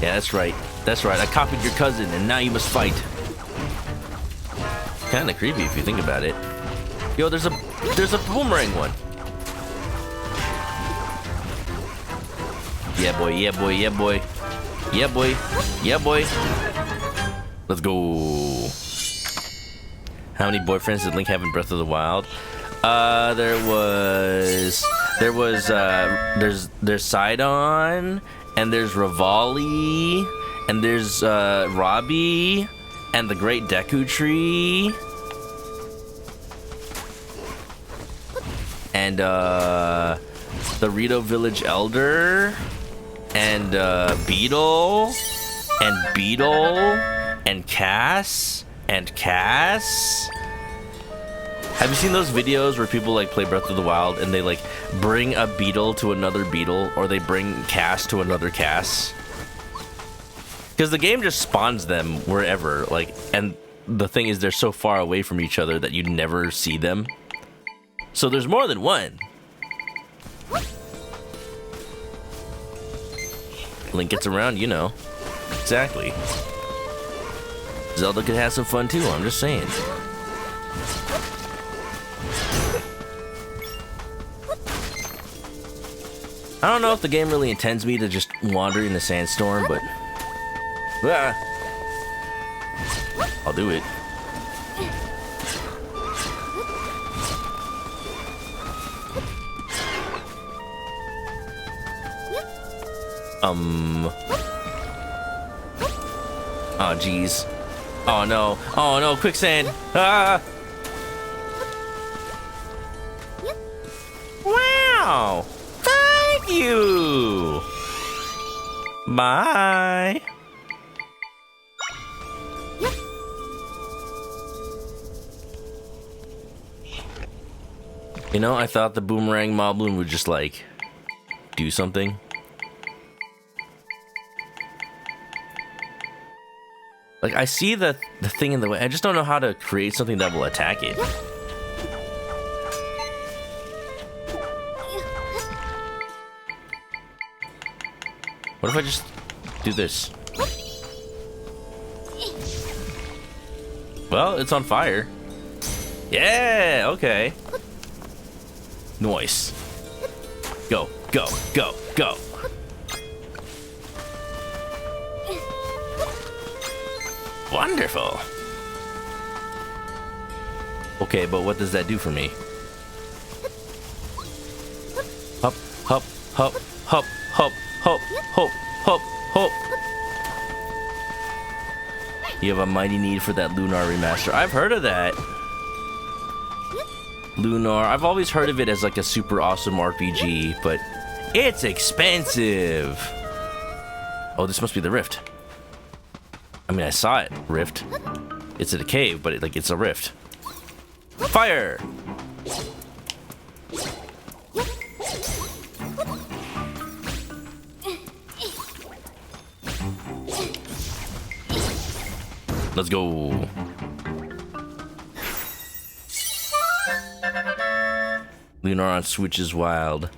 Yeah, that's right. That's right. I copied your cousin, and now you must fight. Kinda creepy if you think about it. Yo, there's a boomerang one. Yeah, boy. Yeah, boy. Yeah, boy. Yeah, boy. Yeah, boy. Let's go. How many boyfriends did Link have in Breath of the Wild? There's Sidon, and there's Rivali, and there's Robbie, and the Great Deku Tree, and the Rito Village Elder, and Beetle, and Cass. Have you seen those videos where people like play Breath of the Wild and they like bring a beetle to another beetle, or they bring Cass to another Cass? Because the game just spawns them wherever, like, and the thing is they're so far away from each other that you never see them. So there's more than one. Link gets around, you know. Exactly. Zelda could have some fun too, I'm just saying. I don't know if the game really intends me to just wander in the sandstorm, but I'll do it. Oh, jeez. Oh, no. Oh, no. Quicksand. Ah! Wow! Thank you! Bye. You know, I thought the boomerang moblin would just like do something. Like, I see the thing in the way. I just don't know how to create something that will attack it. What if I just do this? Well, it's on fire. Yeah, okay. Nice. Go, go, go, go. Wonderful. Okay, but what does that do for me? Hop, hop, hop, hop, hop, hop, hop, hop, hop. You have a mighty need for that Lunar remaster. I've heard of that. Lunar. I've always heard of it as like a super awesome RPG, but it's expensive. Oh, this must be the rift. I mean, I saw it. Rift. It's in a cave, but it's a rift. Fire! Let's go. Lunar on Switch is wild.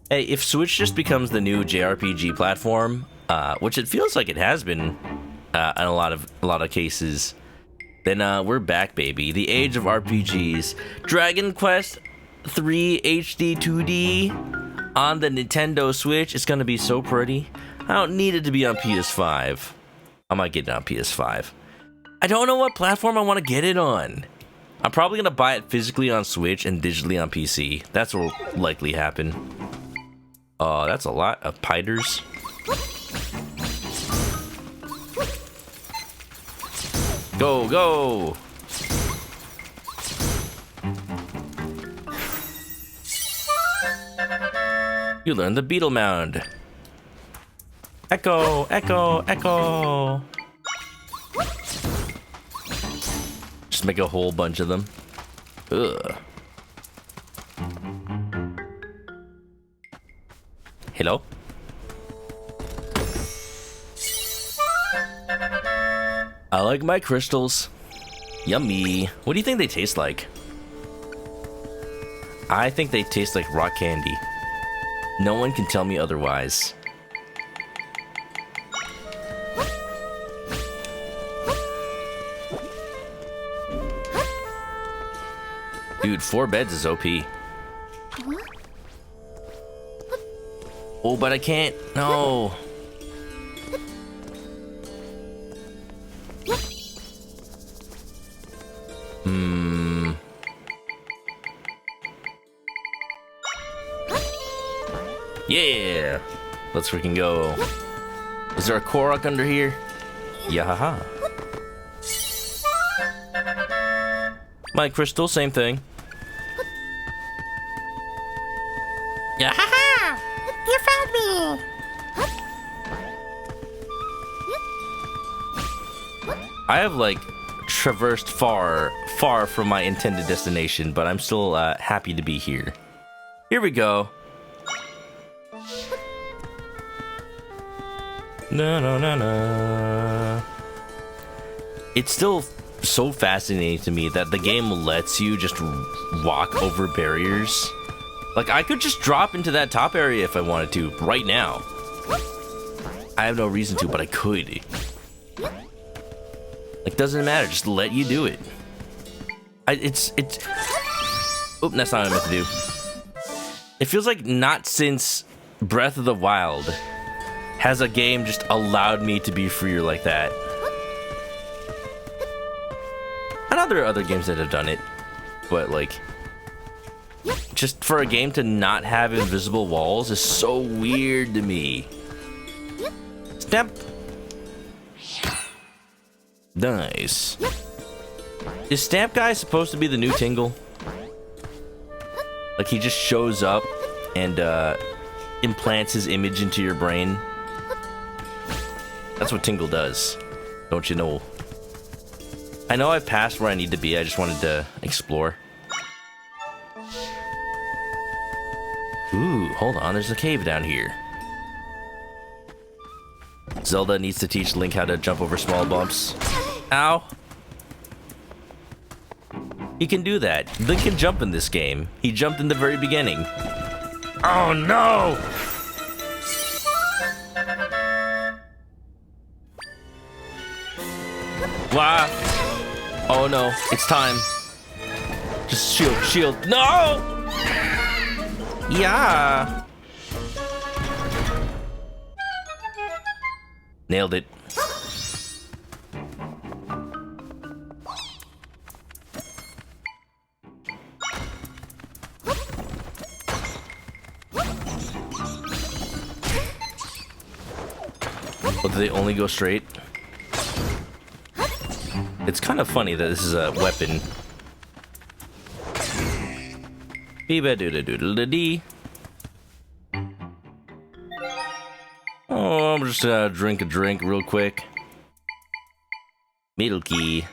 Hey, if Switch just becomes the new JRPG platform, which it feels like it has been in a lot of cases, then we're back, baby. The age of RPGs. Dragon Quest 3 HD 2D on the Nintendo Switch. It's gonna be so pretty. I don't need it to be on PS5. I might get it on PS5. I don't know what platform I want to get it on. I'm probably gonna buy it physically on Switch and digitally on PC. That's what will likely happen. Oh, that's a lot of piters. Go, go! You learned the Beetle Mound. Echo, echo, echo! Just make a whole bunch of them. Ugh. Hello? I like my crystals. Yummy. What do you think they taste like? I think they taste like rock candy. No one can tell me otherwise. Dude, 4 beds is OP. Oh, but I can't. No. Yeah. Let's freaking go. Is there a Korok under here? Yeah. My crystal, same thing. Yeah. You found me. I have like traversed far from my intended destination, but I'm still happy to be here. Here we go. No. It's still so fascinating to me that the game lets you just walk over barriers. Like, I could just drop into that top area if I wanted to, right now. I have no reason to, but I could. Like, doesn't matter, just let you do it. Oh, that's not what I meant to do. It feels like not since Breath of the Wild has a game just allowed me to be freer like that. I know there are other games that have done it, but like, just for a game to not have invisible walls is so weird to me. Step. Nice. Is Stamp Guy supposed to be the new Tingle? Like, he just shows up and implants his image into your brain? That's what Tingle does. Don't you know? I know I've passed where I need to be. I just wanted to explore. Ooh, hold on. There's a cave down here. Zelda needs to teach Link how to jump over small bumps. Ow. He can do that. Link can jump in this game. He jumped in the very beginning. Oh no! Wow. Oh no, it's time. Just shield, shield. No! Yeah. Nailed it. Oh, do they only go straight? It's kind of funny that this is a weapon. Beeba-doodle-doodle-dee. Oh, I'm just gonna drink a drink real quick. Middle key.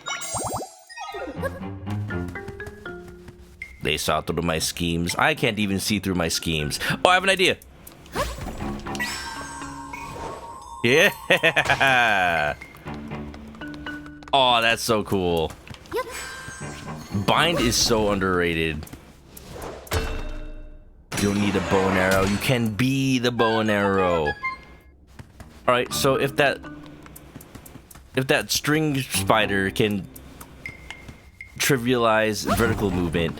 They saw through my schemes. I can't even see through my schemes. Oh, I have an idea. Yeah. Oh, that's so cool. Bind is so underrated. You don't need a bow and arrow. You can be the bow and arrow. All right, so if that string spider can trivialize vertical movement,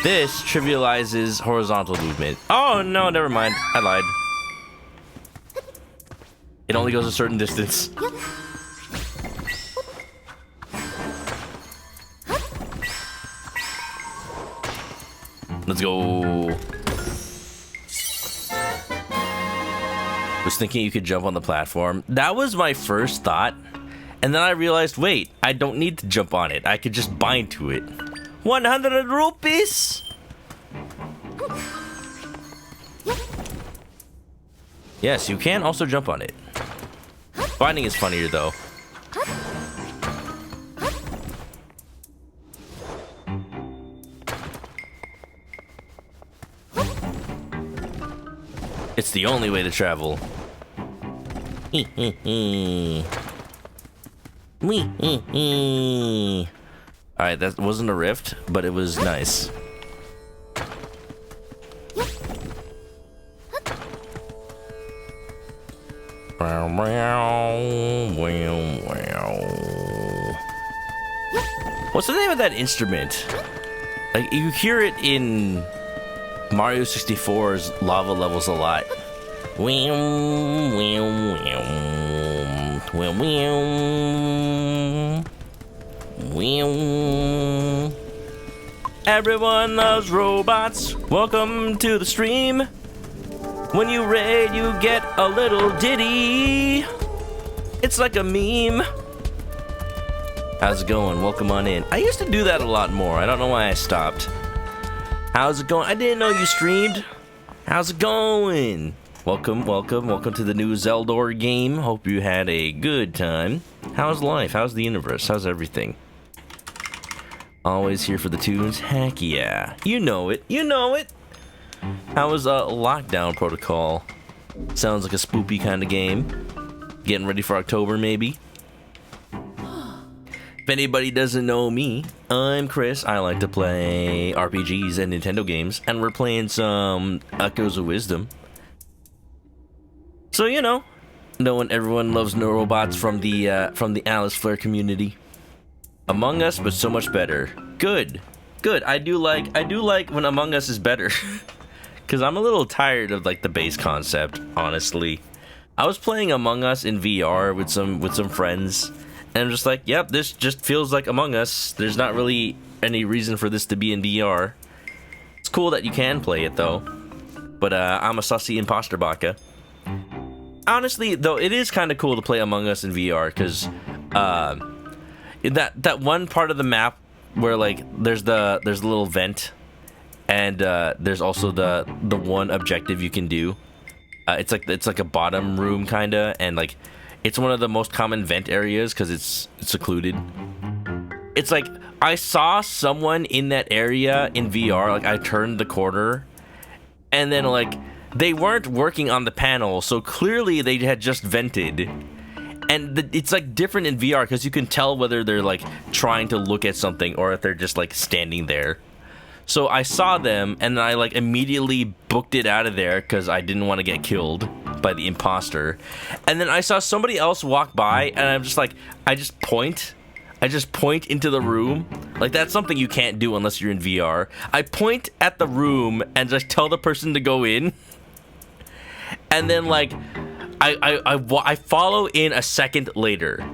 this trivializes horizontal movement. Oh no, never mind. I lied. It only goes a certain distance. Let's go. Was thinking you could jump on the platform. That was my first thought. And then I realized, wait, I don't need to jump on it. I could just bind to it. 100 rupees? Yes, you can also jump on it. Binding is funnier though. It's the only way to travel. Alright, that wasn't a rift, but it was nice. What's the name of that instrument? Like, you hear it in Mario 64's lava levels a lot. Everyone loves robots. Welcome to the stream. When you raid, you get a little ditty. It's like a meme. How's it going? Welcome on in. I used to do that a lot more. I don't know why I stopped. How's it going? I didn't know you streamed. How's it going? Welcome, welcome, welcome to the new Zelda game. Hope you had a good time. How's life? How's the universe? How's everything? Always here for the tunes? Heck yeah. You know it. You know it. How was Lockdown Protocol? Sounds like a spoopy kind of game. Getting ready for October, maybe? If anybody doesn't know me, I'm Chris. I like to play RPGs and Nintendo games, and we're playing some Echoes of Wisdom. So, you know, knowing everyone loves Neurobots from the Alice Flare community. Among Us, but so much better. Good. Good. I do like when Among Us is better. Cause I'm a little tired of like the base concept, honestly. I was playing Among Us in VR with some friends, and I'm just like, yep, this just feels like Among Us. There's not really any reason for this to be in VR. It's cool that you can play it though. But I'm a sussy imposter baka. Honestly, though, it is kind of cool to play Among Us in VR, because that one part of the map where like there's the little vent, and there's also the one objective you can do. It's like a bottom room kinda, and like It's one of the most common vent areas because it's secluded. It's like I saw someone in that area in VR. Like I turned the corner, and then like they weren't working on the panel, so clearly they had just vented. And it's like different in VR because you can tell whether they're like trying to look at something or if they're just like standing there. So I saw them and I like immediately booked it out of there because I didn't want to get killed by the imposter. And then I saw somebody else walk by and I'm just like, I just point into the room. Like that's something you can't do unless you're in VR. I point at the room and just tell the person to go in. And then like I follow in a second later.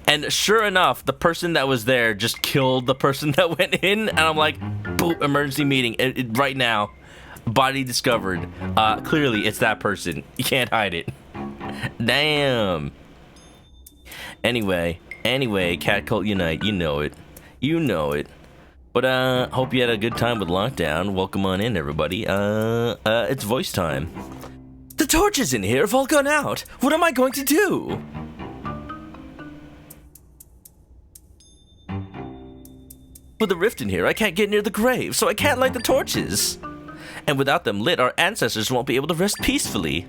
And sure enough, the person that was there just killed the person that went in. And I'm like, boop, emergency meeting right now. Body discovered. Clearly, it's that person. You can't hide it. Damn. Anyway, Cat Cult Unite. You know it. But hope you had a good time with lockdown. Welcome on in, everybody. It's voice time. The torches in here have all gone out. What am I going to do? With the rift in here, I can't get near the grave, so I can't light the torches. And without them lit, our ancestors won't be able to rest peacefully.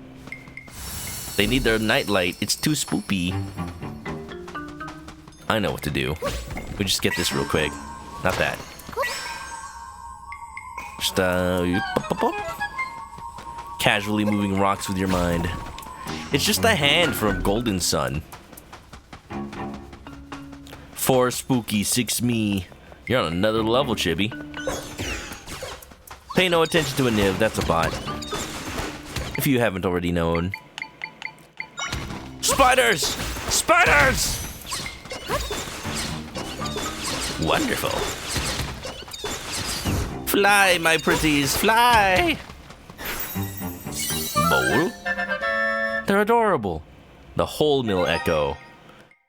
They need their nightlight. It's too spoopy. I know what to do. We just get this real quick. Not that. Just, casually moving rocks with your mind. It's just a hand from Golden Sun. 4 spooky, 6 me. You're on another level, Chibi. Pay no attention to a Niv, that's a bot. If you haven't already known. Spiders! Spiders! Wonderful. Fly, my pretties, fly! Bowl? They're adorable. The hole mill echo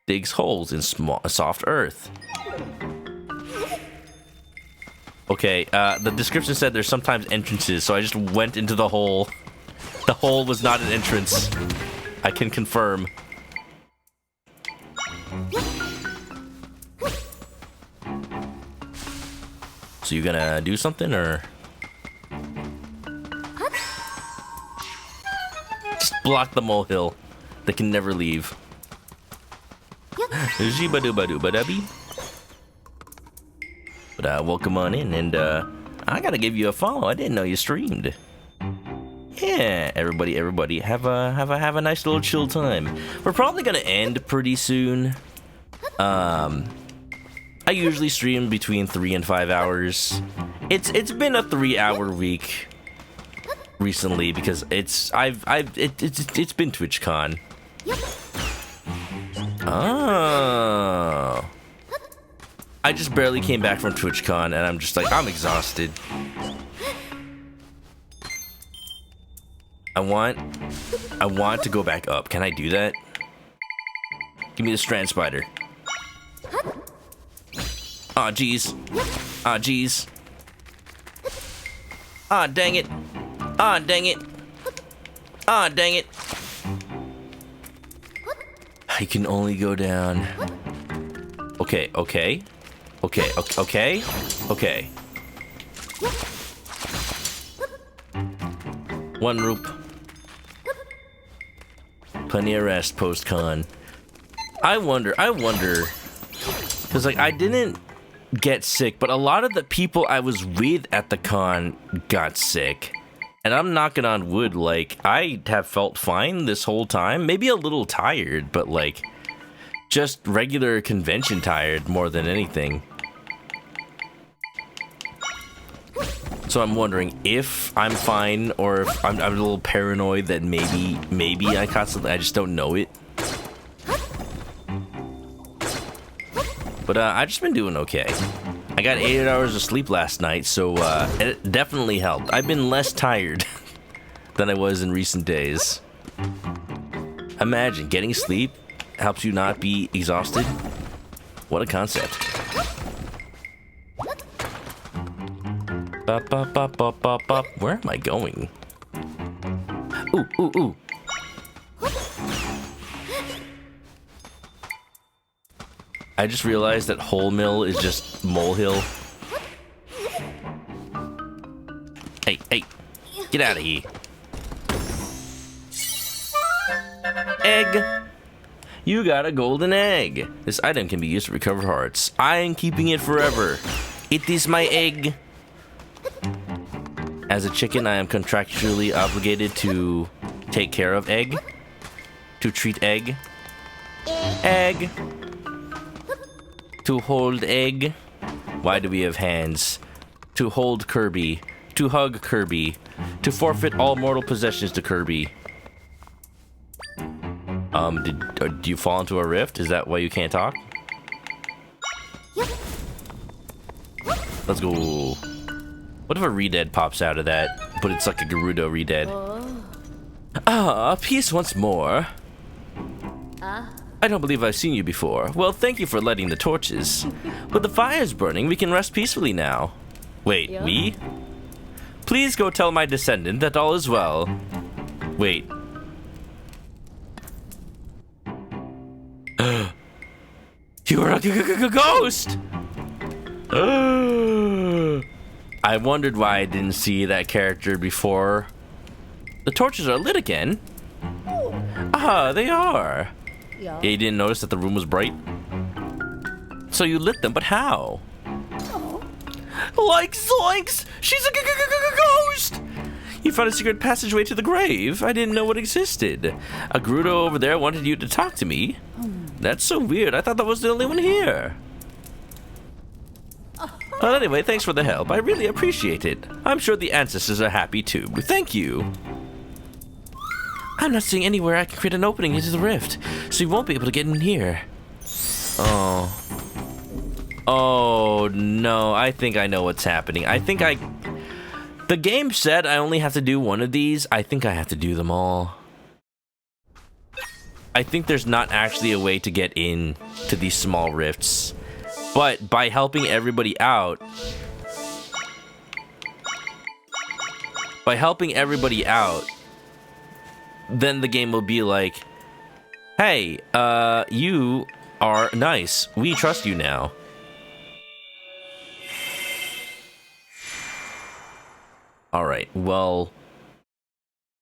digs holes in soft earth. Okay, the description said there's sometimes entrances, so I just went into the hole. The hole was not an entrance. I can confirm. So you gonna do something, or? Just block the molehill. They can never leave. Zibadubadubadabi. But welcome on in, and I gotta give you a follow. I didn't know you streamed. Yeah, everybody, have a nice little chill time. We're probably gonna end pretty soon. I usually stream between 3 and 5 hours. It's been a 3-hour week recently because it's been TwitchCon. Oh. I just barely came back from TwitchCon and I'm just like, I'm exhausted. I want to go back up. Can I do that? Give me the strand spider. Aw, jeez. Aw, jeez. Aw, dang it. Aw, dang it. Aw, dang it. I can only go down. Okay. One roop. Plenty of rest post-con. I wonder, because like I didn't get sick, but a lot of the people I was with at the con got sick. And I'm knocking on wood, like I have felt fine this whole time. Maybe a little tired, but like just regular convention tired more than anything. So I'm wondering if I'm fine or if I'm a little paranoid that maybe I caught something. I just don't know it. But I've just been doing okay. I got 8 hours of sleep last night, so it definitely helped. I've been less tired than I was in recent days. Imagine, getting sleep helps you not be exhausted. What a concept. Bop, bop, bop, bop, bop, bop. Where am I going? Ooh. I just realized that whole mill is just molehill. Hey, hey, get out of here. Egg. You got a golden egg. This item can be used to recover hearts. I am keeping it forever. It is my egg. As a chicken, I am contractually obligated to take care of egg. To treat egg. Egg. To hold egg. Why do we have hands? To hold Kirby. To hug Kirby. To forfeit all mortal possessions to Kirby. Did you fall into a rift? Is that why you can't talk? Let's go. What if a Redead pops out of that, but it's like a Gerudo Redead? Ah, peace once more. I don't believe I've seen you before. Well, thank you for lighting the torches. With the fires burning, we can rest peacefully now. Wait, we? Please go tell my descendant that all is well. Wait. You are a ghost! I wondered why I didn't see that character before. The torches are lit again. Ah, they are. Yeah, you didn't notice that the room was bright? So you lit them, but how? Like zoinks! She's a ghost! You found a secret passageway to the grave. I didn't know what existed. A Gerudo over there wanted you to talk to me. That's so weird. I thought that was the only one here. Well, anyway, thanks for the help. I really appreciate it. I'm sure the ancestors are happy too. Thank you. I'm not seeing anywhere I can create an opening into the rift, so you won't be able to get in here. Oh. Oh, no. I think I know what's happening. The game said I only have to do one of these. I think I have to do them all. I think there's not actually a way to get in to these small rifts. But by helping everybody out... then the game will be like, hey, you are nice. We trust you now. Alright, well,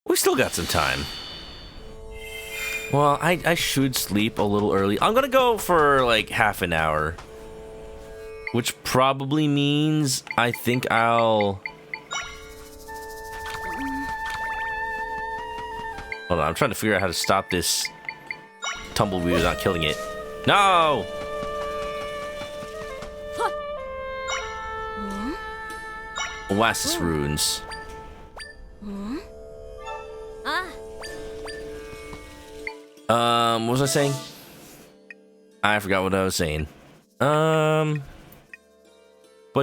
we still got some time. Well, I should sleep a little early. I'm gonna go for like half an hour. Which probably means I think I'll... Hold on, I'm trying to figure out how to stop this tumbleweed without killing it. No! Oasis runes. What was I saying? I forgot what I was saying. But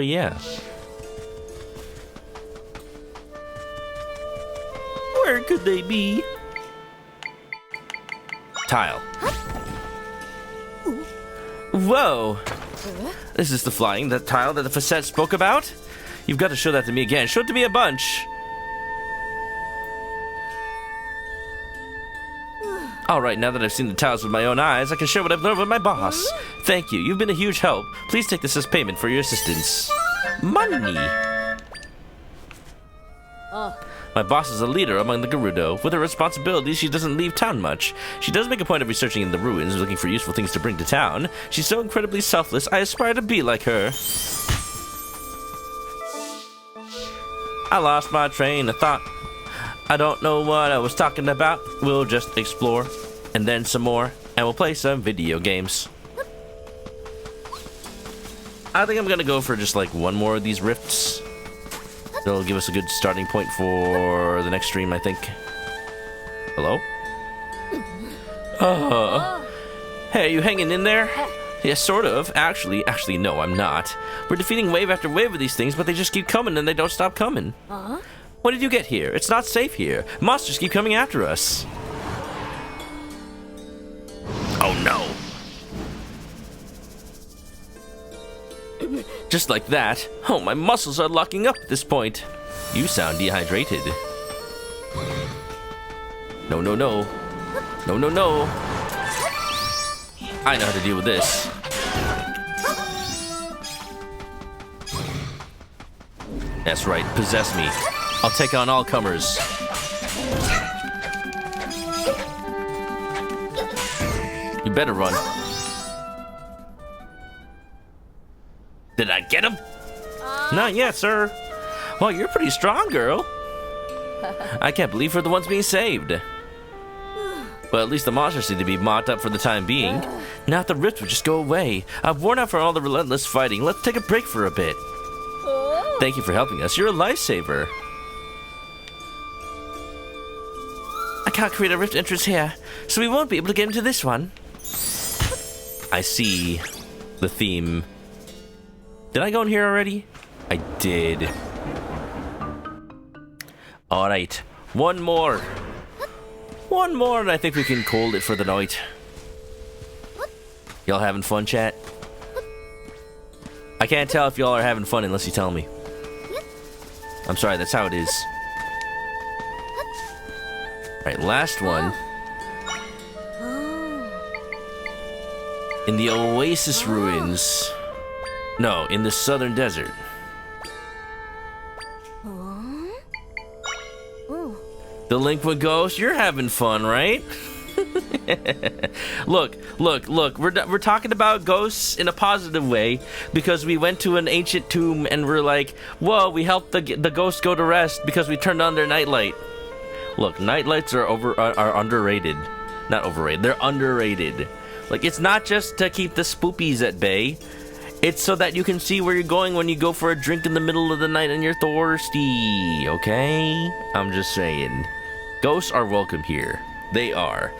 yeah. Where could they be? Tile. Whoa! This is the flying, that tile that the facette spoke about? You've got to show that to me again. Show it to me a bunch. Alright, now that I've seen the tiles with my own eyes, I can share what I've learned with my boss. Thank you. You've been a huge help. Please take this as payment for your assistance. Money! My boss is a leader among the Gerudo. With her responsibilities, she doesn't leave town much. She does make a point of researching in the ruins, looking for useful things to bring to town. She's so incredibly selfless, I aspire to be like her. I lost my train of thought. I don't know what I was talking about. We'll just explore, and then some more, and we'll play some video games. I think I'm gonna go for just like one more of these rifts. That'll give us a good starting point for the next stream, I think. Hello? Hey, are you hanging in there? Yeah, sort of. Actually, no, I'm not. We're defeating wave after wave of these things, but they just keep coming and they don't stop coming. When did you get here? It's not safe here. Monsters keep coming after us. Oh no. Just like that. Oh, my muscles are locking up at this point. You sound dehydrated. No, no, no. No, no, no. I know how to deal with this. That's right, possess me. I'll take on all comers. You better run. Did I get him? Not yet, sir. Well, you're pretty strong, girl. I can't believe we're the ones being saved. Well, at least the monsters seem to be mopped up for the time being. Now if the rift would just go away. I've worn out from all the relentless fighting. Let's take a break for a bit. Thank you for helping us. You're a lifesaver. I can't create a rift entrance here, so we won't be able to get into this one. I see the theme. Did I go in here already? I did. Alright, one more. One more, and I think we can call it for the night. Y'all having fun, chat? I can't tell if y'all are having fun unless you tell me. I'm sorry, that's how it is. Alright, last one. In the Oasis ruins. No, in the southern desert. Delinquent ghost, you're having fun, right? Look, we're talking about ghosts in a positive way because we went to an ancient tomb and we're like, whoa, we helped the ghosts go to rest because we turned on their nightlight. Look, nightlights are underrated. Not overrated, they're underrated. Like, it's not just to keep the spoopies at bay. It's so that you can see where you're going when you go for a drink in the middle of the night and you're thirsty, okay? I'm just saying. Ghosts are welcome here. They are.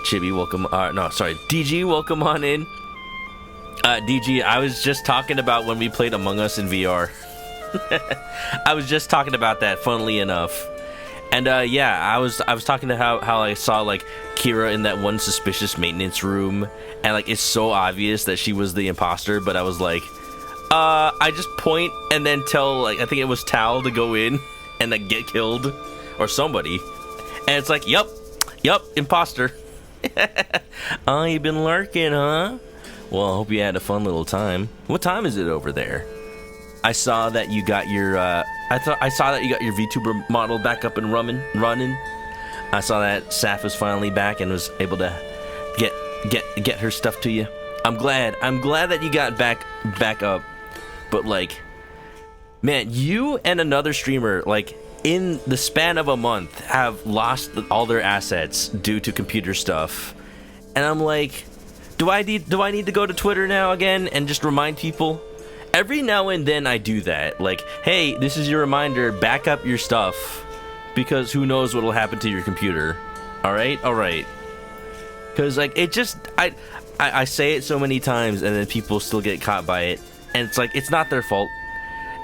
Chibi, welcome. No, sorry. DG, welcome on in. DG, I was just talking about when we played Among Us in VR. I was just talking about that, funnily enough. And yeah, I was talking to how I saw like Kira in that one suspicious maintenance room, and like it's so obvious that she was the imposter, but I was like, I just point and then tell, like, I think it was Tal to go in and like get killed or somebody, and it's like, yep, imposter. Oh, you've been lurking, huh? Well, I hope you had a fun little time. What time is it over there? I saw that you got your I saw that you got your VTuber model back up and running. I saw that Saf was finally back and was able to get her stuff to you. I'm glad that you got back up. But like, man, you and another streamer, like, in the span of a month have lost all their assets due to computer stuff. And I'm like, do I need to go to Twitter now again and just remind people? Every now and then I do that. Like, hey, this is your reminder, back up your stuff, because who knows what will happen to your computer. All right. Because like, it just, I say it so many times and then people still get caught by it, and it's like, it's not their fault.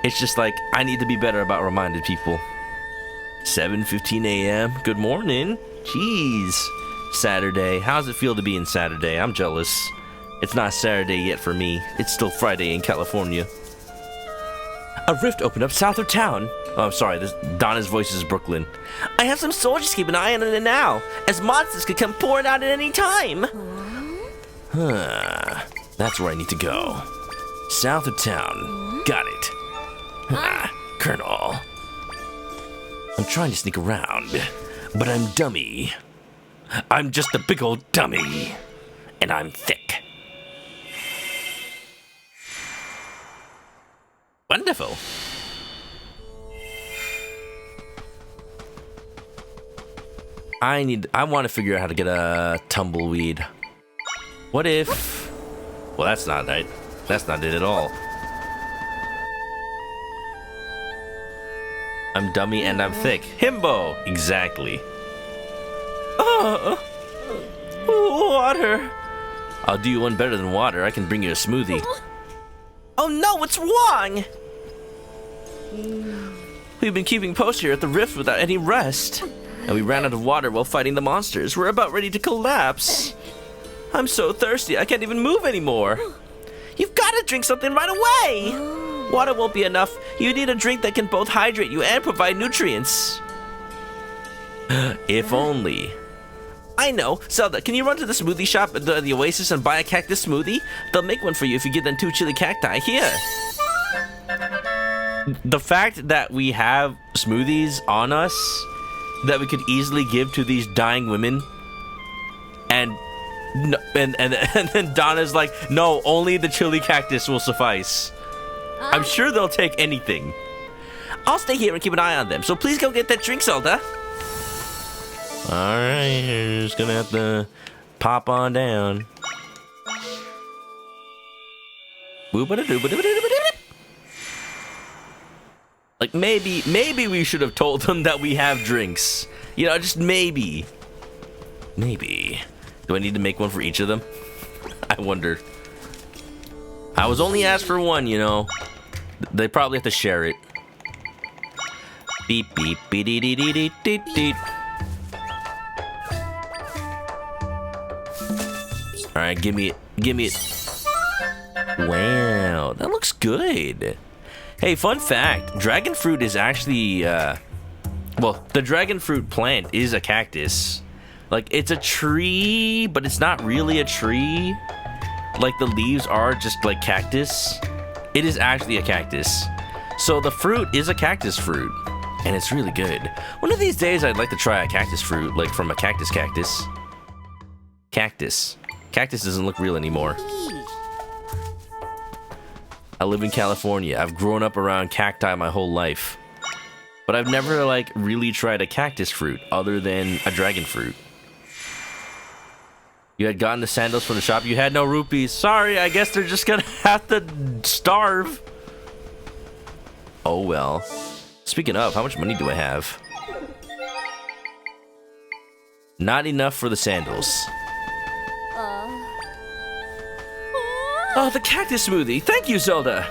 It's just like, I need to be better about reminding people. 7:15 a.m. Good morning. Jeez. Saturday. How's it feel to be in Saturday? I'm jealous. It's not Saturday yet for me. It's still Friday in California. A rift opened up south of town. Oh, I'm sorry. Donna's voice is Brooklyn. I have some soldiers keeping an eye on it now, as monsters could come pouring out at any time. That's where I need to go. South of town. Got it. Colonel. I'm trying to sneak around, but I'm dummy. I'm just a big old dummy, and I'm thick. Wonderful. I want to figure out how to get a tumbleweed. What if... Well, that's not right. That's not it at all. I'm dummy and I'm thick. Himbo! Exactly. Water! I'll do you one better than water. I can bring you a smoothie. Oh no, what's wrong? We've been keeping post here at the rift without any rest, and we ran out of water while fighting the monsters. We're about ready to collapse. I'm so thirsty, I can't even move anymore. You've got to drink something right away. Water won't be enough. You need a drink that can both hydrate you and provide nutrients. If only. I know. Zelda, can you run to the smoothie shop at the Oasis and buy a cactus smoothie? They'll make one for you if you give them 2 chili cacti. Here. The fact that we have smoothies on us that we could easily give to these dying women, and then Donna's like, no, only the chili cactus will suffice. I'm sure they'll take anything. I'll stay here and keep an eye on them, so please go get that drink, Zelda. Alright, you're just gonna have to pop on down. Like, maybe we should have told them that we have drinks. You know, just maybe. Maybe. Do I need to make one for each of them? I wonder. I was only asked for one, you know. They probably have to share it. Beep beep beep dee dee dee dee dee dee. Alright, give me it. Give me it. Wow, that looks good. Hey, fun fact. Dragon fruit is actually, well, the dragon fruit plant is a cactus. Like, it's a tree, but it's not really a tree. Like, the leaves are just like cactus. It is actually a cactus. So the fruit is a cactus fruit, and it's really good. One of these days, I'd like to try a cactus fruit, like from a cactus. Cactus. Cactus doesn't look real anymore. I live in California. I've grown up around cacti my whole life. But I've never, like, really tried a cactus fruit other than a dragon fruit. You had gotten the sandals from the shop. You had no rupees. Sorry, I guess they're just gonna have to starve. Oh, well. Speaking of, how much money do I have? Not enough for the sandals. Oh, the cactus smoothie. Thank you, Zelda.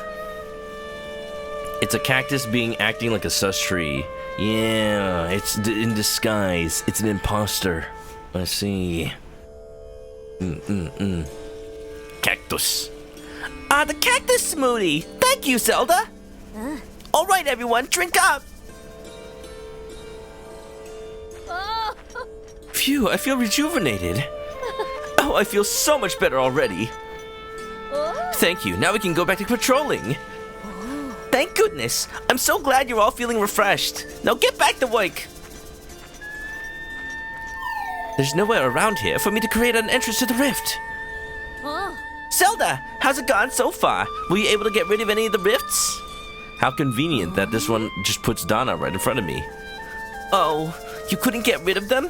It's a cactus acting like a sus tree. Yeah, it's in disguise. It's an imposter. I see. Cactus. The cactus smoothie. Thank you, Zelda. All right, everyone, drink up. Phew, I feel rejuvenated. Oh, I feel so much better already. Thank you. Now we can go back to patrolling. Thank goodness. I'm so glad you're all feeling refreshed. Now get back to work. There's nowhere around here for me to create an entrance to the rift. Zelda, how's it gone so far? Were you able to get rid of any of the rifts? How convenient that this one just puts Donna right in front of me. Oh, you couldn't get rid of them?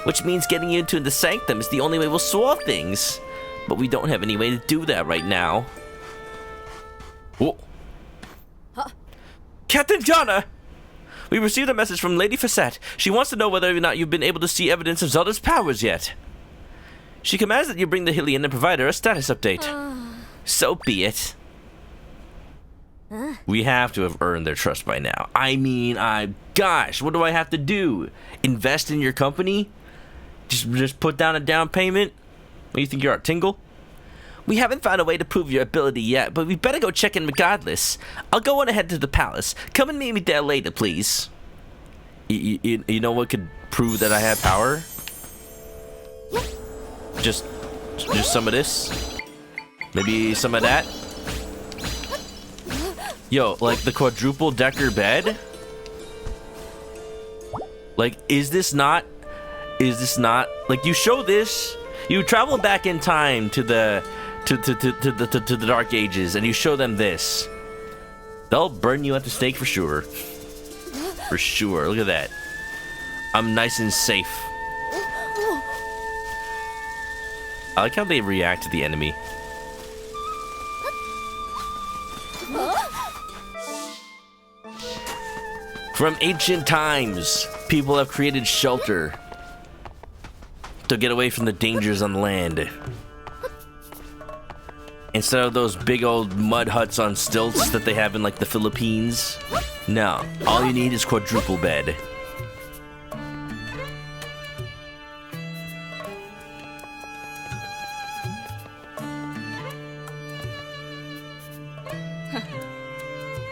Which means getting you into the sanctum is the only way we'll solve things. But we don't have any way to do that right now. Oh. Captain Donna! We received a message from Lady Facette. She wants to know whether or not you've been able to see evidence of Zelda's powers yet. She commands that you bring the Hylian and provide her a status update. So be it. We have to have earned their trust by now. I mean, gosh, what do I have to do? Invest in your company? Just put down a down payment? What do you think you are, Tingle? We haven't found a way to prove your ability yet, but we better go check in regardless. I'll go on ahead to the palace. Come and meet me there later, please. You know what could prove that I have power? Just some of this? Maybe some of that? Yo, like the quadruple decker bed? Like, is this not, like, you show this, you travel back in time to the Dark Ages, and you show them this. They'll burn you at the stake for sure. For sure. Look at that. I'm nice and safe. I like how they react to the enemy. From ancient times, people have created shelter to get away from the dangers on land. Instead of those big old mud huts on stilts that they have in like the Philippines. No, all you need is quadruple bed.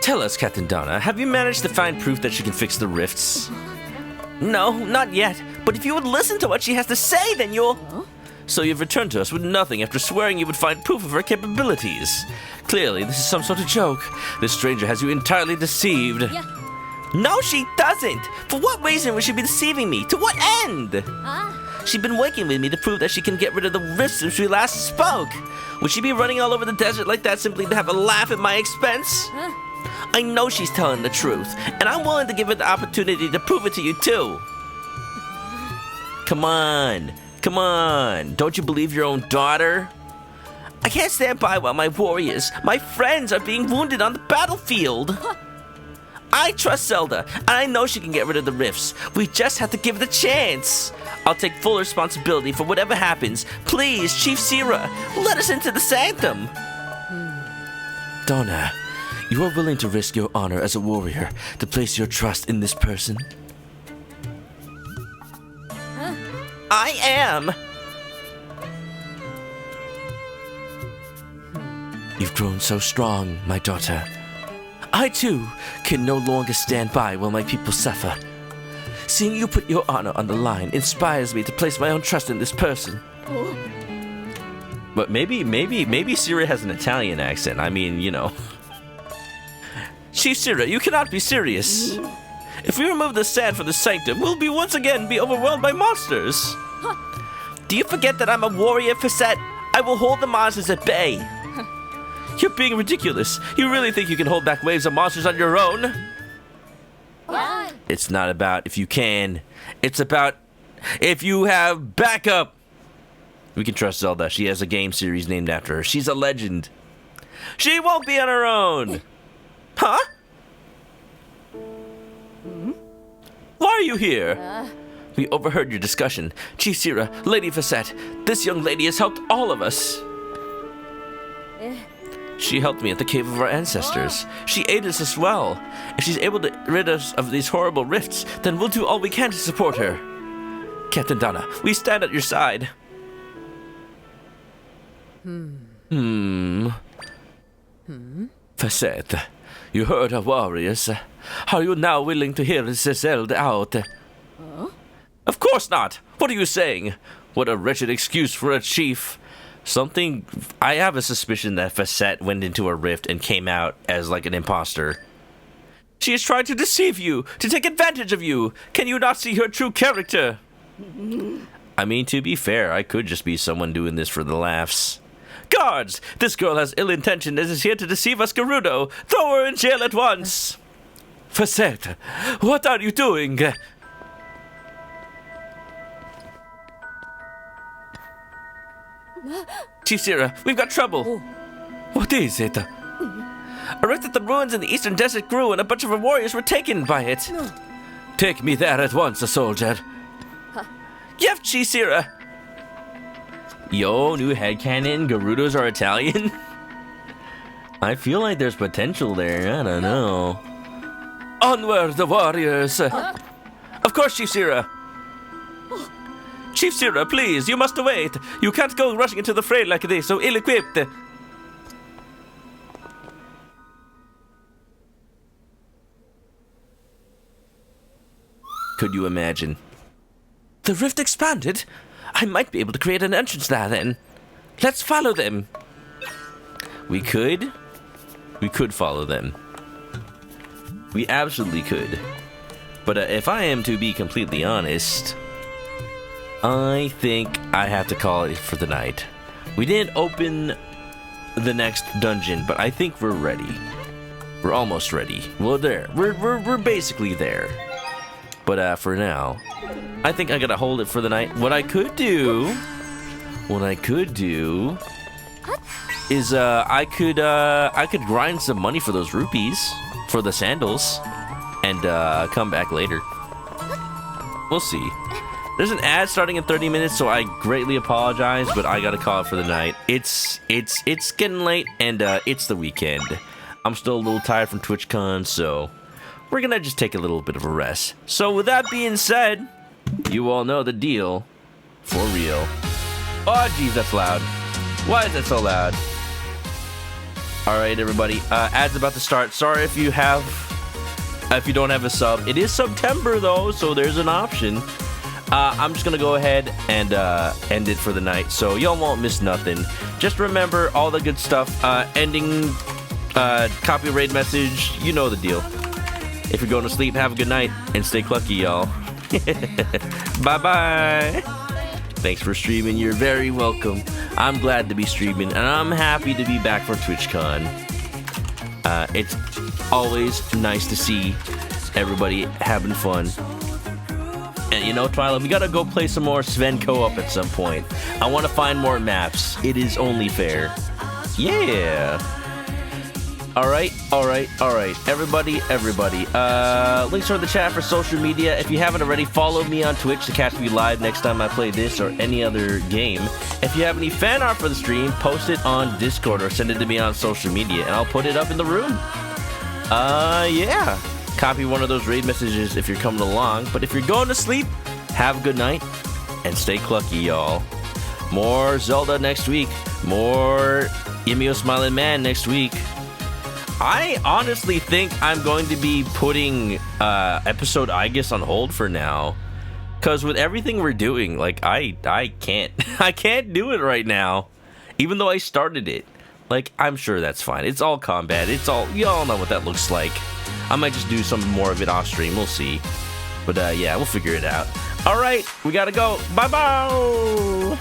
Tell us, Captain Donna, have you managed to find proof that she can fix the rifts? No, not yet. But if you would listen to what she has to say, then you'll... So you've returned to us with nothing after swearing you would find proof of her capabilities. Clearly, this is some sort of joke. This stranger has you entirely deceived. Yeah. No, she doesn't. For what reason would she be deceiving me? To what end? She's been working with me to prove that she can get rid of the rifts since we last spoke. Would she be running all over the desert like that simply to have a laugh at my expense? I know she's telling the truth, and I'm willing to give her the opportunity to prove it to you too. Come on. Come on. Don't you believe your own daughter? I can't stand by while my warriors, my friends, are being wounded on the battlefield. I trust Zelda, and I know she can get rid of the rifts. We just have to give it a chance. I'll take full responsibility for whatever happens. Please, Chief Sira, let us into the sanctum. Donna, you are willing to risk your honor as a warrior to place your trust in this person? I am. You've grown so strong, my daughter. I, too, can no longer stand by while my people suffer. Seeing you put your honor on the line inspires me to place my own trust in this person. But maybe Sira has an Italian accent. I mean, you know. Chief Sira, you cannot be serious. If we remove the sand from the sanctum, we'll once again be overwhelmed by monsters. Do you forget that I'm a warrior, Facette? I will hold the monsters at bay. You're being ridiculous. You really think you can hold back waves of monsters on your own? What? It's not about if you can. It's about if you have backup. We can trust Zelda. She has a game series named after her. She's a legend. She won't be on her own. Huh? Why are you here? We overheard your discussion. Chief Sira, Lady Facette, this young lady has helped all of us. She helped me at the cave of our ancestors. She aided us as well. If she's able to rid us of these horrible rifts, then we'll do all we can to support her. Captain Donna, we stand at your side. Facette, you heard our warriors. Are you now willing to hear Zelda out? Of course not. What are you saying? What a wretched excuse for a chief. I have a suspicion that Facette went into a rift and came out as like an imposter. She is trying to deceive you, to take advantage of you. Can you not see her true character? I mean, to be fair, I could just be someone doing this for the laughs. Guards! This girl has ill intention and is here to deceive us, Gerudo. Throw her in jail at once. Facette, what are you doing? Chief Sira, we've got trouble. What is it? A rift at the ruins in the eastern desert grew and a bunch of our warriors were taken by it. Take me there at once, soldier. Yep, Chief Sira. Yo, new headcanon, Gerudos are Italian? I feel like there's potential there, I don't know. Onward, the warriors! Of course, Chief Sira. Chief Sira, please, you must wait. You can't go rushing into the fray like this, so ill-equipped. Could you imagine? The rift expanded? I might be able to create an entrance there then. Let's follow them. We could follow them. We absolutely could. But if I am to be completely honest, I think I have to call it for the night. We didn't open the next dungeon, but I think we're ready. We're almost ready. We're there. We're basically there. But for now, I think I gotta hold it for the night. What I could do is I could grind some money for those rupees for the sandals and come back later. We'll see. There's an ad starting in 30 minutes, so I greatly apologize, but I gotta call it for the night. It's getting late, and it's the weekend. I'm still a little tired from TwitchCon, so we're gonna just take a little bit of a rest. So with that being said, you all know the deal. For real. Oh, geez, that's loud. Why is that so loud? Alright, everybody. Ad's about to start. Sorry if you don't have a sub. It is September, though, so there's an option. I'm just gonna go ahead and end it for the night, so y'all won't miss nothing. Just remember all the good stuff. Ending copyright message, you know the deal. If you're going to sleep, have a good night and stay clucky, y'all. Bye-bye. Thanks for streaming. You're very welcome. I'm glad to be streaming, and I'm happy to be back for TwitchCon. It's always nice to see everybody having fun. And you know, Twyla, we gotta go play some more Sven co-op at some point. I want to find more maps. It is only fair. Yeah. Alright. Everybody. Links are in the chat for social media. If you haven't already, follow me on Twitch to catch me live next time I play this or any other game. If you have any fan art for the stream, post it on Discord or send it to me on social media, and I'll put it up in the room. Yeah. Copy one of those raid messages if you're coming along. But if you're going to sleep, have a good night and stay clucky, y'all. More Zelda next week. More Yimio Smiling Man next week. I honestly think I'm going to be putting episode I guess on hold for now, because with everything we're doing, like I can't I can't do it right now, even though I started it. Like, I'm sure that's fine. It's all combat. It's all, y'all know what that looks like. I might just do some more of it off stream. We'll see. But yeah, we'll figure it out. All right, we gotta go. Bye bye.